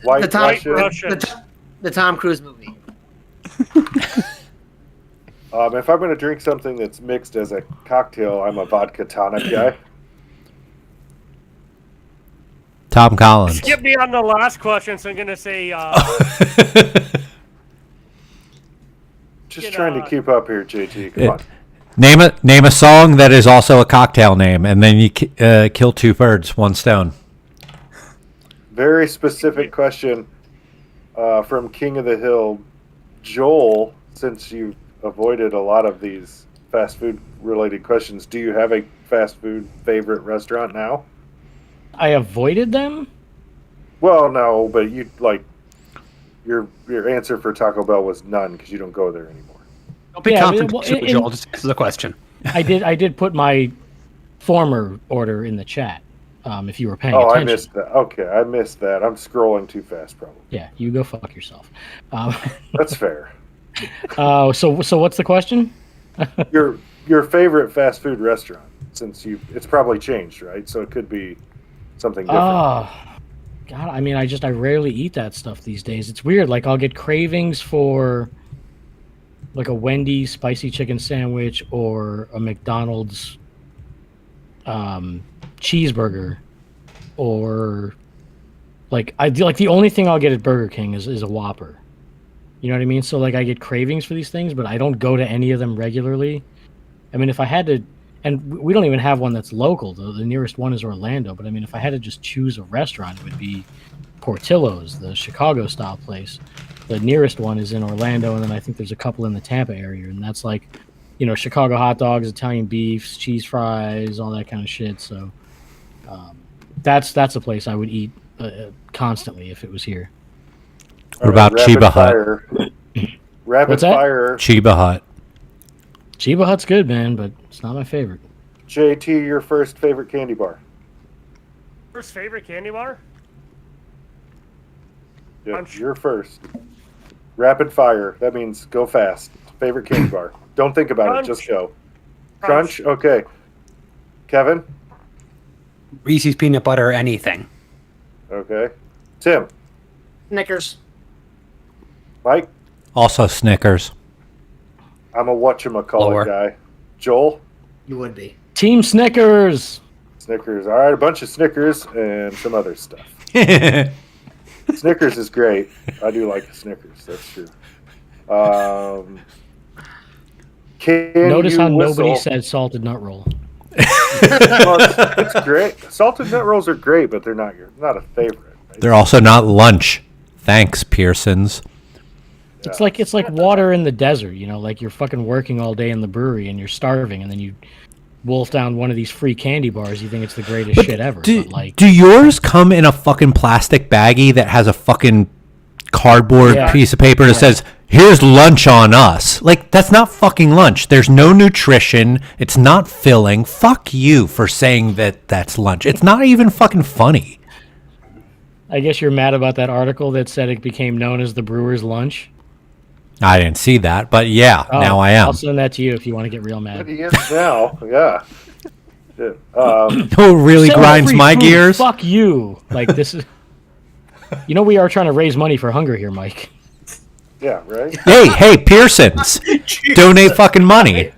White Russian. The Tom Cruise movie. If I'm going to drink something that's mixed as a cocktail, I'm a vodka tonic guy. Tom Collins. Skip me on the last question, so I'm going to say... Just trying to keep up here, JT. Come on. Name a song that is also a cocktail name, and then you kill two birds, one stone. Very specific question from King of the Hill. Joel, since you avoided a lot of these fast food related questions, do you have a fast food favorite restaurant now? I avoided them? Well, no, but you like your answer for Taco Bell was none because you don't go there anymore. Don't be confrontational, Joel. Just answer the question. I did put my former order in the chat. If you were paying attention. attention. I missed that. Okay, I missed that. I'm scrolling too fast, probably. Yeah, you go fuck yourself. That's fair. So what's the question? Your favorite fast food restaurant, since it's probably changed, right? So it could be something different. Oh, God, I mean, I rarely eat that stuff these days. It's weird. Like, I'll get cravings for like a Wendy's spicy chicken sandwich or a McDonald's cheeseburger, or like I do like the only thing I'll get at Burger King is a Whopper. You know what I mean? So like I get cravings for these things, but I don't go to any of them regularly. I mean, if I had to, and we don't even have one that's local. The nearest one is Orlando. But I mean, if I had to just choose a restaurant, it would be Portillo's, the Chicago style place. The nearest one is in Orlando, and then I think there's a couple in the Tampa area, and that's like, you know, Chicago hot dogs, Italian beefs, cheese fries, all that kind of shit. So that's a place I would eat constantly if it was here. What about Rapid Chiba Hut? fire. Rapid What's that? fire. Chiba Hut. Chiba Hut's good, man, but it's not my favorite. JT, your first favorite candy bar? First favorite candy bar? Yeah, Crunch. you're first. Rapid fire. That means go fast. Favorite candy bar. Don't think about Crunch. it. Just go. Crunch. Okay. Kevin. Reese's peanut butter, anything. Okay. Tim. Snickers. Mike. Also Snickers. I'm a whatchamacallit Lower. guy. Joel. You would be. Team Snickers. Snickers. All right, a bunch of Snickers and some other stuff. Snickers is great. I do like the Snickers. That's true. Can Notice you how whistle? nobody said salted nut roll. Well, it's great. Salted nut rolls are great, but they're not not a favorite. Right? They're also not lunch. Thanks, Pearsons. It's like water in the desert, you know, like you're fucking working all day in the brewery and you're starving, and then you wolf down one of these free candy bars. You think it's the greatest shit ever. Do, but like, do yours come in a fucking plastic baggie that has a fucking cardboard Yeah. piece of paper that says, here's lunch on us? Like, that's not fucking lunch. There's no nutrition. It's not filling. Fuck you for saying that that's lunch. It's not even fucking funny. I guess you're mad about that article that said it became known as the brewer's lunch. I didn't see that, but yeah, Oh, now I am. I'll send that to you if you want to get real But mad. he is now. Yeah. Shit. Oh, really Sell grinds free my food, gears. Fuck you. Like, this is. You know, we are trying to raise money for hunger here, Mike. Yeah. Right. Hey, Pearsons, donate fucking money.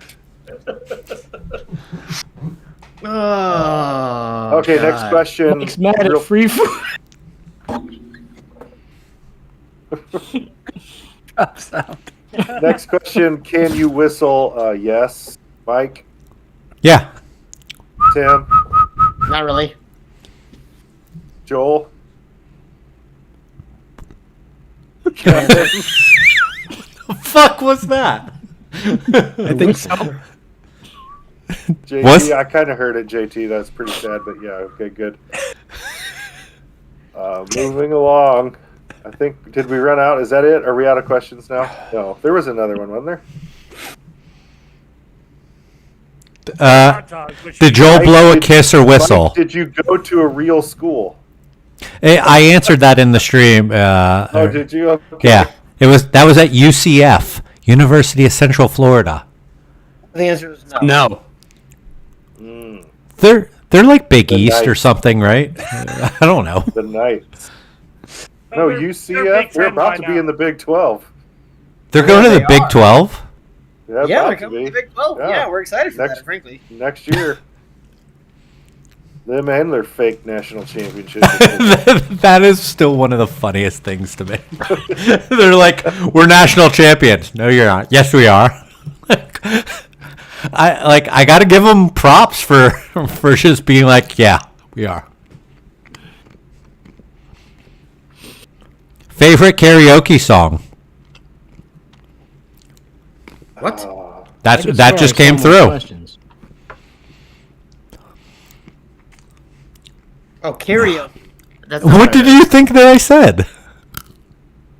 Oh. Okay. Next God. question. Mike's mad Real- at free food. Next question. Can you whistle? Yes. Mike. Yeah. Tim. Not really. Joel. Kevin. Fuck was that? I think so. JT. Was- I kind of heard it. JT. That's pretty sad, but yeah. Okay. Good. Moving along. I think, did we run out? Is that it? Are we out of questions now? No. There was another one, wasn't there? Hot dogs, which Did Joel Mike, blow a did- kiss or whistle? Mike, did you go to a real school? I answered that in the stream. Oh, did you? Okay. Yeah, that was at UCF, University of Central Florida. The answer is no. No. They're like Big The East or Knights. something, right? I don't know. The Knights. No, They're UCF. Big We're Ten about by to now. be in the Big 12. They're going to they the Big are. 12. Yeah, Yeah, about we're to coming be to the Big 12. Yeah. Yeah, we're excited for Next- that, frankly. next year. Them and their fake national championship. That is still one of the funniest things to me. They're like, we're national champions. No, you're not. Yes, we are. I got to give them props for just being like, yeah, we are. Favorite karaoke song? What? That I could that swear just I saw came more through. questions. Oh, karaoke. That's not What I did heard. you think that I said?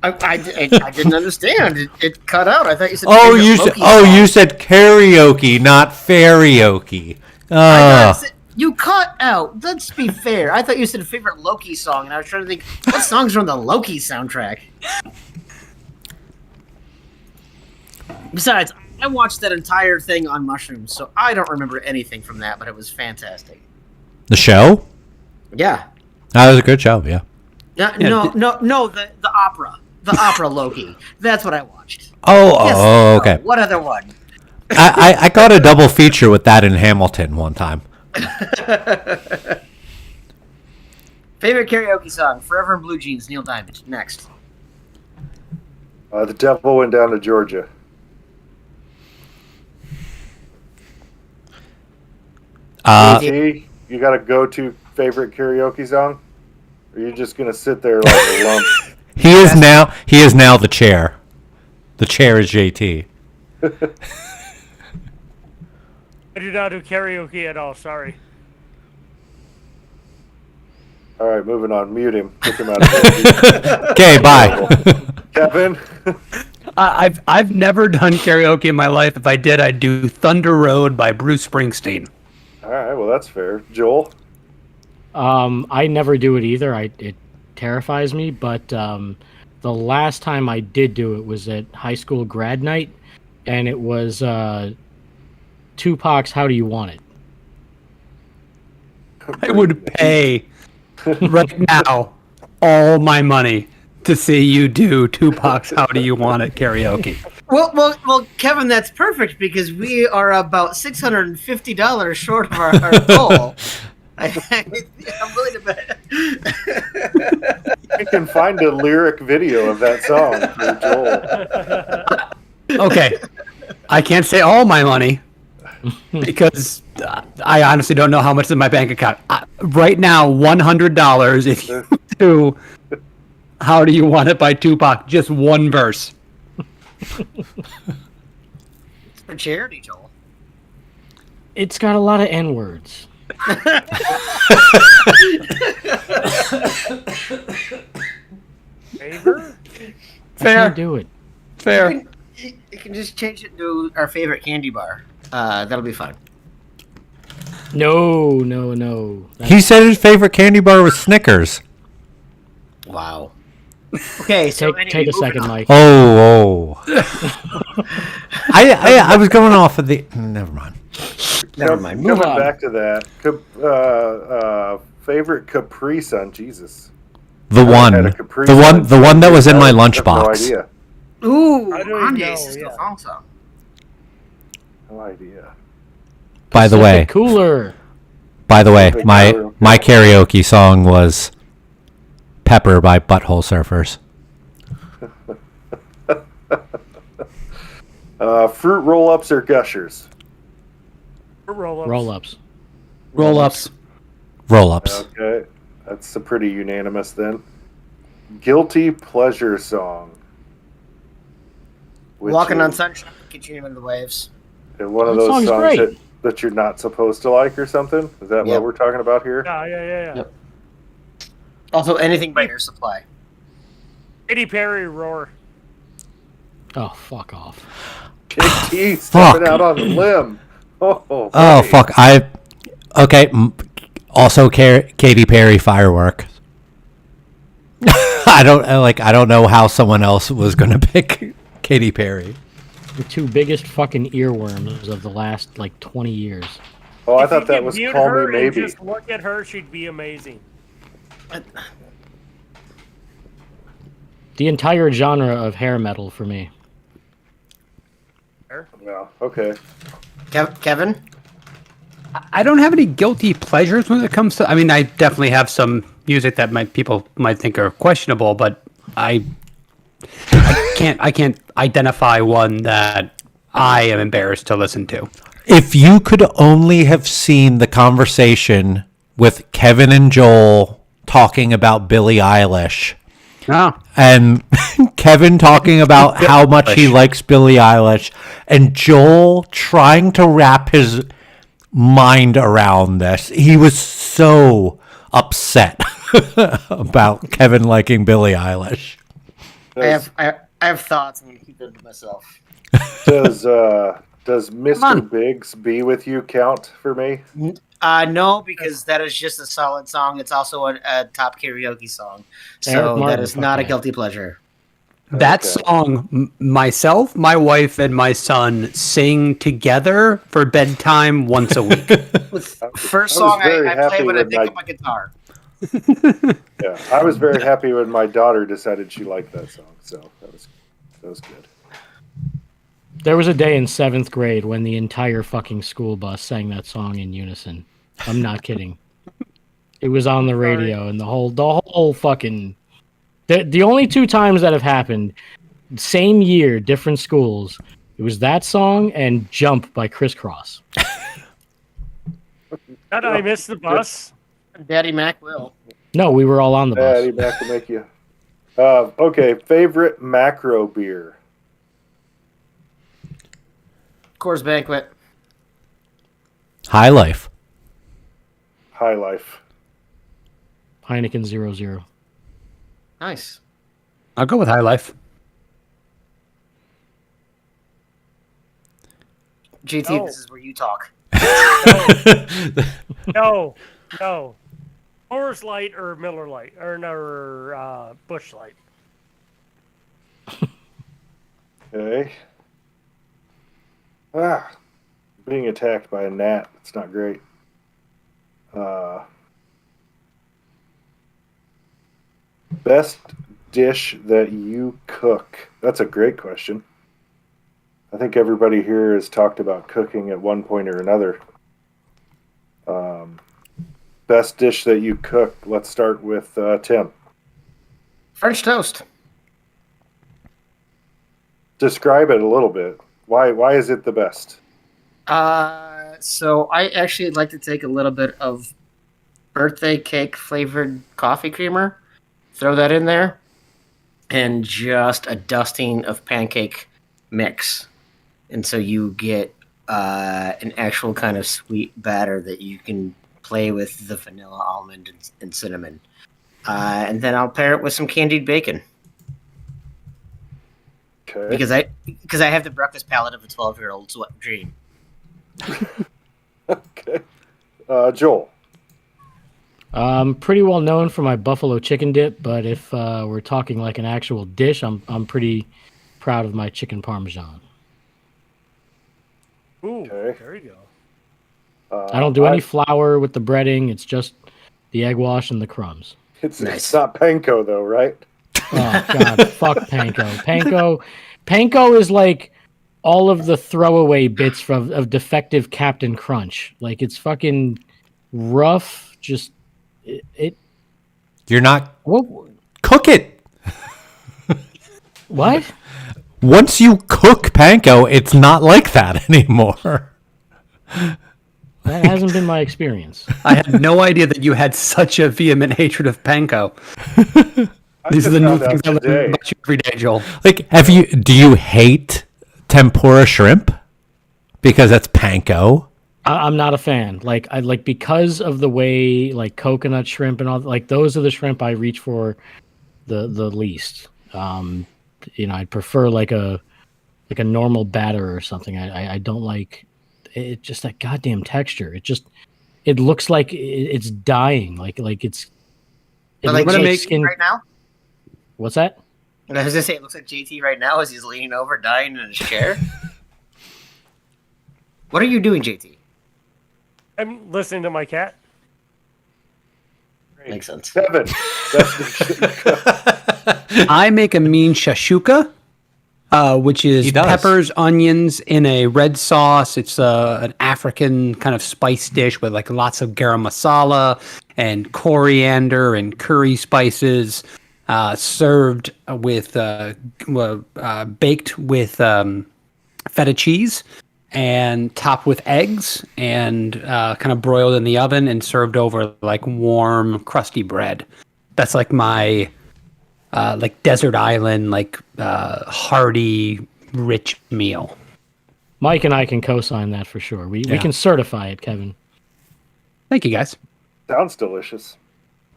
I didn't understand. It cut out. I thought you said. Oh, favorite you said Loki song. you said karaoke, not karaoke. I thought Oh, you cut out. Let's be fair. I thought you said favorite Loki song, and I was trying to think what songs are on the Loki soundtrack. Besides, I watched that entire thing on mushrooms, so I don't remember anything from that. But it was fantastic. the show? Yeah. That was a good show. Yeah. No. The opera Loki. That's what I watched. Oh, Yes, oh, no, okay. What other one? I got a double feature with that in Hamilton one time. Favorite Favorite karaoke song: "Forever in Blue Jeans," Neil Diamond. Next. The Devil Went Down to Georgia. JT, you got a go-to favorite karaoke song? Or are you just gonna sit there like a lump? He is now the chair. The chair is JT. I do not do karaoke at all. Sorry. All right, moving on. Mute him. Kick him out of here. Okay, bye. Kevin. I've never done karaoke in my life. If I did, I'd do Thunder Road by Bruce Springsteen. All right, well that's fair. Joel. I never do it either. It terrifies me. But the last time I did do it was at high school grad night, and it was Tupac's "How Do You Want It." I would pay right now all my money to see you do Tupac's "How Do You Want It" karaoke. Well, Kevin, that's perfect because we are about $650 short of our goal. I'm willing to bet. You can find a lyric video of that song for Joel. Okay, I can't say all my money because I honestly don't know how much is in my bank account. Right now, $100 if you do "How Do You Want It" by Tupac, just one verse. It's for charity, Joel. It's got a lot of N words. Favor? Fair, Can't do it. fair. You can just change it to our favorite candy bar. That'll be fun. No. He said his favorite candy bar was Snickers. Wow. Okay, so anyway, Take a moving second, on. Mike. Oh. I was going off of the. Never mind. Never mind. Move Coming on. back to that. Favorite Capri Sun. Jesus. The I one. had a Capri The one. Sun The one that was in my I have lunchbox. No idea. Ooh, I don't even Grande know, Cisco yeah. Fong song. No idea. By the way, Cooler. my karaoke song was "Pepper" by Butthole Surfers. Fruit roll-ups or gushers? Roll-ups. Roll-ups. Roll-ups. Roll-ups. Okay, that's a pretty unanimous then. Guilty pleasure song. Which Walking on is Sunshine, Continuing in the Waves. one of That those song's songs great. that you're not supposed to like or something. Is that Yep. what we're talking about here? Yeah. Yep. Also, anything by Air Supply. Katy Perry, Roar. Oh, fuck off. JT Fuck. stepping out on the limb. Oh, Oh buddy. fuck! Okay. Also, Katy Perry, "Firework." I don't know how someone else was gonna pick Katy Perry. The two biggest fucking earworms of the last, 20 years. Oh, I If thought you that could was mute Call her Me and Maybe. just look at her, she'd be amazing. The entire genre of hair metal for me. Yeah, okay. Kevin? I don't have any guilty pleasures when it comes to. I mean, I definitely have some music that people might think are questionable, but I can't identify one that I am embarrassed to listen to. If you could only have seen the conversation with Kevin and Joel talking about Billie Eilish, Oh, and Kevin talking about how much he likes Billie Eilish, and Joel trying to wrap his mind around this. He was so upset about Kevin liking Billie Eilish. I have thoughts. I'm going to keep them to myself. Does Mr. Biggs Be With You count for me? No, because that is just a solid song. It's also a top karaoke song. Eric So that Martin, is fuck not a yeah. guilty pleasure. that Okay. song, myself, my wife, and my son sing together for bedtime once a week. First I was song very I play happy when I with pick my- up my guitar. Yeah, I was very happy when my daughter decided she liked that song. So that was good. There was a day in 7th grade when the entire fucking school bus sang that song in unison. I'm not kidding. It was on the radio, and the whole fucking. The only 2 times that have happened, same year, different schools. It was that song and "Jump" by Criss Cross. How did I miss the bus? Daddy Mac will. No, we were all on the bus. Daddy Mac will make you. Okay, favorite macro beer. Coors Banquet. High Life. High Life. Heineken 0.0. Nice. I'll go with High Life. GT, No. this is where you talk. No. Coors Light or Miller Light or no, Busch Light. Okay. Being attacked by a gnat. It's not great. Best dish that you cook. That's a great question. I think everybody here has talked about cooking at one point or another. Best dish that you cook. Let's start with Tim. French toast. Describe it a little bit. Why is it the best? So I actually like to take a little bit of birthday cake flavored coffee creamer, throw that in there, and just a dusting of pancake mix. And so you get an actual kind of sweet batter that you can play with the vanilla, almond, and cinnamon. And then I'll pair it with some candied bacon. Okay. Because I have the breakfast palate of a 12-year-old's wet dream. Okay. Joel. Pretty well known for my buffalo chicken dip, but if we're talking like an actual dish, I'm pretty proud of my chicken parmesan. Ooh, Okay. there you go. I don't do any flour with the breading. It's just the egg wash and the crumbs. It's Nice. not panko though, right? Oh God, fuck panko. Panko is like all of the throwaway bits of defective Captain Crunch. Like it's fucking rough. Just it. You're not. What? Cook it. What? Once you cook panko, it's not like that anymore. That hasn't been my experience. I had no idea that you had such a vehement hatred of panko. I These are just the new found out things I learn today. about you every day, Joel. Like, do you hate tempura shrimp? Because that's panko. I'm not a fan. Like I like because of the way like coconut shrimp and all like those are the shrimp I reach for the least. I'd prefer like a normal batter or something. I don't like it. Just that goddamn texture. It looks like it's dying. Like it's. But like gonna JT make skin. right now? What's that? And I was gonna say, it looks like JT right now as he's leaning over, dying in his chair. What are you doing, JT? I'm listening to my cat. Makes sense. 7. I make a mean shashuka, which is He does. peppers, onions in a red sauce. It's an African kind of spice dish with like lots of garam masala and coriander and curry spices, served with baked with feta cheese and topped with eggs and kind of broiled in the oven and served over like warm, crusty bread. That's like my like desert island, like hearty, rich meal. Mike and I can co-sign that for sure. We can certify it, Kevin. Thank you, guys. Sounds delicious.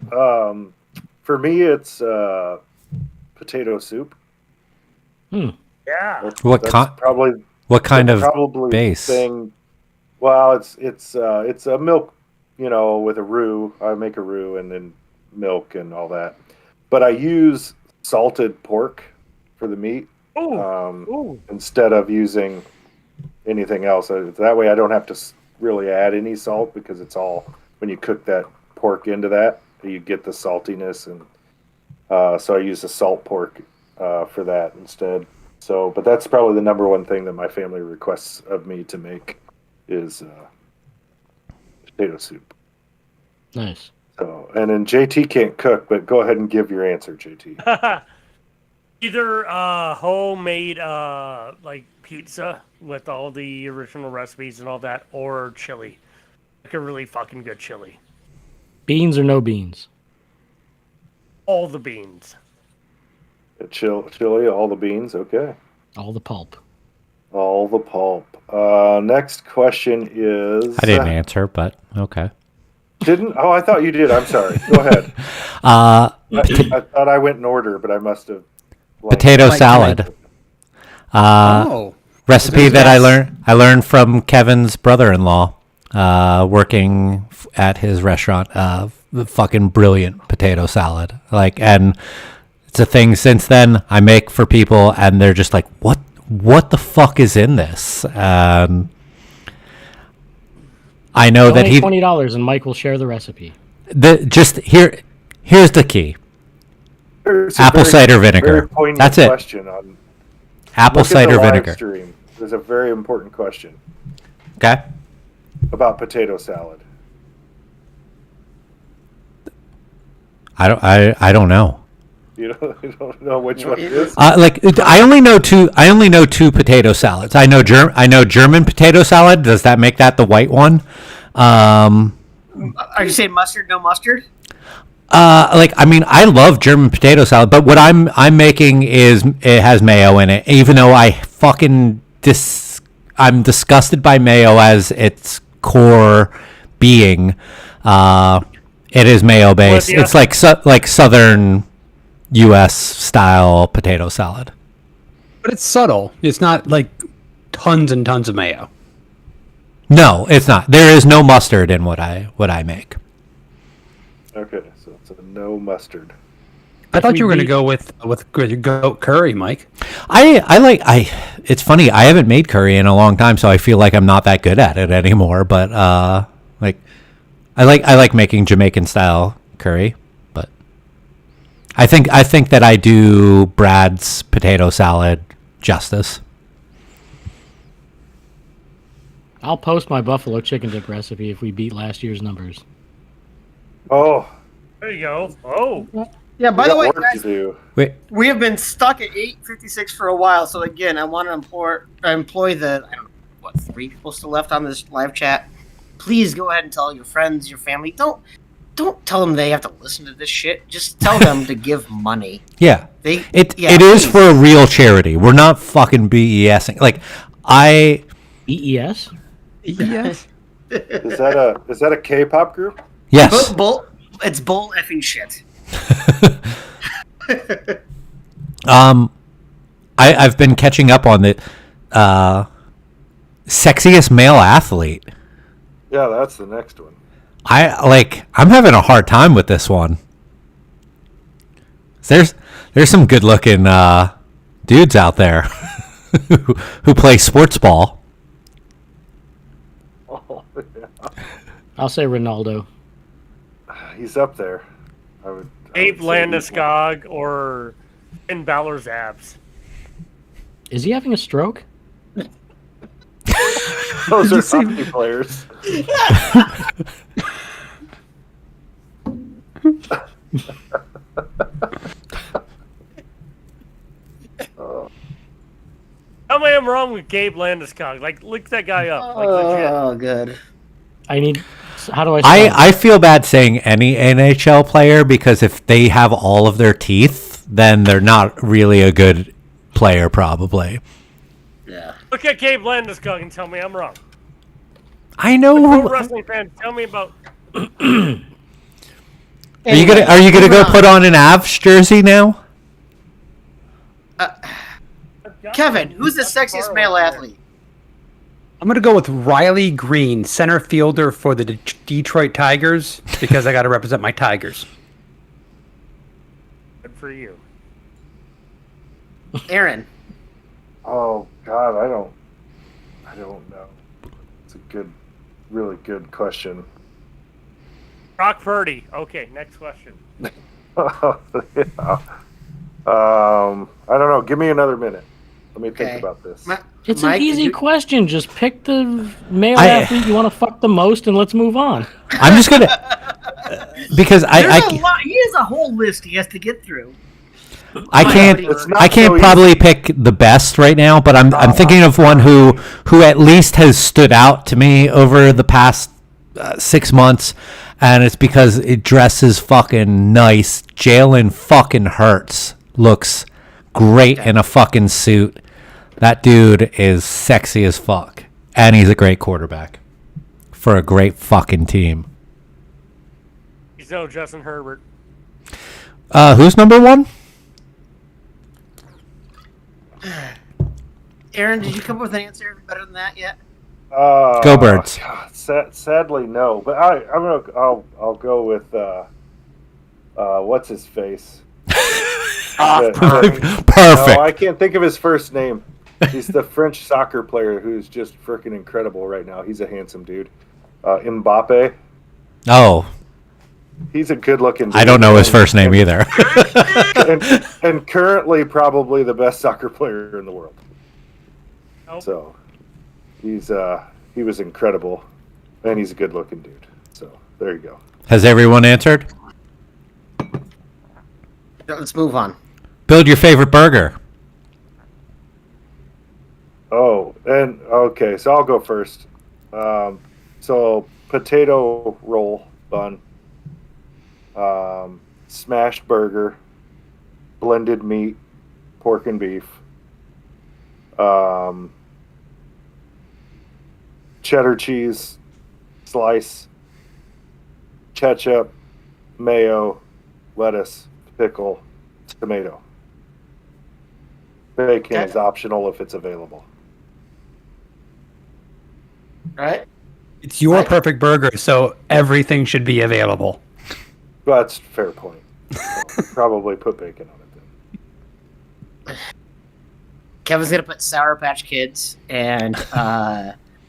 For me, it's potato soup. Yeah. What That's kind? probably What kind of probably base? thing. Well, it's a milk, with a roux. I make a roux and then milk and all that. But I use salted pork for the meat Ooh. instead of using anything else. That way, I don't have to really add any salt because it's all when you cook that pork into that, you get the saltiness, and so I use the salt pork for that instead. So, but that's probably the number one thing that my family requests of me to make is potato soup. Nice. So, and then JT can't cook, but go ahead and give your answer, JT. Either homemade like pizza with all the original recipes and all that, or chili. Like a really fucking good chili. Beans or no beans? All the beans. Chili, all the beans. Okay. All the pulp. All the pulp. Next question is. I didn't answer, but okay. Didn't? Oh, I thought you did. I'm sorry. Go ahead. I thought I went in order, but I must have. Potato salad. Oh. Recipe that I learned from Kevin's brother-in-law, working at his restaurant. Fucking brilliant potato salad. Like, and it's a thing since then I make for people, and they're just like, what the fuck is in this? I know that he $20 and Mike will share the recipe. Here's the key. Apple cider vinegar. That's it. Question on, Apple cider vinegar. Stream. There's a very important question. Okay. About potato salad. I don't know. You don't know which one it is? I only know two potato salads. I know German potato salad. Does that make that the white one? Are you saying mustard? No mustard? I love German potato salad, but what I'm making is it has mayo in it. Even though I'm disgusted by mayo as its core being. It is mayo based. It's like southern U.S. style potato salad. But it's subtle. It's not like tons and tons of mayo. No, it's not. There is no mustard in what I make. Okay, so it's a no mustard. I thought you were going to go with goat curry, Mike. It's funny. I haven't made curry in a long time, so I feel like I'm not that good at it anymore. But I like making Jamaican style curry. But I think that I do Brad's potato salad justice. I'll post my buffalo chicken dip recipe if we beat last year's numbers. Oh, There you go. Oh. Yeah, by the way, work to guys, do. Wait, we have been stuck at 8:56 for a while. So again, I want to employ the, I don't know, what, 3 people still left on this live chat. Please go ahead and tell your friends, your family. Don't tell them they have to listen to this shit. Just tell them to give money. yeah. It is please. for a real charity. We're not fucking BESing. BES? Yes. Is that a K-pop group? Yes. It's bull effing shit. I've been catching up on the sexiest male athlete. Yeah, that's the next one. I'm having a hard time with this one. There's some good looking dudes out there who play sports ball. Oh, yeah. I'll say Ronaldo. He's up there. Abe Landeskog or Finn Balor's abs. Is he having a stroke? Those are hockey players. Tell me I'm wrong with Gabe Landeskog. Like, look that guy up. Like, legit. Oh, good. How do I spell I feel bad saying any NHL player because if they have all of their teeth, then they're not really a good player, probably. Yeah. Look at Gabe Landeskog and tell me I'm wrong. I know. Pro wrestling fan, tell me about. Are you gonna go put on an Avs jersey now? Kevin, who's the sexiest male athlete? I'm going to go with Riley Green, center fielder for the Detroit Tigers, because I got to represent my Tigers. Good for you. Aaron. Oh God, I don't know. It's a really good question. Brock Purdy. Okay, next question. Yeah. I don't know. Give me another minute. Let me think Okay. about this. It's Mike, an easy did you- question. Just pick the male athlete you want to fuck the most and let's move on. I'm just gonna. because There's a lot. He has a whole list he has to get through. I can't It's not I can't so easy. probably pick the best right now, but I'm thinking of one who at least has stood out to me over the past 6 months, and it's because it dresses fucking nice. Jalen fucking Hurts looks great in a fucking suit. That dude is sexy as fuck, and he's a great quarterback for a great fucking team. He's no Justin Herbert. Who's number one? Aaron, did you come up with an answer better than that yet? Go Birds. God, sadly, no. But I'll go with what's his face. Perfect. No, I can't think of his first name. He's the French soccer player who's just freaking incredible right now. He's a handsome dude. Mbappe. Oh, He's a good-looking dude. I don't know his first name either. and currently probably the best soccer player in the world. Nope. So he was incredible, and he's a good-looking dude. So there you go. Has everyone answered? Let's move on. Build your favorite burger. Oh, and okay, so I'll go first. So potato roll bun, smashed burger, blended meat, pork and beef, cheddar cheese slice, ketchup, mayo, lettuce, pickle, tomato. Bacon Okay. is optional if it's available. Right? It's your perfect burger, so everything should be available. That's a fair point. So probably put bacon on it then. Kevin's gonna put Sour Patch Kids and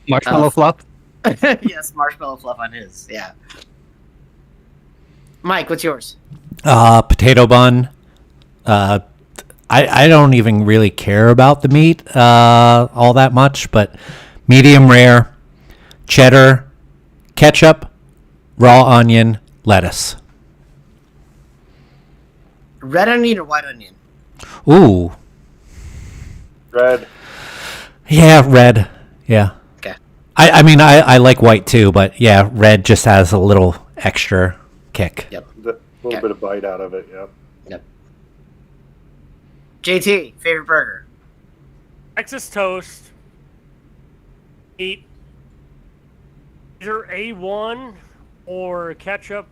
Marshmallow fluff. yes, marshmallow fluff on his. Yeah. Mike, what's yours? Potato bun. I don't even really care about the meat all that much, but medium rare, cheddar, ketchup, raw onion, lettuce. Red onion or white onion? Ooh, Red. yeah, red. Yeah. Okay. I mean, I like white too, but yeah, red just has a little extra kick. Yep. A little Okay. bit of bite out of it, yeah. Yep. JT, favorite burger? Texas toast. Eat either A1 or ketchup.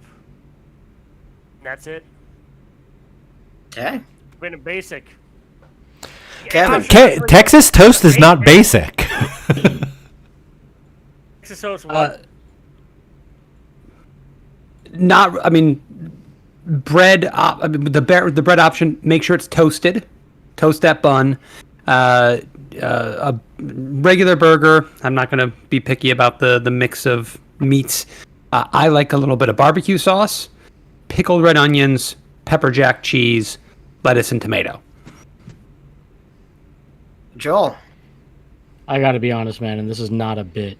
That's it. Okay. Been a basic. Kevin. Texas toast is not basic. Texas toast. What? Not, I mean, bread. I mean, the bread option. Make sure it's toasted. Toast that bun. A regular burger. I'm not going to be picky about the mix of meats. I like a little bit of barbecue sauce, pickled red onions, pepper jack cheese, lettuce, and tomato. Joel. I got to be honest, man, and this is not a bit.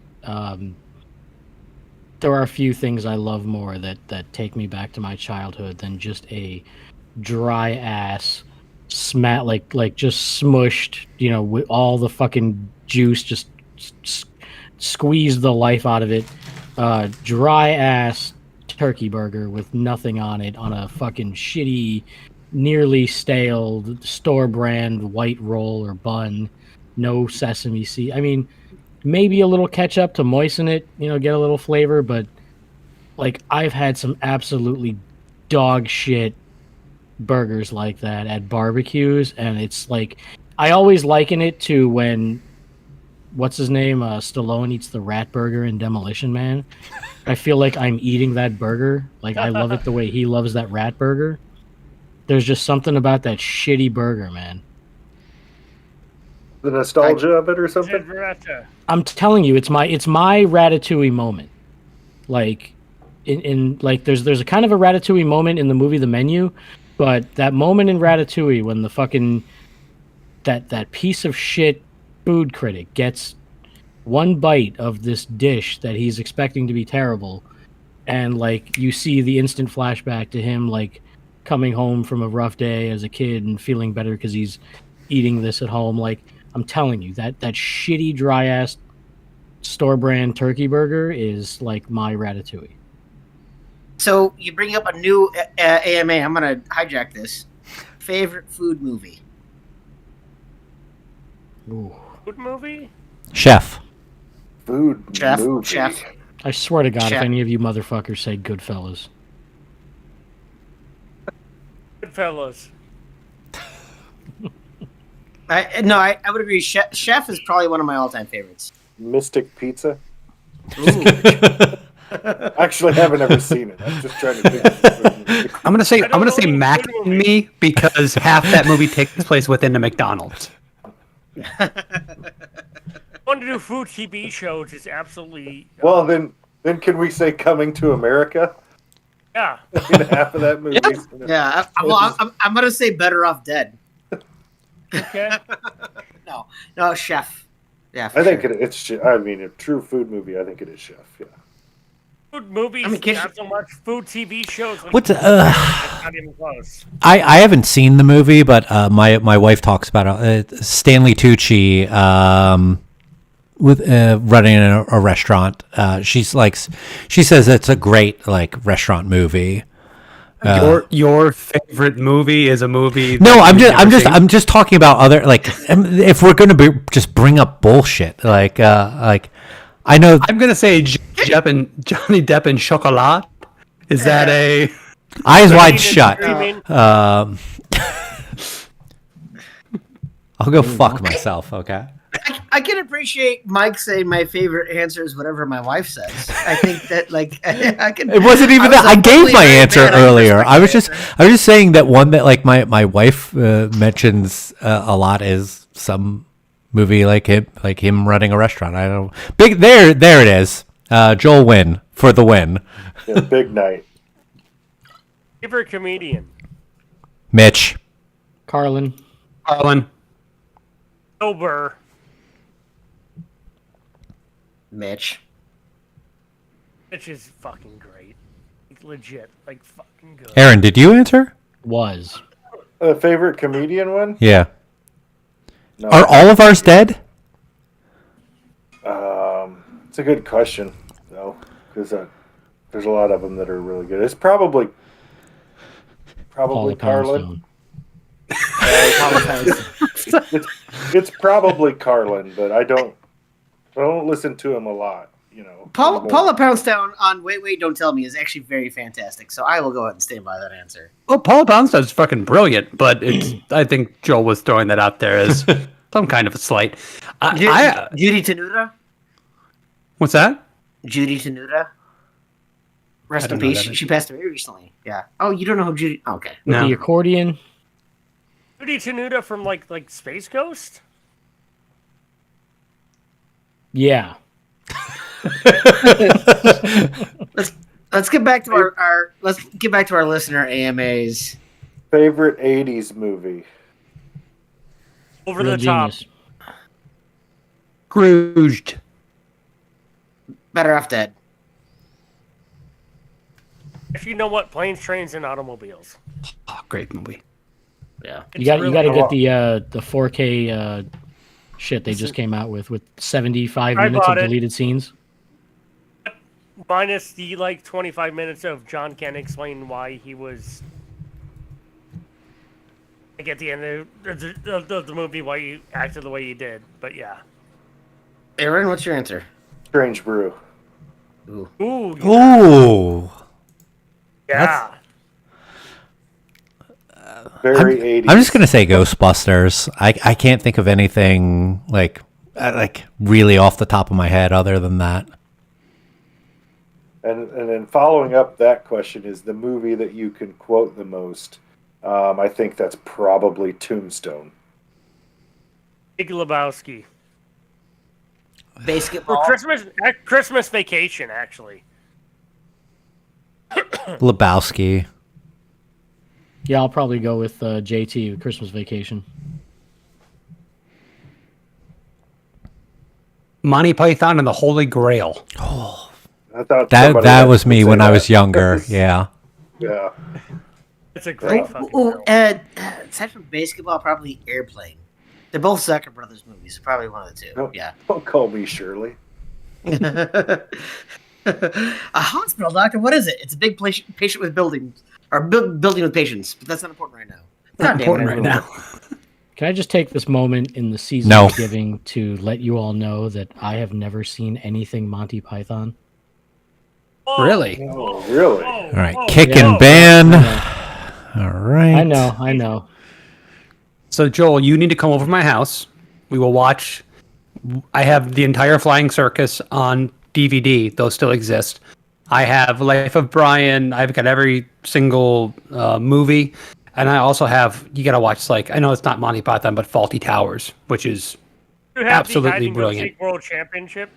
There are a few things I love more that take me back to my childhood than just a dry ass like just smushed, with all the fucking juice just squeeze the life out of it. Dry ass turkey burger with nothing on it on a fucking shitty, nearly stale store brand white roll or bun, no sesame seed. I mean, maybe a little ketchup to moisten it, get a little flavor, but like I've had some absolutely dog shit burgers like that at barbecues, and it's like I always liken it to when what's his name Stallone eats the rat burger in Demolition Man. I feel like I'm eating that burger. Like I love it the way he loves that rat burger. There's just something about that shitty burger, man. The nostalgia of it or something? I'm telling you, it's my Ratatouille moment. Like in like there's a kind of a Ratatouille moment in the movie The Menu, but that moment in Ratatouille when the fucking that piece of shit food critic gets one bite of this dish that he's expecting to be terrible, and like you see the instant flashback to him like coming home from a rough day as a kid and feeling better because he's eating this at home. Like I'm telling you, that shitty dry ass store brand turkey burger is like my Ratatouille. So you bring up a new AMA. I'm gonna hijack this. Favorite food movie? Ooh. Food movie? Chef. Food Chef. movie. Chef. I swear to God, Chef. if any of you motherfuckers say Goodfellas. Goodfellas. I would agree. Chef is probably one of my all-time favorites. Mystic Pizza. Ooh. Actually, I haven't ever seen it. I'm just trying to think. I'm gonna say I don't know Mac any good and Me because half that movie takes place within the McDonald's. Want to do food TV shows is absolutely Well, then can we say Coming to America? yeah. In half of that movie. Yeah, I'm gonna say Better Off Dead. Okay. No, Chef. Yeah, for I think sure. it's. I mean, a true food movie. I think it is Chef. Yeah. Food movies, I mean, not so much. Food TV shows. Like, What's it's not even close. I haven't seen the movie, but my wife talks about it. Stanley Tucci with running a restaurant. She says it's a great like restaurant movie. Your favorite movie is a movie. No, that you've never seen? I'm just talking about other like if we're gonna just bring up bullshit like I know I'm gonna say Johnny Depp and Chocolat. Is that a? Eyes Wide Screaming, Shut. screaming. I'll go fuck myself. Okay. I can appreciate Mike saying my favorite answer is whatever my wife says. I think that like I can. It wasn't even that. I gave my answer earlier. I was just saying that one that like my wife mentions a lot is some movie like him running a restaurant. I don't big there it is. Joel Wynn for the win. Yeah, big night. Favorite comedian? Mitch. Carlin. Bill Burr. Mitch. Which is fucking great. Like, legit. Like fucking good. Aaron, did you answer? Was. Favorite comedian one? Yeah. No. Are all of ours dead? It's a good question, though, because there's a lot of them that are really good. It's probably Paula Carlin. Poundstone. It's probably Carlin, but I don't listen to him a lot. You know, Paula Poundstone on Wait, Don't Tell Me is actually very fantastic. So I will go ahead and stand by that answer. Well, Paula Poundstone's fucking brilliant, but it's. I think Joel was throwing that out there as some kind of a slight. Judy Tenuta. What's that? Judy Tenuta. Rest I in don't know peace. that. She passed away recently. Yeah. Oh, you don't know who Judy? Okay. With No. the accordion. Judy Tenuta from like Space Ghost. Yeah. Let's get back to our let's get back to our listener AMAs. favorite '80s movie. Over Real the top. genius. Scrooged. Better Off Dead. If you know what, Planes, Trains, and Automobiles. Oh, great movie. Yeah. You got really to cool. get the 4K shit they just came out with 75 I minutes of bought it. deleted scenes. Minus the like 25 minutes of John Ken explaining why he was like at the end of the movie why he acted the way he did. But yeah. Aaron, what's your answer? Strange Brew. Ooh. Ooh. Yeah. Very '80s. I'm just gonna say Ghostbusters. I can't think of anything like really off the top of my head other than that. And then following up that question is the movie that you can quote the most. I think that's probably Tombstone. Big Lebowski. Basketball. Or Christmas Vacation, actually. Lebowski. Yeah, I'll probably go with JT with Christmas Vacation. Monty Python and the Holy Grail. I thought That somebody had was to me say when I that. was younger. Yeah. Yeah. It's a great fucking Ooh, film. aside from Basketball, probably Airplane. They're both Zucker Brothers movies. So probably one of the two. Nope. Yeah. Don't call me Shirley. A hospital, doctor. What is it? It's a big patient with buildings, or building with patients. But that's not important right now. Not God damn it, important I right ruined now. it. Can I just take this moment in the season No. of giving to let you all know that I have never seen anything Monty Python? Whoa, Really? Oh, really? whoa, All right. whoa, Kick whoa. and ban. I All right. I know. So Joel, you need to come over to my house. We will watch. I have the entire Flying Circus on DVD. Those still exist. I have Life of Brian. I've got every single movie, and I also have. You got to watch I know it's not Monty Python, but Faulty Towers, which is You have absolutely the hide and brilliant. Go seek World Championship.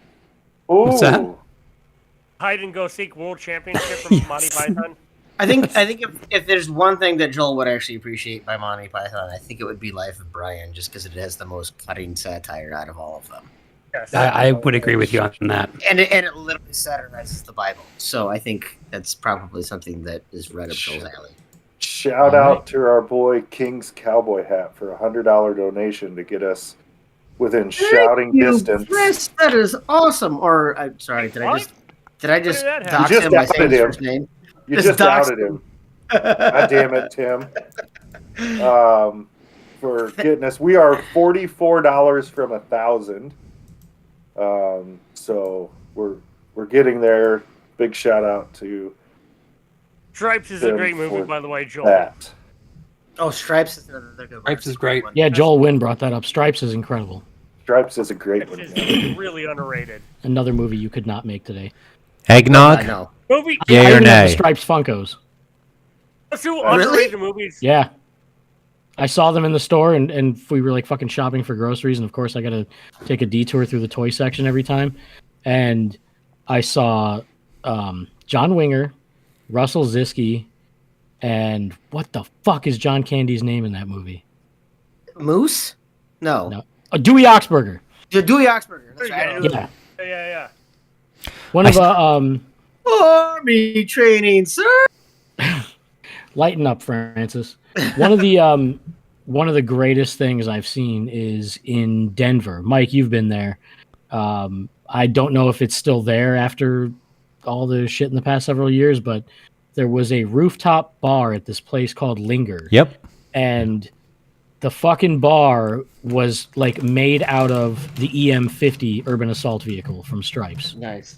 Ooh. that? Hide and go seek World Championship from Yes. Monty Python. I think if there's one thing that Joel would actually appreciate by Monty Python, I think it would be Life of Brian, just because it has the most cutting satire out of all of them, Yes. I would agree with you on that. and it literally satirizes the Bible. So I think that's probably something that is right up Joel's alley. Shout out to our boy King's Cowboy Hat for a $100 donation to get us within shouting distance. Chris, that is awesome. Or I'm sorry, did I just did that happen? dox You just him by saying outed his him. first name? You Just just doxed outed him. God damn it, Tim. For getting us, we are $44 from 1,000. So we're getting there. Big shout out to Stripes is a Tim great movie, for by the way, Joel. that. Oh, Stripes is another good one. Stripes is great. One. Yeah, Joel Wynn brought that up. Stripes is incredible. Stripes is a great It's one. just man. really underrated. Another movie you could not make today. Eggnog. I know. Movie. Yay I or even have the nay? Stripes Funkos. Let's do Really? underrated movies. Yeah. I saw them in the store and we were like fucking shopping for groceries, and of course I gotta take a detour through the toy section every time. And I saw John Winger, Russell Ziske, and what the fuck is John Candy's name in that movie? Moose? No. No. Dewey Oxberger. Dewey Oxberger. That's There you right. go. Yeah. Yeah. One of the Army training, sir. lighten up, Francis. One of the greatest things I've seen is in Denver. Mike, you've been there. I don't know if it's still there after all the shit in the past several years, but there was a rooftop bar at this place called Linger. Yep. And the fucking bar was like made out of the EM50 urban assault vehicle from Stripes. Nice.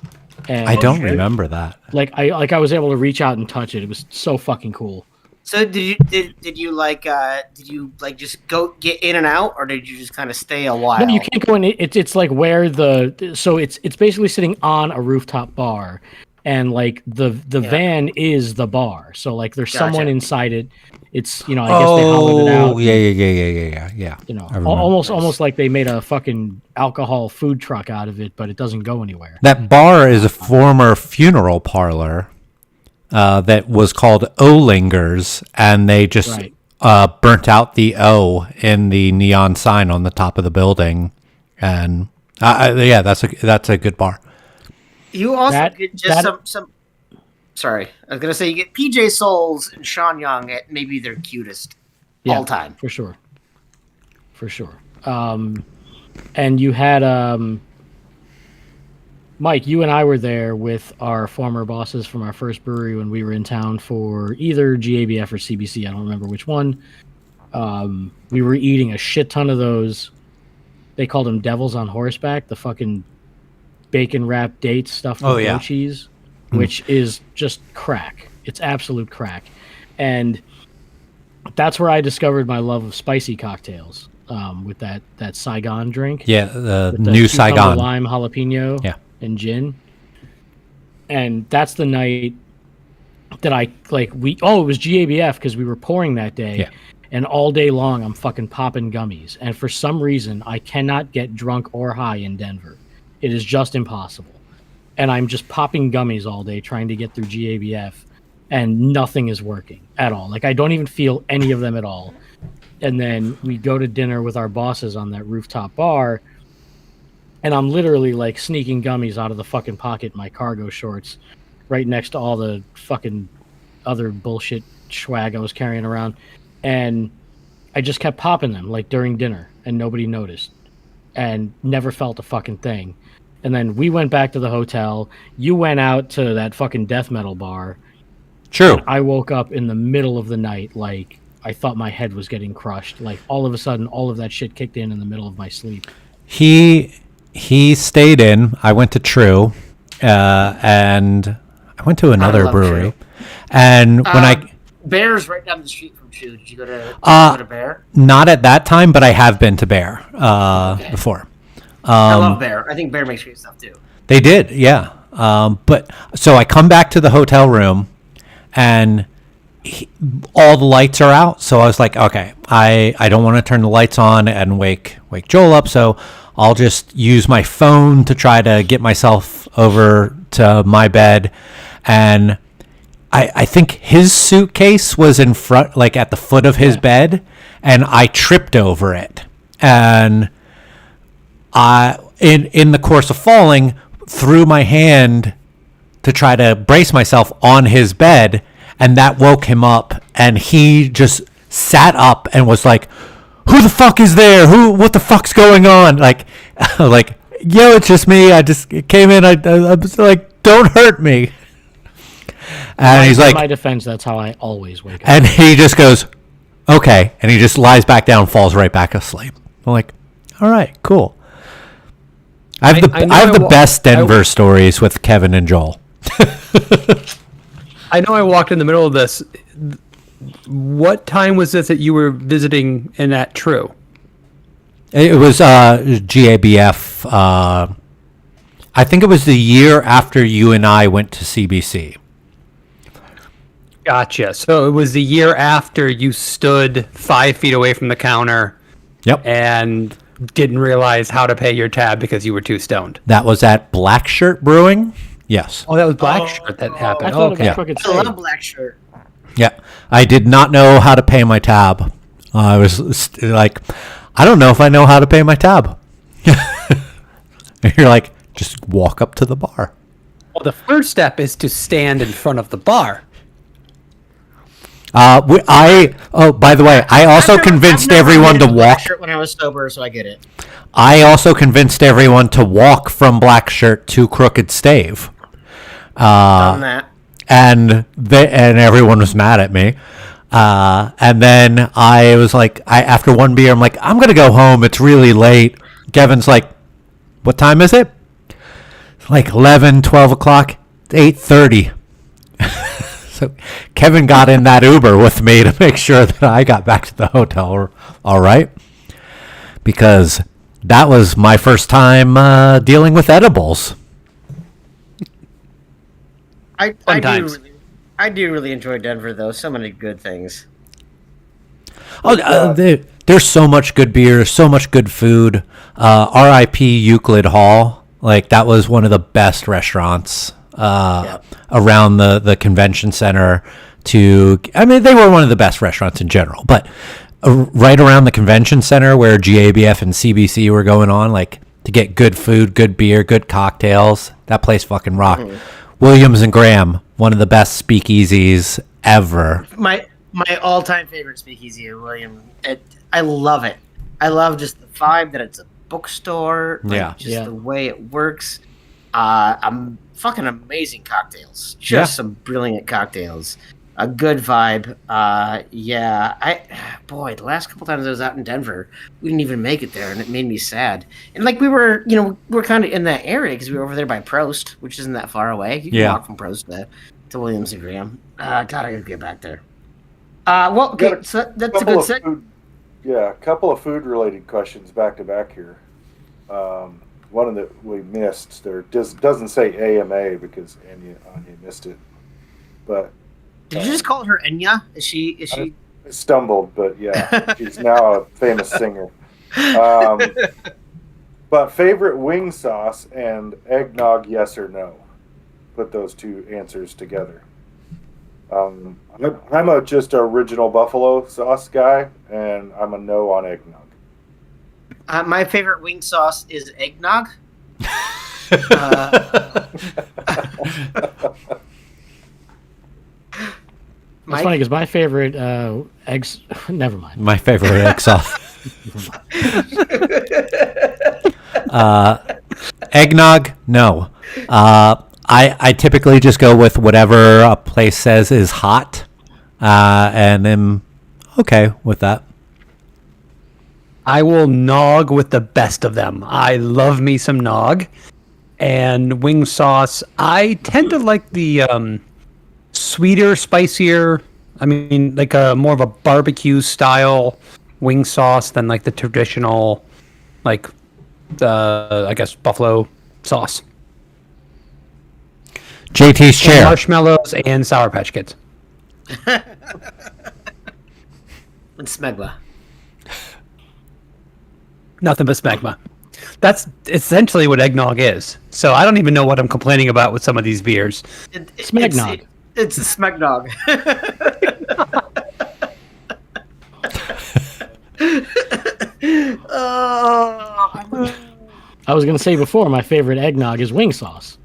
And I don't shit. remember that. I was able to reach out and touch it. It was so fucking cool. So did you just go get in and out, or did you just kind of stay a while? No, you can't go in. It's like where it's basically sitting on a rooftop bar, and like the van is the bar. So like there's someone Gotcha. inside it. It's I guess they hollowed it out. Yeah. I remember. Almost like they made a fucking alcohol food truck out of it, but it doesn't go anywhere. That bar is a former funeral parlor that was called Olingers, and they just Right. burnt out the O in the neon sign on the top of the building. And yeah, that's a good bar. You also That- get just that- some. Sorry, I was gonna say you get PJ Souls and Sean Young at maybe their cutest Yeah, all time. for sure. And you had Mike, you and I were there with our former bosses from our first brewery when we were in town for either GABF or CBC. I don't remember which one. We were eating a shit ton of those. They called them Devils on Horseback, the fucking bacon wrapped dates stuffed with Oh, yeah. goat cheese, which is just crack. It's absolute crack. And that's where I discovered my love of spicy cocktails with that Saigon drink. Yeah, the With the new cucumber, Saigon. lime, jalapeno, Yeah. and gin. And that's the night that it was GABF because we were pouring that day. Yeah. And all day long, I'm fucking popping gummies. And for some reason, I cannot get drunk or high in Denver. It is just impossible. And I'm just popping gummies all day trying to get through GABF. And nothing is working at all. Like, I don't even feel any of them at all. And then we go to dinner with our bosses on that rooftop bar. and I'm literally like sneaking gummies out of the fucking pocket in my cargo shorts, right next to all the fucking other bullshit swag I was carrying around, and I just kept popping them like during dinner, and nobody noticed, and never felt a fucking thing. And then we went back to the hotel. You went out to that fucking death metal bar. True. I woke up in the middle of the night, like I thought my head was getting crushed. Like all of a sudden, all of that shit kicked in the middle of my sleep. He stayed in. I went to True, and I went to another love brewery. True. And when Bear's right down the street from Chew. Did you go to Bear? not at that time, but I have been to Bear before. I love Bear. I think Bear makes great stuff too. They did, yeah. But so I come back to the hotel room, and all the lights are out. So I was like, okay, I don't want to turn the lights on and wake Joel up. So I'll just use my phone to try to get myself over to my bed. And I think his suitcase was in front, like at the foot of his bed, and I tripped over it. And in the course of falling, threw my hand to try to brace myself on his bed, and that woke him up, and he just sat up and was like, "Who the fuck is there? What the fuck's going on?" Like, like, yo, it's just me. I just came in. I was like, "Don't hurt me." And he's In like, my defense, that's how I always wake up. and he just goes, "Okay," and he just lies back down, falls right back asleep. I'm like, "All right, cool." I have the best Denver stories with Kevin and Joel. I know I walked in the middle of this. What time was this that you were visiting in that True? It was GABF. I think it was the year after you and I went to CBC. Gotcha. So it was the year after you stood 5 feet away from the counter Yep. and didn't realize how to pay your tab because you were too stoned. That was at Black Shirt Brewing. Yes. Oh, that was Black Shirt that happened. I thought Okay. it was Crooked I Stave. love Black Shirt. Yeah. I did not know how to pay my tab. I was like, I don't know if I know how to pay my tab. And you're like, just walk up to the bar. Well, the first step is to stand in front of the bar. By the way, I also convinced everyone to walk. Black Shirt when I was sober, so I get it. I also convinced everyone to walk from Black Shirt to Crooked Stave. On that. And everyone was mad at me. And then I was like, after one beer, I'm like, I'm going to go home. It's really late. Kevin's like, what time is it? It's like 11, 12 o'clock, 8:30. So Kevin got in that Uber with me to make sure that I got back to the hotel all right. Because that was my first time dealing with edibles. I do really enjoy Denver though. So many good things. There's so much good beer, so much good food. R.I.P. Euclid Hall. Like, that was one of the best restaurants around the convention center. I mean, they were one of the best restaurants in general. But right around the convention center where GABF and CBC were going on, like, to get good food, good beer, good cocktails, that place fucking rocked. Mm-hmm. Williams and Graham, one of the best speakeasies ever. My all-time favorite speakeasy, William. I love it. I love just the vibe that it's a bookstore. The way it works. Fucking amazing cocktails. Just some brilliant cocktails. A good vibe. The last couple times I was out in Denver, we didn't even make it there, and it made me sad. And like we were kind of in that area because we were over there by Prost, which isn't that far away. You can walk from Prost to Williams and Graham. God, I gotta get back there. So that's a good segue. A couple of food-related questions back to back here. One that we missed there doesn't say AMA because Anya missed it. But did you just call her Enya? Is she? I stumbled, but yeah, she's now a famous singer. But favorite wing sauce and eggnog, yes or no? Put those two answers together. I'm just original buffalo sauce guy, and I'm a no on eggnog. My favorite wing sauce is eggnog. It's funny because my favorite eggs. Never mind. My favorite exhaust. Eggnog, no. I typically just go with whatever a place says is hot, and I'm okay with that. I will nog with the best of them. I love me some nog. And wing sauce, I tend to like the sweeter, spicier, I mean, like a more of a barbecue style wing sauce than like the traditional, like, I guess, buffalo sauce. JT's chair. Marshmallows and Sour Patch Kids. And smegma. Nothing but smegma. That's essentially what eggnog is. So I don't even know what I'm complaining about with some of these beers. Smegnog. It's a smegnog. I was gonna say before, my favorite eggnog is wing sauce.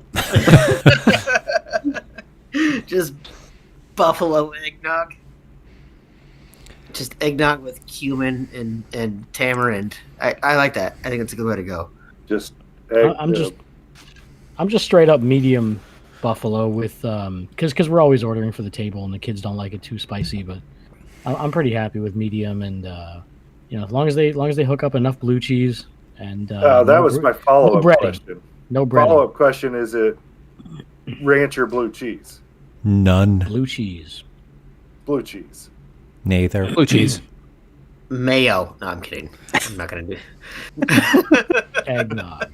Just buffalo eggnog. Just eggnog with cumin and tamarind. I like that. I think it's a good way to go. Just I'm just straight up medium buffalo with because we're always ordering for the table and the kids don't like it too spicy, but I'm pretty happy with medium and as long as they hook up enough blue cheese and that was my follow-up question. No bread. Follow-up question: is it ranch or blue cheese? None. Blue cheese. Blue cheese. Neither. Blue cheese. Mayo. No, I'm kidding. I'm not gonna do. Eggnog.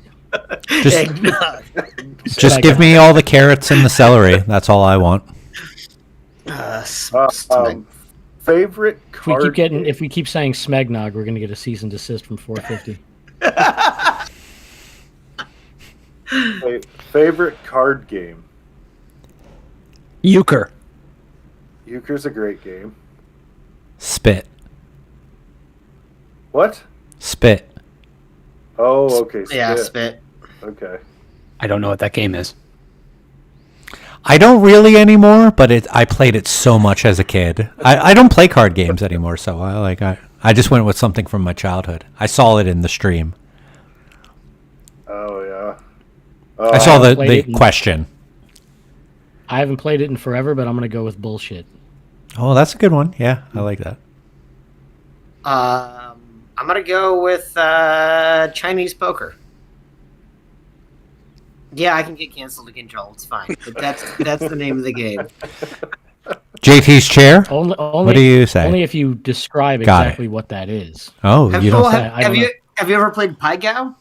Just, Eggnog. just give me all the carrots and the celery. That's all I want. Favorite card game? If we keep saying smegnog, we're gonna get a cease and desist from 450. Favorite card game? Euchre. Euchre's a great game. Spit. What? Spit. Oh, okay. Yeah, spit. Okay. I don't know what that game is. I don't really anymore, but I played it so much as a kid. I don't play card games anymore, so I just went with something from my childhood. I saw it in the stream. Oh yeah. I saw the played it question. I haven't played it in forever, but I'm gonna go with bullshit. Oh, that's a good one. Yeah, I like that. I'm gonna go with Chinese poker. Yeah, I can get canceled again, Joel. It's fine. But that's the name of the game. JT's chair. Only, What do you say? Only if you describe Got it. exactly what that is. Oh, Have, you don't. have you ever played Pai Gow?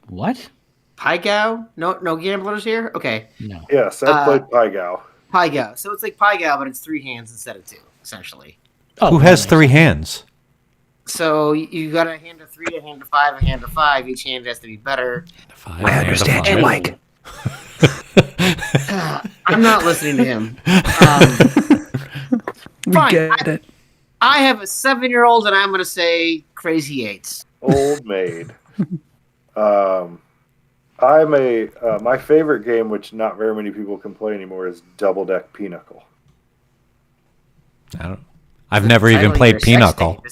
What? Pai Gow? No gamblers here? Okay. No. Yes, I played Pai Gow. Pai Gow. So it's like Pai Gow, but it's 3 hands instead of 2, essentially. Oh, Who has nice. 3 hands? So you got a hand of 3, a hand of 5, a hand of 5. Each hand has to be better. I understand you, Mike. I'm not listening to him. We Fine, get it. I have a 7-year-old, and I'm going to say Crazy Eights. Old Maid. My favorite game, which not very many people can play anymore, is Double Deck Pinochle. I've never even played Pinochle.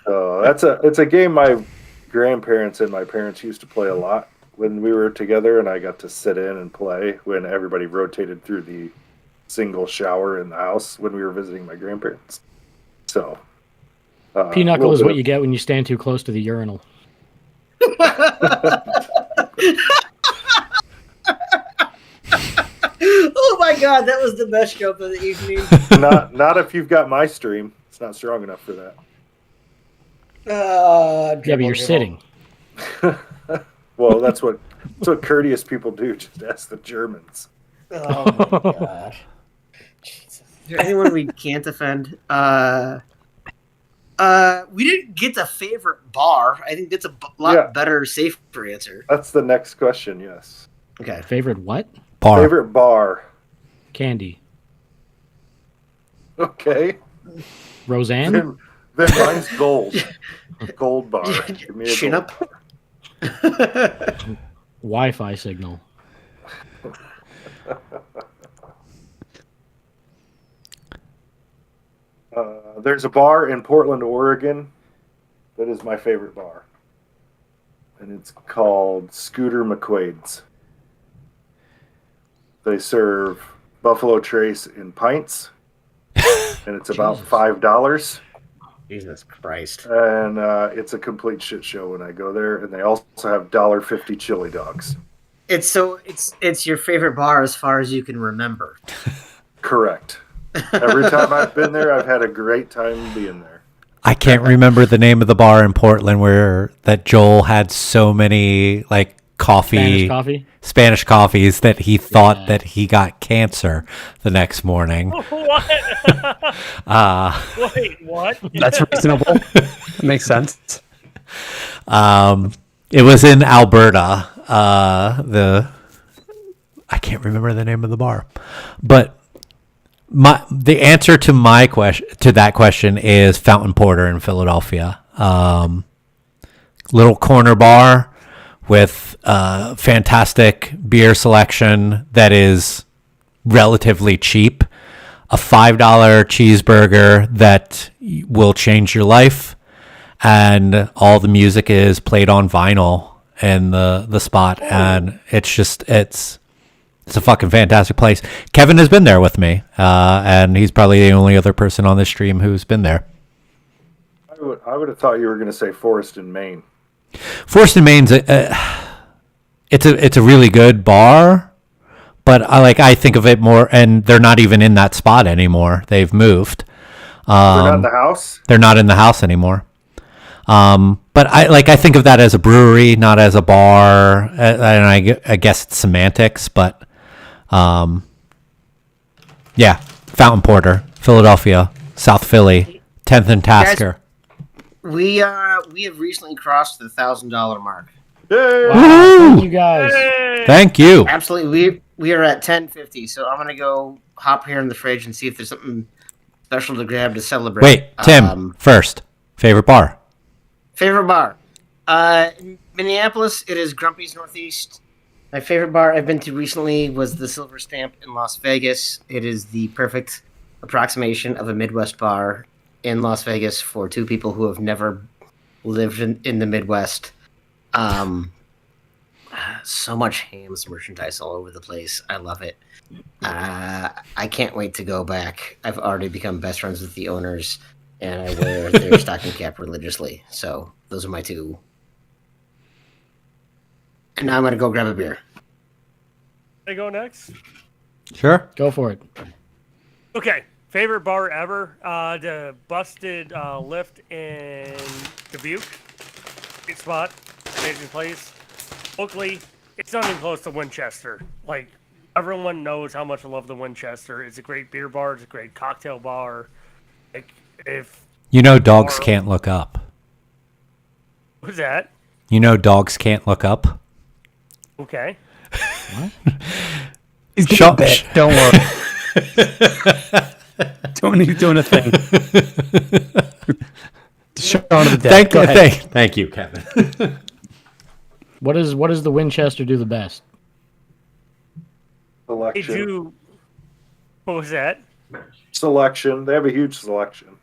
So it's a game my grandparents and my parents used to play a lot when we were together, and I got to sit in and play when everybody rotated through the single shower in the house when we were visiting my grandparents. So Pinochle is what you get when you stand too close to the urinal. Oh my god, that was the best joke of the evening. not if you've got my stream. It's not strong enough for that. Yeah, but you're sitting. Well, that's what courteous people do. Just ask the Germans. Oh my god. Jesus. Is there anyone we can't offend? We didn't get the favorite bar. I think that's a lot better, safer answer. That's the next question. Yes. Okay. Favorite what? Bar. Favorite bar. Candy. Okay. Roseanne? Then mine's gold. Gold bar. Give me a Chin gold up. bar. Wi-Fi signal. There's a bar in Portland, Oregon that is my favorite bar. And it's called Scooter McQuaid's. They serve Buffalo Trace in pints. And it's about $5. Jesus Christ. And it's a complete shit show when I go there. And they also have $1.50 chili dogs. It's your favorite bar as far as you can remember. Correct. Every time I've been there, I've had a great time being there. I can't remember the name of the bar in Portland where that Joel had so many like Spanish coffees that he thought that he got cancer the next morning. What? Wait, what? That's reasonable. That makes sense. It was in Alberta. I can't remember the name of the bar, but the answer to my question to that question is Fountain Porter in Philadelphia. Little corner bar with fantastic beer selection that is relatively cheap. A $5 cheeseburger that will change your life, and all the music is played on vinyl in the spot, and it's a fucking fantastic place. Kevin has been there with me, and he's probably the only other person on this stream who's been there. I would have thought you were going to say Forest in Maine. Forest and Maine's it's a really good bar, but I think of it more, and they're not even in that spot anymore. They've moved. They're not in the house? They're not in the house anymore. But I think of that as a brewery, not as a bar. And I guess it's semantics, but yeah, Fountain Porter, Philadelphia, South Philly, 10th and Tasker. We have recently crossed the $1,000 mark. Yay! Wow, thank you guys. Thank you. Absolutely, we are at 1050. So I'm gonna go hop here in the fridge and see if there's something special to grab to celebrate. Wait, Tim, first, favorite bar? Favorite bar, in Minneapolis. It is Grumpy's Northeast. My favorite bar I've been to recently was the Silver Stamp in Las Vegas. It is the perfect approximation of a Midwest bar in Las Vegas for two people who have never lived in the Midwest. So much Hamm's merchandise all over the place. I love it. I can't wait to go back. I've already become best friends with the owners, and I wear their stocking cap religiously. So those are my two. And now I'm going to go grab a beer. I go next? Sure. Go for it. Okay. Favorite bar ever? The Busted Lift in Dubuque. Great spot. Amazing place. Locally, it's not even close to Winchester. Like, everyone knows how much I love the Winchester. It's a great beer bar. It's a great cocktail bar. Like, if... dogs can't look up. What's that? Dogs can't look up. Okay. What? He's doing a bit. Don't worry. He's doing a thing. Shaun of the Dead. Thank you, Kevin. What does the Winchester do the best? They Selection. do... What was that? Selection. They have a huge selection.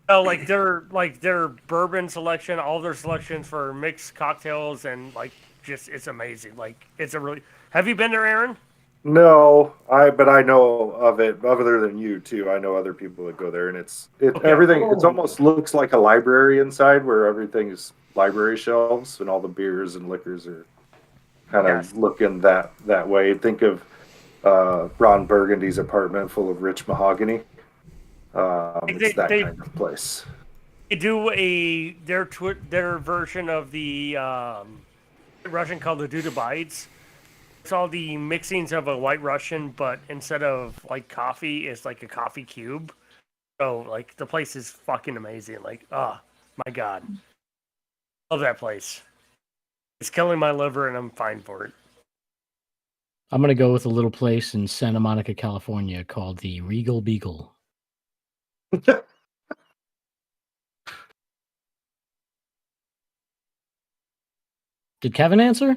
Oh, their bourbon selection, all their selections for mixed cocktails, and it's amazing. It's a really... Have you been there, Aaron? No, but I know of it. Other than you too, I know other people that go there, and everything. It almost looks like a library inside, where everything is library shelves, and all the beers and liquors are kind of looking that way. Think of Ron Burgundy's apartment full of rich mahogany. It's that kind of place. They do their version of the Russian called the Duda Bites. It's all the mixings of a White Russian, but instead of coffee, it's like a coffee cube. So the place is fucking amazing. Oh my god, love that place. It's killing my liver, and I'm fine for it. I'm gonna go with a little place in Santa Monica, California called the Regal Beagle. Did Kevin answer?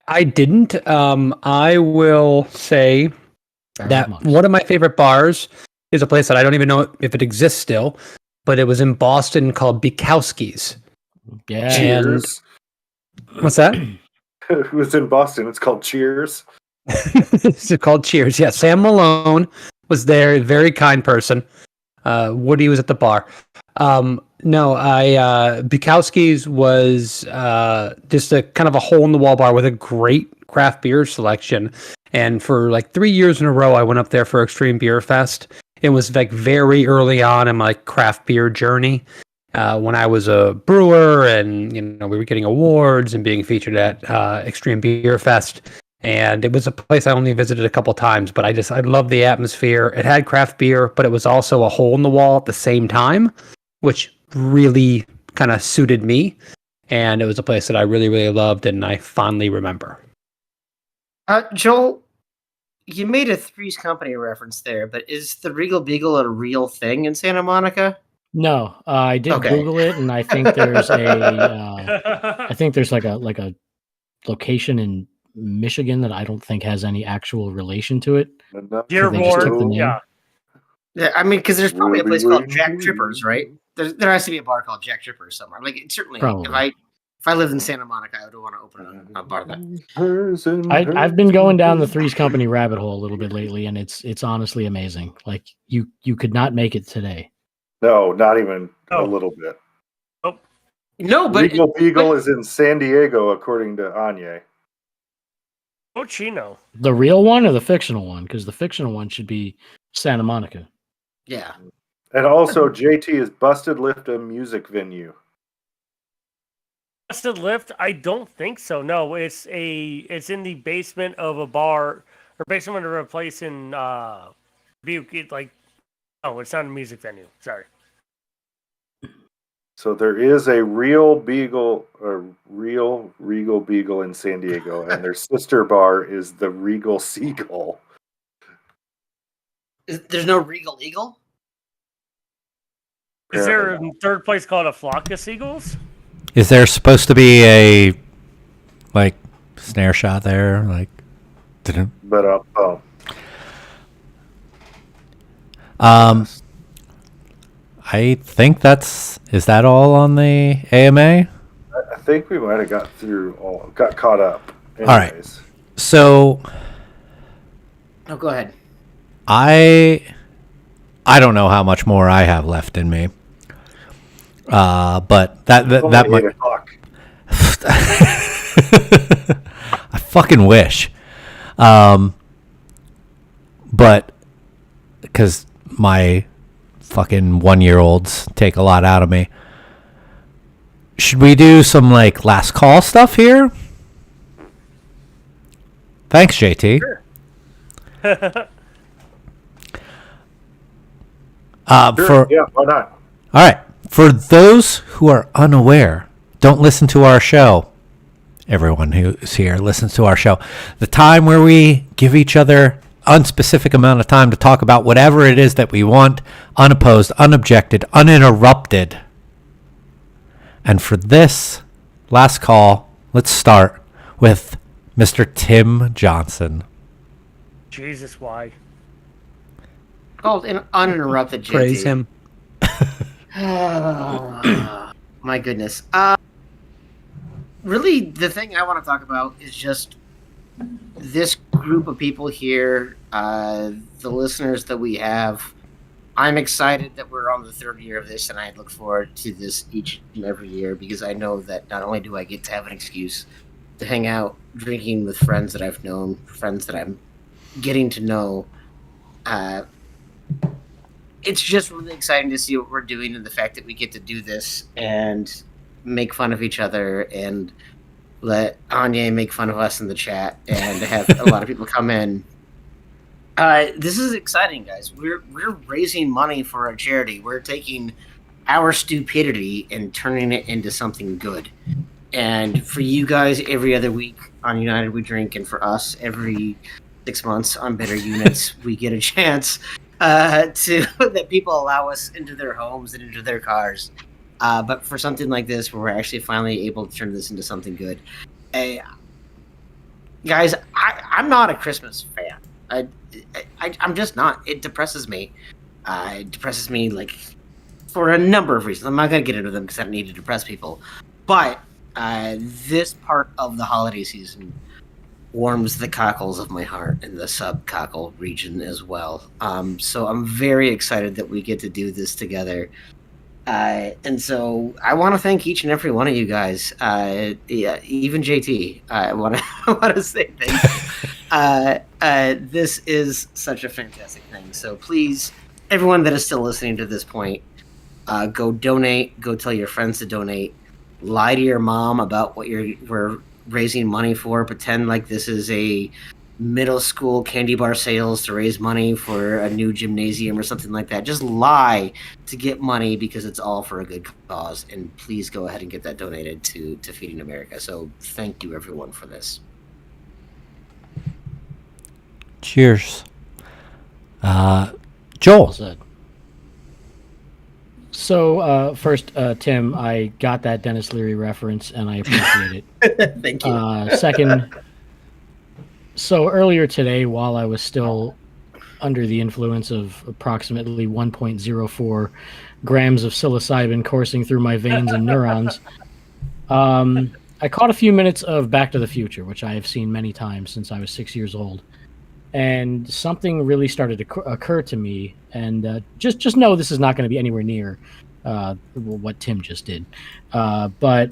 I didn't. I will say that much. one of my favorite bars is a place that I don't even know if it exists still, but it was in Boston called Bukowski's. Yeah. Cheers. What's that? It was in Boston. It's called Cheers. It's called Cheers. Yeah, Sam Malone was there, very kind person. Woody was at the bar. Bukowski's was just a kind of a hole in the wall bar with a great craft beer selection. And for like 3 years in a row, I went up there for Extreme Beer Fest. It was like very early on in my craft beer journey. When I was a brewer, and we were getting awards and being featured at Extreme Beer Fest. And it was a place I only visited a couple times, but I loved the atmosphere. It had craft beer, but it was also a hole in the wall at the same time, which really kind of suited me. And it was a place that I really, really loved and I fondly remember. Joel, you made a Three's Company reference there, but is the Regal Beagle a real thing in Santa Monica? No, I did Okay. Google it, and I think there's I think there's like a location in Michigan that I don't think has any actual relation to it. Dear They just took the Lord, name. yeah. Yeah, I mean, because there's probably a place Ruby, called Jack Trippers, right? There has to be a bar called Jack Trippers somewhere. Like, it certainly, Probably. if I lived in Santa Monica, I would want to open a bar that. I've been going down the Three's Company rabbit hole a little bit lately, and it's honestly amazing. Like you could not make it today. No, not even a Oh. little bit. No, but Regal Beagle is in San Diego, according to Anya. Oh, Chino. The real one or the fictional one? Because the fictional one should be Santa Monica. yeah. And also, JT is Busted Lift, a music venue. Busted Lift? I don't think so. No, it's in the basement of a bar or basement of a place in Butte. It's not a music venue. Sorry. So there is a real Regal Beagle in San Diego, and their sister bar is the Regal Seagull. There's no Regal Eagle? Is there a Apparently third place called a Flock of Seagulls? Is there supposed to be a snare shot there? Didn't. But I think is that all on the AMA? I think we might have got caught up. Anyways. All right. So No, go ahead. I don't know how much more I have left in me. But that Only might 8 o'clock. I fucking wish. But because my fucking 1-year-olds take a lot out of me. Should we do some last call stuff here? Thanks, JT. Sure. Sure, yeah, why not? All right. For those who are unaware, don't listen to our show. Everyone who's here listens to our show. The time where we give each other unspecific amount of time to talk about whatever it is that we want, unopposed, unobjected, uninterrupted. And for this last call, let's start with Mr. Tim Johnson. Jesus, why? Called an uninterrupted JT. Praise him. My goodness. Really, the thing I want to talk about is just this group of people here, the listeners that we have. I'm excited that we're on the third year of this, and I look forward to this each and every year because I know that not only do I get to have an excuse to hang out drinking with friends that I've known, friends that I'm getting to know, it's just really exciting to see what we're doing and the fact that we get to do this and make fun of each other and let Anya make fun of us in the chat and have a lot of people come in. This is exciting, guys. We're raising money for a charity. We're taking our stupidity and turning it into something good. And for you guys, every other week on United We Drink, and for us, every 6 months on Better Units, we get a chance that people allow us into their homes and into their cars But for something like this, where we're actually finally able to turn this into something good, guys, I'm not a Christmas fan. I'm just not. It depresses me. It depresses me like for a number of reasons. I'm not gonna get into them because I don't need to depress people. But this part of the holiday season warms the cockles of my heart in the sub-cockle region as well. So I'm very excited that we get to do this together. And so I want to thank each and every one of you guys. Yeah, even JT. I want to say thank you. This is such a fantastic thing. So please, everyone that is still listening to this point, go donate. Go tell your friends to donate. Lie to your mom about what we're raising money for. Pretend like this is a middle school candy bar sales to raise money for a new gymnasium or something like that. Just lie to get money because it's all for a good cause. And please go ahead and get that donated to Feeding America. So thank you everyone for this. Cheers. Well Joel. said. So first, Tim, I got that Dennis Leary reference, and I appreciate it. Thank you. Second, so earlier today, while I was still under the influence of approximately 1.04 grams of psilocybin coursing through my veins and neurons, I caught a few minutes of Back to the Future, which I have seen many times since I was 6 years old. And something really started to occur to me, and just know this is not going to be anywhere near what Tim just did. But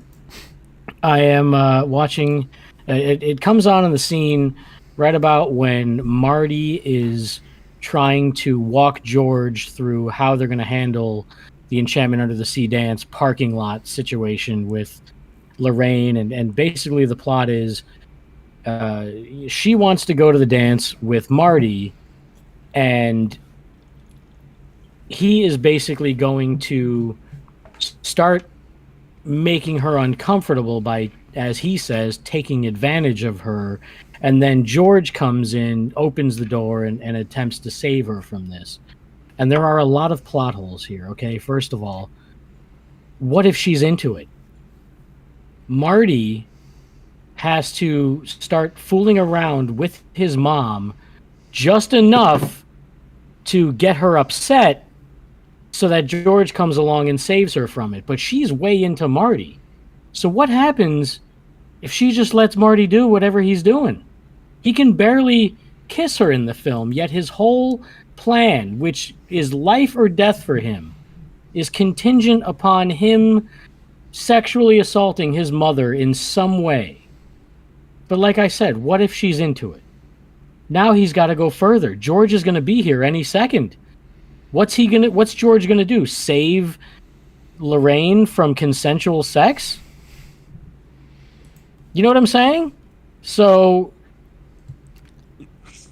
I am watching. It comes on in the scene right about when Marty is trying to walk George through how they're going to handle the Enchantment Under the Sea dance parking lot situation with Lorraine, and basically the plot is. She wants to go to the dance with Marty, and he is basically going to start making her uncomfortable by, as he says, taking advantage of her. And then George comes in, opens the door, and attempts to save her from this. And there are a lot of plot holes here, okay? First of all, what if she's into it? Marty has to start fooling around with his mom just enough to get her upset so that George comes along and saves her from it. But she's way into Marty. So what happens if she just lets Marty do whatever he's doing? He can barely kiss her in the film, yet his whole plan, which is life or death for him, is contingent upon him sexually assaulting his mother in some way. But like I said, what if she's into it? Now he's got to go further. George is going to be here any second. What's George going to do? Save Lorraine from consensual sex? You know what I'm saying? So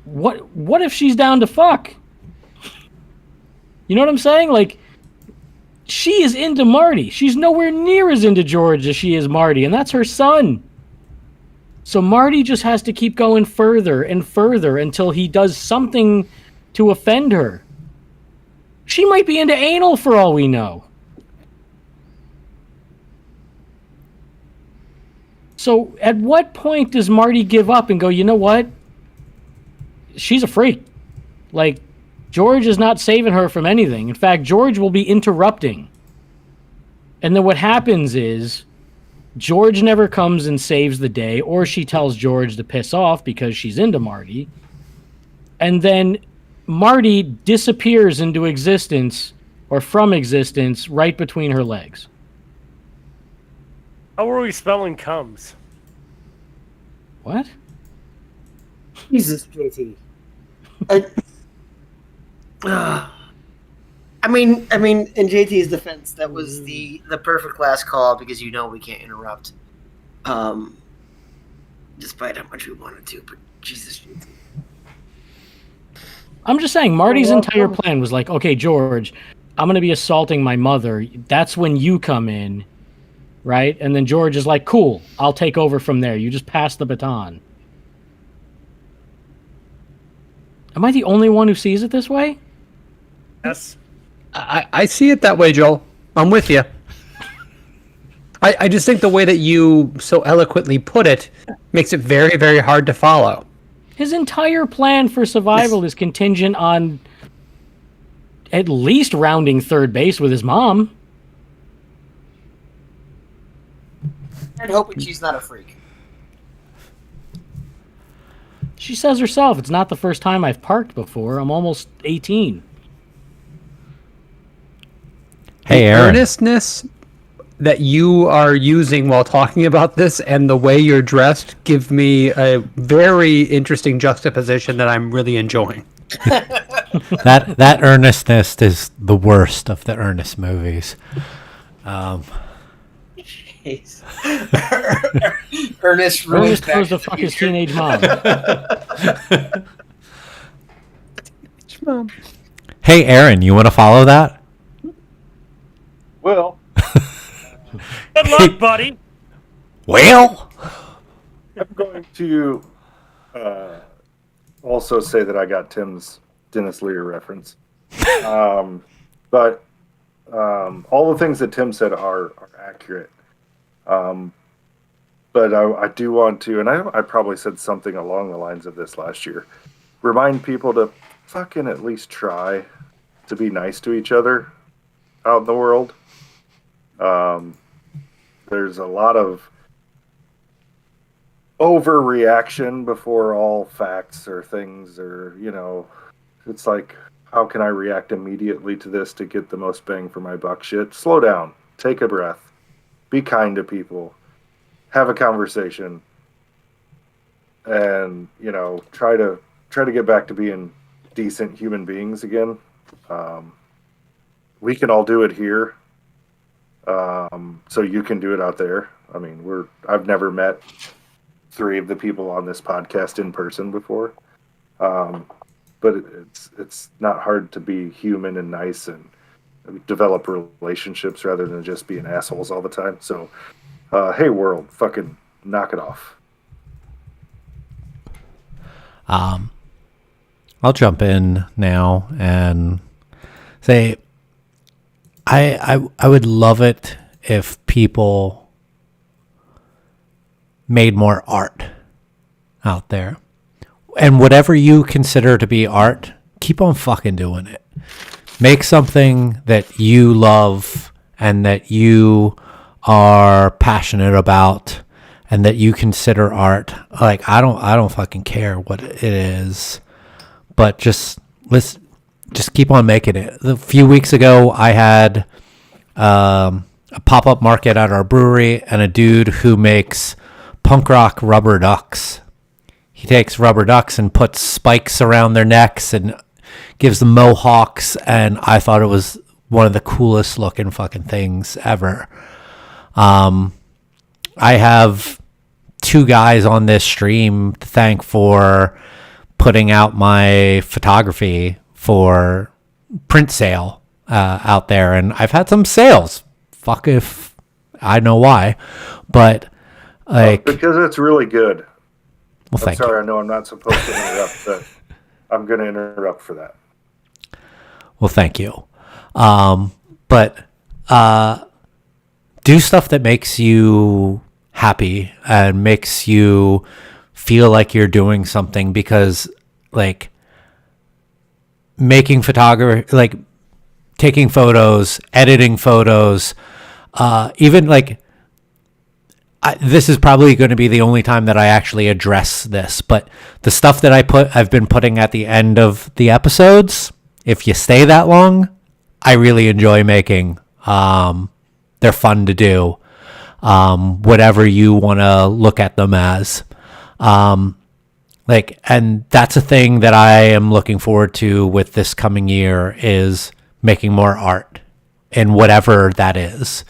what if she's down to fuck? You know what I'm saying? Like, she is into Marty. She's nowhere near as into George as she is Marty, and that's her son. So Marty just has to keep going further and further until he does something to offend her. She might be into anal for all we know. So at what point does Marty give up and go, you know what? She's a freak. Like, George is not saving her from anything. In fact, George will be interrupting. And then what happens is George never comes and saves the day, or she tells George to piss off because she's into Marty. And then Marty disappears into existence, or from existence, right between her legs. How are we spelling comes? What? Jesus, JT. I mean, in JT's defense, that was the perfect last call because we can't interrupt, despite how much we wanted to. But Jesus, JT. I'm just saying, Marty's entire plan was like, okay, George, I'm going to be assaulting my mother. That's when you come in, right? And then George is like, cool, I'll take over from there. You just pass the baton. Am I the only one who sees it this way? Yes. I see it that way, Joel. I'm with you. I just think the way that you so eloquently put it makes it very, very hard to follow. His entire plan for survival is contingent on at least rounding third base with his mom. And hoping she's not a freak. She says herself, it's not the first time I've parked before. I'm almost 18. Hey, The Aaron. earnestness that you are using while talking about this and the way you're dressed give me a very interesting juxtaposition that I'm really enjoying. That earnestness is the worst of the Ernest movies. Jeez. Ernest Ernest goes to fuck his teenage mom. Hey, Aaron, you want to follow that? Well, Good luck, buddy. Well, I'm going to also say that I got Tim's Dennis Lear reference. But all the things that Tim said are accurate. But I do want to, and I probably said something along the lines of this last year, remind people to fucking at least try to be nice to each other out in the world. There's a lot of overreaction before all facts or things, or, it's like, how can I react immediately to this to get the most bang for my buck shit? Slow down, take a breath, be kind to people, have a conversation, and, try to get back to being decent human beings again. We can all do it here. So you can do it out there. I mean, I've never met 3 of the people on this podcast in person before. But it's not hard to be human and nice and develop relationships rather than just being assholes all the time. So, hey world, fucking knock it off. I'll jump in now and say I would love it if people made more art out there. And whatever you consider to be art, keep on fucking doing it. Make something that you love and that you are passionate about and that you consider art. Like, I don't fucking care what it is, but just keep on making it. A few weeks ago, I had a pop-up market at our brewery and a dude who makes punk rock rubber ducks. He takes rubber ducks and puts spikes around their necks and gives them mohawks, and I thought it was one of the coolest looking fucking things ever. I have 2 guys on this stream to thank for putting out my photography for print sale out there, and I've had some sales. Fuck if I know why, but like Because it's really good. well, I'm thank you. sorry, I know I'm not supposed to interrupt, but I'm going to interrupt for that. Well, thank you. But do stuff that makes you happy and makes you feel like you're doing something, because like making photography, like taking photos, editing photos, even like this is probably going to be the only time that I actually address this, but the stuff that I've been putting at the end of the episodes, if you stay that long, I really enjoy making. They're fun to do. Whatever you want to look at them as. And that's a thing that I am looking forward to with this coming year, is making more art, and whatever that is,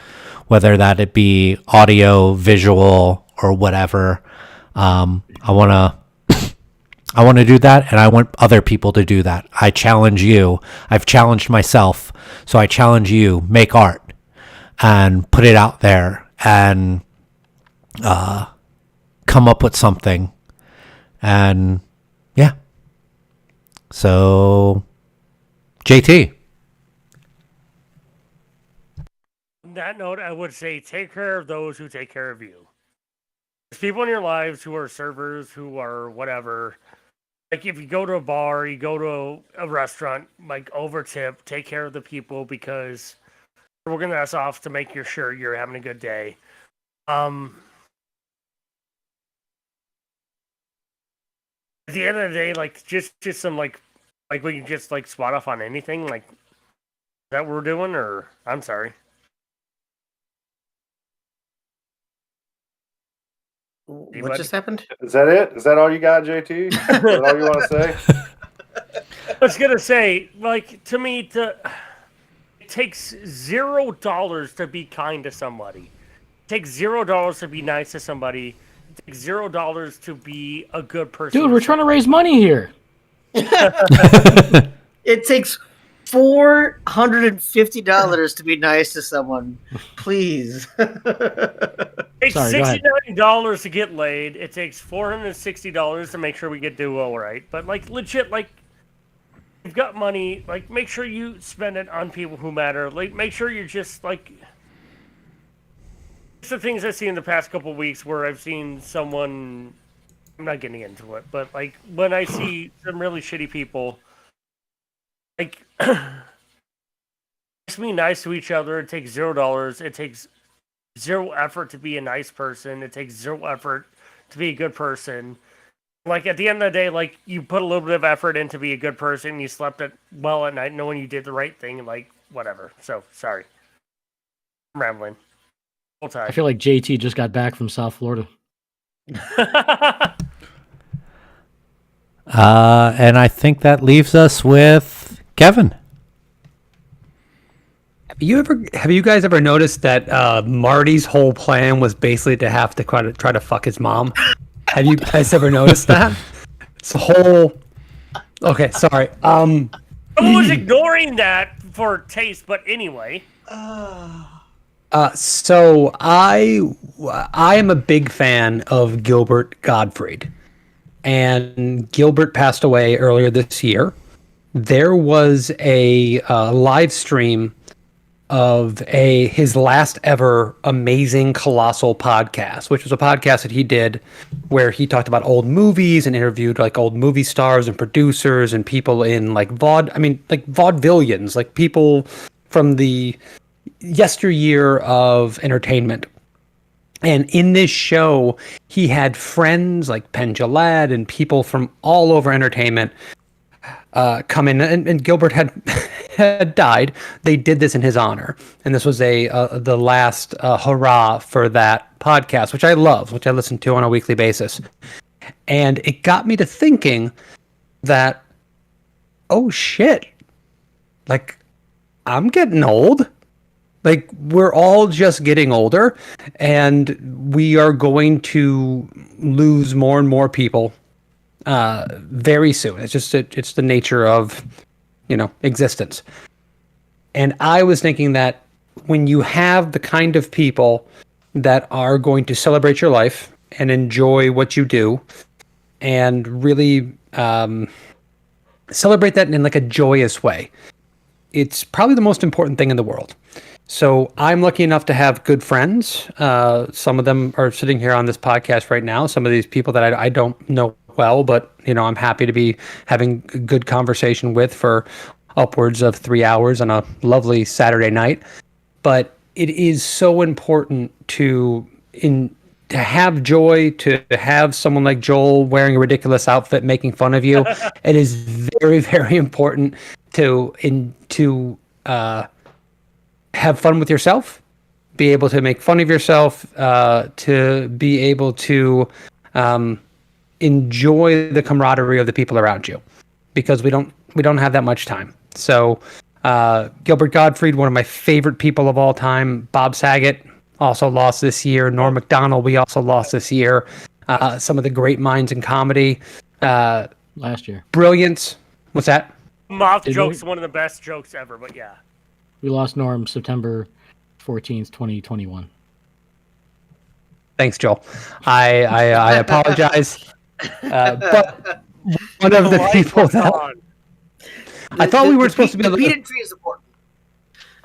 whether that it be audio, visual, or whatever. I want to do that, and I want other people to do that. I challenge you. I've challenged myself, so I challenge you. Make art and put it out there, and come up with something. And yeah. So JT. On that note, I would say take care of those who take care of you. There's people in your lives who are servers, who are whatever. Like if you go to a bar, you go to a restaurant, like over tip, take care of the people because we're gonna ask off to make sure you're having a good day. At the end of the day, like just some like we can just like spot off on anything. Like is that what we're doing, or I'm sorry. What just happened? Is that it? Is that all you got, JT? Is that all you want to say? I was gonna say, like to me, it takes $0 to be kind to somebody. It takes $0 to be nice to somebody. It takes $0 to be a good person. Dude, we're trying to raise money here. It takes $450 to be nice to someone. Please. It takes Sorry, go ahead. $69 to get laid. It takes $460 to make sure we get duo right. But like legit, like you've got money, like make sure you spend it on people who matter. Like make sure you're just like it's the things I've seen in the past couple of weeks where I've seen someone I'm not getting into it, but like when I see some really shitty people like just be nice to each other. It takes $0. It takes zero effort to be a nice person. It takes zero effort to be a good person. Like at the end of the day, like you put a little bit of effort in to be a good person. You slept well at night, knowing you did the right thing. Like whatever. So sorry, I'm rambling. Full time. I feel like JT just got back from South Florida. And I think that leaves us with Kevin. Have you guys ever noticed that Marty's whole plan was basically to have to try to fuck his mom? Have you guys ever noticed that? It's a whole. Okay, sorry. I was ignoring that for taste, but anyway. So I am a big fan of Gilbert Gottfried, and Gilbert passed away earlier this year. There was a live stream of his last ever amazing colossal podcast, which was a podcast that he did where he talked about old movies and interviewed like old movie stars and producers and people in like vaudevillians, like people from the yesteryear of entertainment. And in this show, he had friends like Penn Jillette and people from all over entertainment come in, and Gilbert had died. They did this in his honor, and this was the last hurrah for that podcast, which I love, which I listen to on a weekly basis. And it got me to thinking that, oh shit, like I'm getting old. Like we're all just getting older, and we are going to lose more and more people very soon. It's the nature of existence. And I was thinking that when you have the kind of people that are going to celebrate your life and enjoy what you do and really celebrate that in like a joyous way, it's probably the most important thing in the world. So I'm lucky enough to have good friends. Some of them are sitting here on this podcast right now. Some of these people that I don't know well, but I'm happy to be having a good conversation with for upwards of 3 hours on a lovely Saturday night. But it is so important to have joy, to have someone like Joel wearing a ridiculous outfit making fun of you. It is very, very important to have fun with yourself, be able to make fun of yourself, to be able to enjoy the camaraderie of the people around you, because we don't have that much time. So Gilbert Gottfried, one of my favorite people of all time. Bob Saget also lost this year. Norm Macdonald, we also lost this year. Some of the great minds in comedy. Last year. Brilliance. What's that? Moth joke's one of the best jokes ever, but yeah. We lost Norm September 14th, 2021. Thanks, Joel. I apologize. But one of the people that I thought we were supposed to be the peanut tree is important.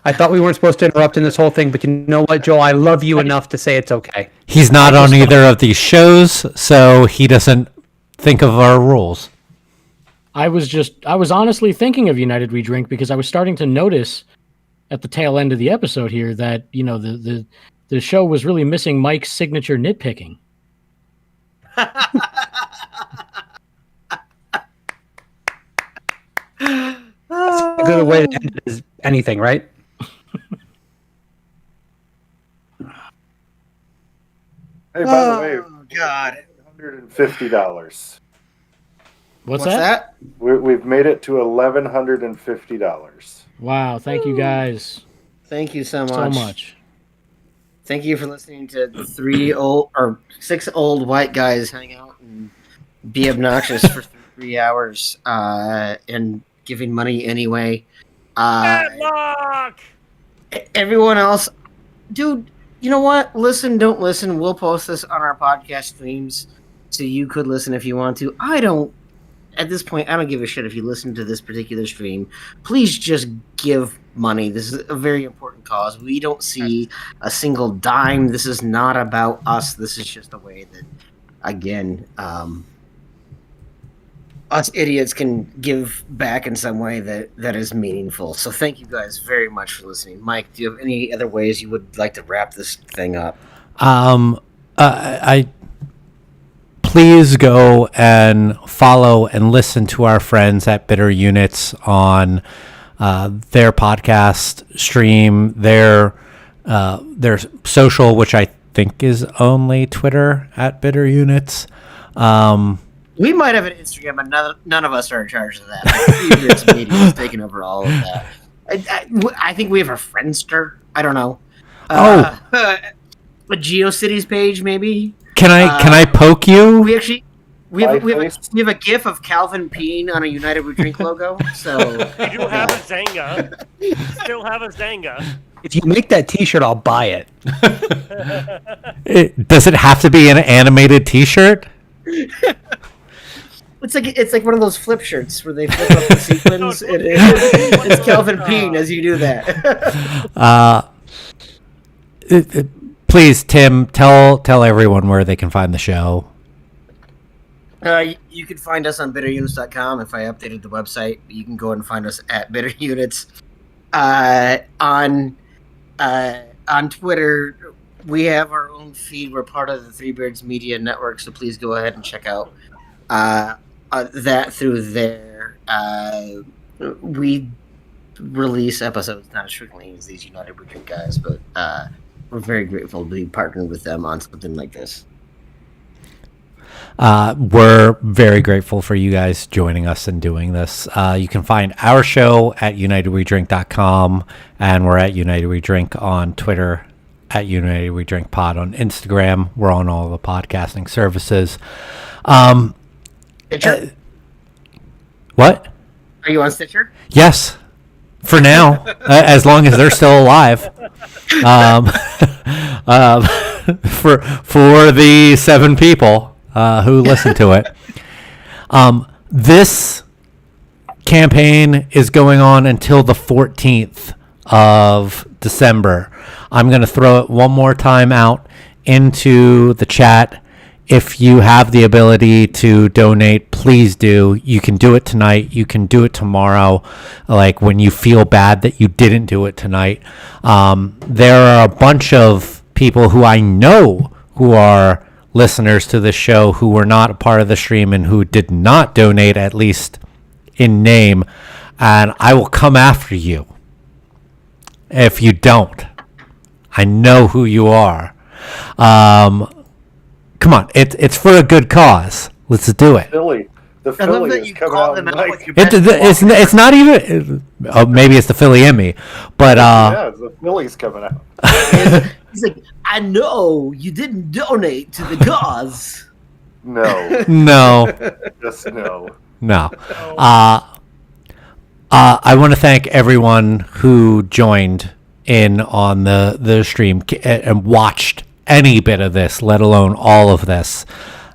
I thought we weren't supposed to interrupt in this whole thing, but you know what, Joel? I love you enough to say it's okay. He's not on either of these shows, so he doesn't think of our rules. I was honestly thinking of United We Drink because I was starting to notice at the tail end of the episode here that, you know, the show was really missing Mike's signature nitpicking. A good way to end it is anything, right? Hey, by the way, God. $150. What's What's that? We've made it to $1,150. Wow, thank you guys Thank you so so much. much. Thank you for listening to 6 old white guys hang out and be obnoxious for 3 hours and giving money anyway. Deadlock! Everyone else, dude, you know what? Listen, don't listen. We'll post this on our podcast streams so you could listen if you want to. At this point, I don't give a shit if you listen to this particular stream. Please just give money. This is a very important cause. We don't see a single dime. This is not about us. This is just a way that, again, us idiots can give back in some way that is meaningful. So thank you guys very much for listening. Mike, do you have any other ways you would like to wrap this thing up? I please go and follow and listen to our friends at Bitter Units on their podcast stream, their social, which I think is only Twitter at Bitter Units. We might have an Instagram, but none of us are in charge of that. Like, Media is taking over all of that. I think we have a Friendster. I don't know. A GeoCities page, maybe. Can I poke you? We have a GIF of Calvin peeing on a United We Drink logo. So We do have a Zanga. Still have a Zanga. If you make that T-shirt, I'll buy it. Does it have to be an animated T-shirt? it's like one of those flip shirts where they flip up the sequins. It's Calvin peeing as you do that. Please, Tim, tell everyone where they can find the show. You can find us on bitterunits.com. If I updated the website, you can go and find us at Bitter Units. On Twitter, we have our own feed. We're part of the Three Beards Media Network, so please go ahead and check out that through there. We release episodes not as frequently as these United We Drink guys, but we're very grateful to be partnered with them on something like this. We're very grateful for you guys joining us and doing this. You can find our show at UnitedWeDrink.com, and we're at United We Drink on Twitter, at United We Drink Pod on Instagram. We're on all the podcasting services. Stitcher? What? Are you on Stitcher? Yes, for now, as long as they're still alive. For the 7 people who listen to it. This campaign is going on until the 14th of December. I'm going to throw it one more time out into the chat. If you have the ability to donate, please do. You can do it tonight. You can do it tomorrow, like when you feel bad that you didn't do it tonight. There are a bunch of people who I know who are listeners to this show who were not a part of the stream and who did not donate, at least in name, and I will come after you if you don't. I know who you are. Come on, it's for a good cause. Let's do it. Philly. The I love Philly that is you coming call out them out Mike. with your best It's not even. Maybe it's the Philly in me, but Yeah, the Philly's coming out. He's like, I know you didn't donate to the cause. No, no. just no. No. I want to thank everyone who joined in on the stream and watched any bit of this, let alone all of this.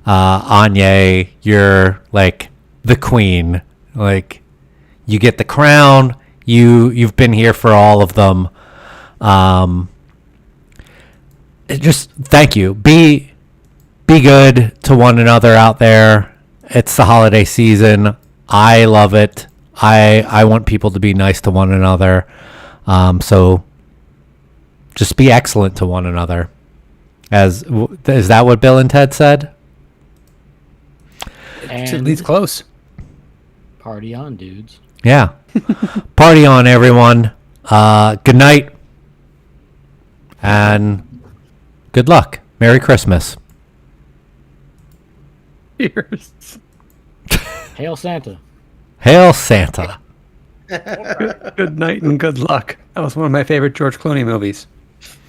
Anya, you're like the queen. Like, you get the crown. You've been here for all of them. Just thank you. Be good to one another out there. It's the holiday season. I love it. I want people to be nice to one another. So just be excellent to one another. Is that what Bill and Ted said? It's at And least close. party on, dudes. Yeah. Party on, everyone. Good night. And good luck. Merry Christmas. Cheers. Hail Santa. Hail Santa. Good night and good luck. That was one of my favorite George Clooney movies.